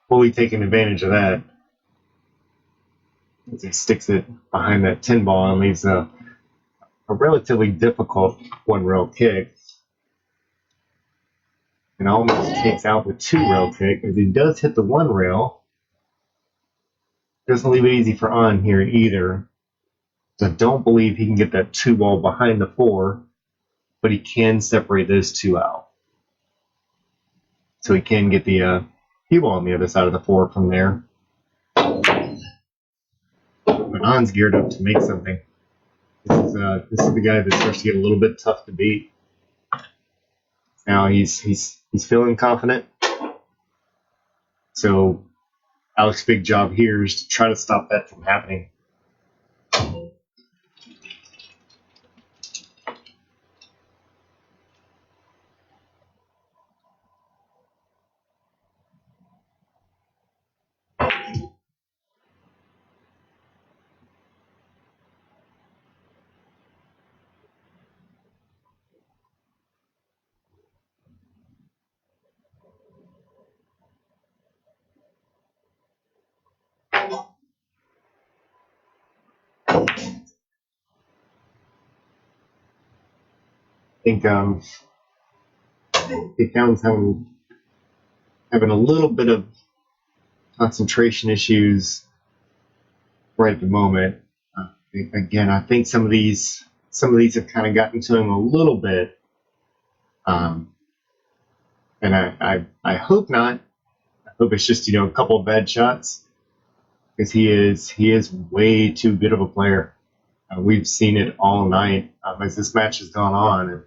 fully taking advantage of that as he sticks it behind that 10 ball and leaves a relatively difficult one rail kick. And almost takes out the 2 rail kick as he does hit the 1 rail. Doesn't leave it easy for On here either. So I don't believe he can get that 2 ball behind the 4, but he can separate those 2 out. So he can get the cue ball on the other side of the 4 from there. But On's geared up to make something. This is the guy that starts to get a little bit tough to beat. Now he's feeling confident. So Alec's big job here is to try to stop that from happening. I think Alan's having a little bit of concentration issues right at the moment. Again, I think some of these have kind of gotten to him a little bit, and I hope not. I hope it's just a couple of bad shots, because he is way too good of a player. We've seen it all night as this match has gone on.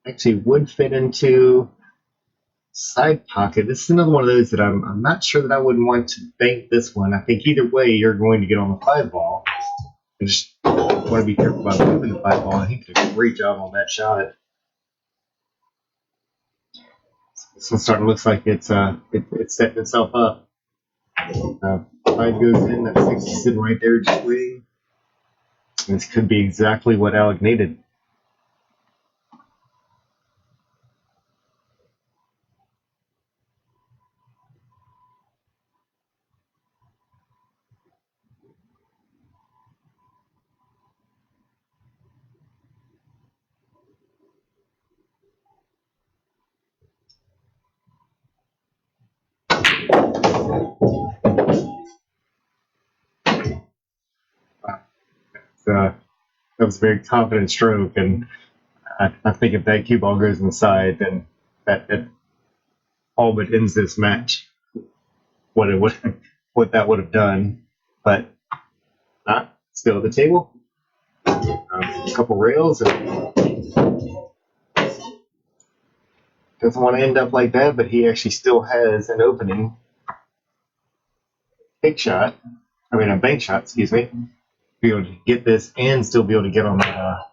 Actually would fit into side pocket. This is another one of those that I'm not sure that I would want to bank this one. I think either way you're going to get on the 5 ball. I just want to be careful about moving the 5 ball. He did a great job on that shot. This one starting to look like it's setting itself up. 5 goes in, that 6 is sitting right there just waiting. This could be exactly what Alec needed. That was a very confident stroke, and I think if that cue ball goes inside, then that all but ends this match. What that would have done, but not still at the table. A couple rails, and doesn't want to end up like that, but he actually still has an opening. A bank shot, excuse me. Be able to get this and still be able to get on that.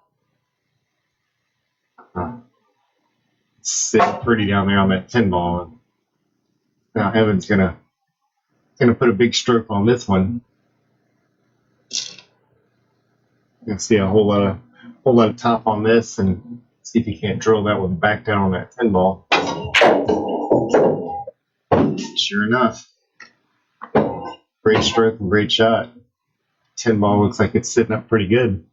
Sitting pretty down there on that 10 ball. Now Evan's gonna put a big stroke on this one. You can see a whole lot of top on this, and see if he can't drill that one back down on that 10 ball. Sure enough, great stroke and great shot. 10 ball looks like it's sitting up pretty good.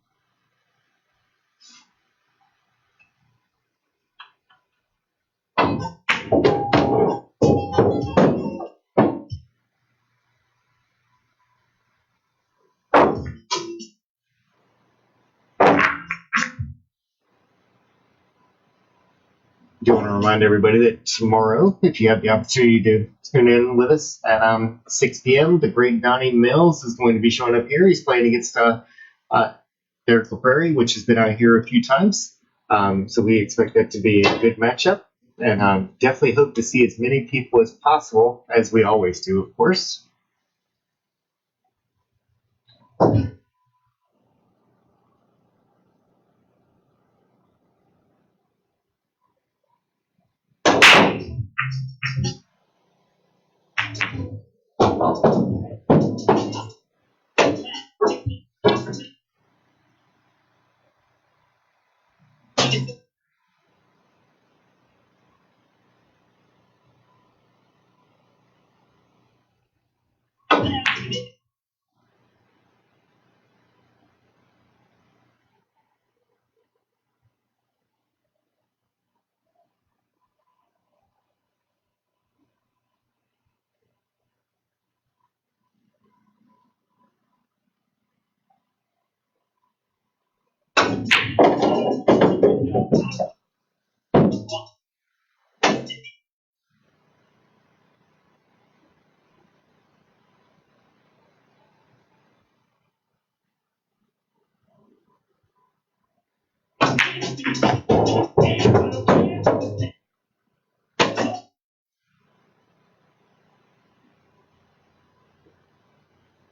Do want to remind everybody that tomorrow, if you have the opportunity to tune in with us at 6 p.m., the great Donnie Mills is going to be showing up here. He's playing against Derek LaPrairie, which has been out here a few times. So we expect that to be a good matchup. And definitely hope to see as many people as possible, as we always do, of course.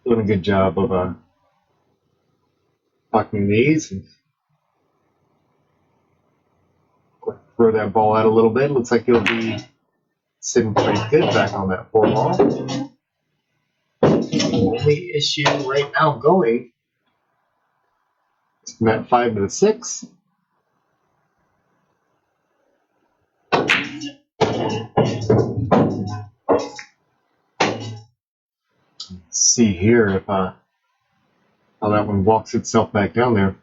Doing a good job of blocking these. And throw that ball out a little bit. Looks like he'll be sitting pretty good back on that 4 ball. The only issue right now going from that 5 to the 6. Let's see here if how that one walks itself back down there.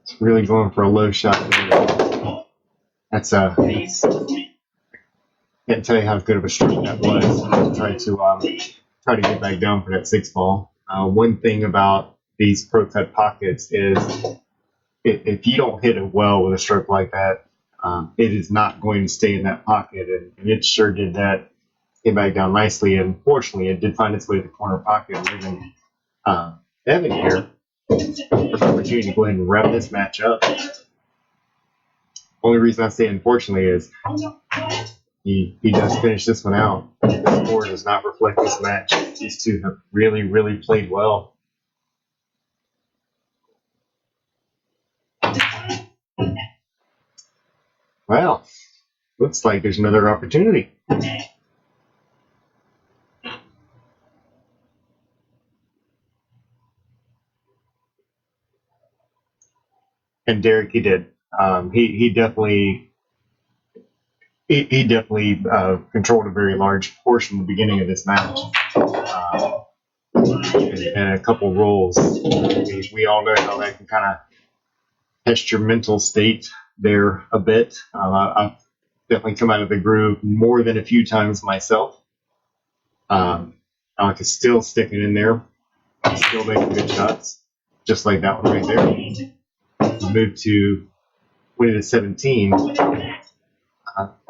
It's really going for a low shot there. That's can't tell you how good of a stroke that was. Try to get back down for that 6 ball. One thing about these pro cut pockets is if you don't hit it well with a stroke like that, it is not going to stay in that pocket, and it sure did that. Came back down nicely, and fortunately, it did find its way to the corner pocket, leaving Evan here for the opportunity to go ahead and wrap this match up. Only reason I say unfortunately is he does finish this one out. The score does not reflect this match. These two have really, really played well. Well, looks like there's another opportunity. And Derek, he did. He definitely controlled a very large portion of the beginning of this match, and a couple rolls. We all know how that can kind of test your mental state there a bit. I've definitely come out of the groove more than a few times myself. Alec is still sticking in there, still making good shots, just like that one right there. Moved to 20 to 17. And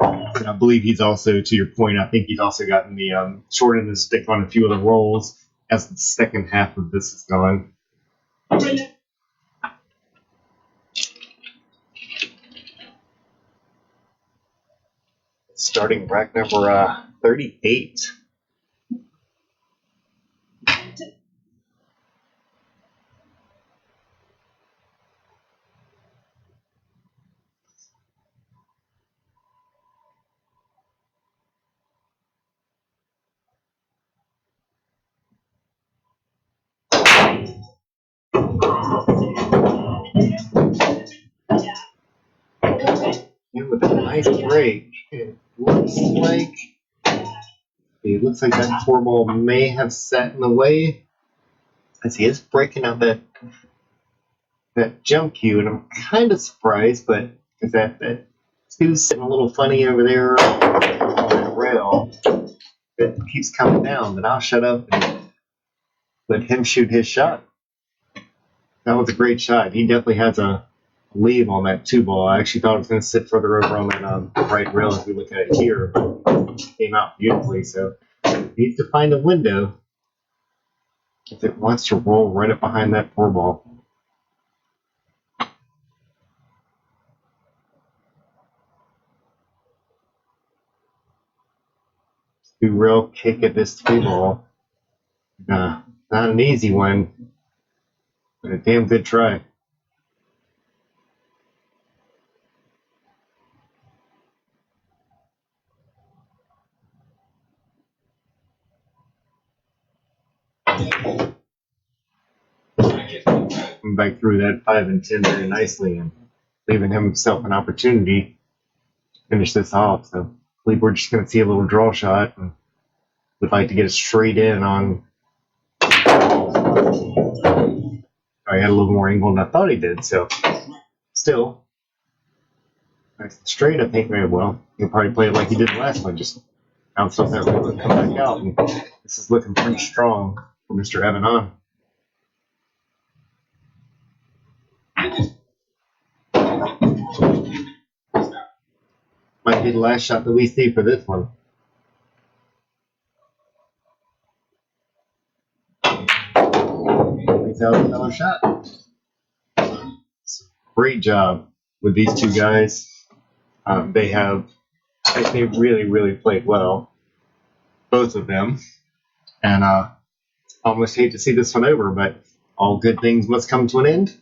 I believe he's also, to your point, I think he's also gotten the short end of the stick on a few of the rolls as the second half of this is gone. Starting rack number 38. nice break. It looks like that 4-ball may have sat in the way, as he is breaking out that jump cue, and I'm kind of surprised, but because that two's sitting a little funny over there on that rail, it keeps coming down. But I'll shut up and let him shoot his shot. That was a great shot. He definitely has a lead on that 2-ball. I actually thought it was going to sit further over on that right rail as we look at it here, but it came out beautifully. So needs to find a window if it wants to roll right up behind that 4-ball. Do real kick at this 3-ball. Not an easy one, but a damn good try. Coming back through that 5 and 10 very nicely and leaving himself an opportunity to finish this off. So I believe we're just going to see a little draw shot, and would like to get it straight in on. I had a little more angle than I thought he did, so still nice and straight. I think very well. He'll probably play it like he did the last one, just bounce off that rope and come back out. And this is looking pretty strong for Mr. Evan on. Might be the last shot that we see for this one. He's out another shot. Great job with these two guys. They really, really played well, both of them. And almost hate to see this one over, but all good things must come to an end.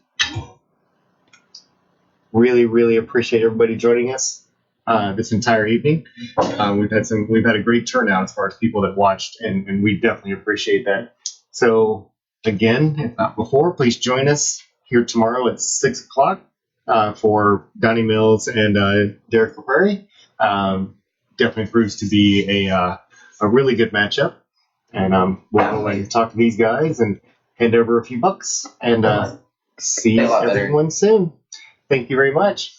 Really, really appreciate everybody joining us this entire evening. We've had a great turnout as far as people that watched, and we definitely appreciate that. So again, if not before, please join us here tomorrow at 6 o'clock for Donnie Mills and Derek LaPrairie. Definitely proves to be a really good matchup, and we'll go and talk to these guys and hand over a few bucks and see everyone soon. Thank you very much.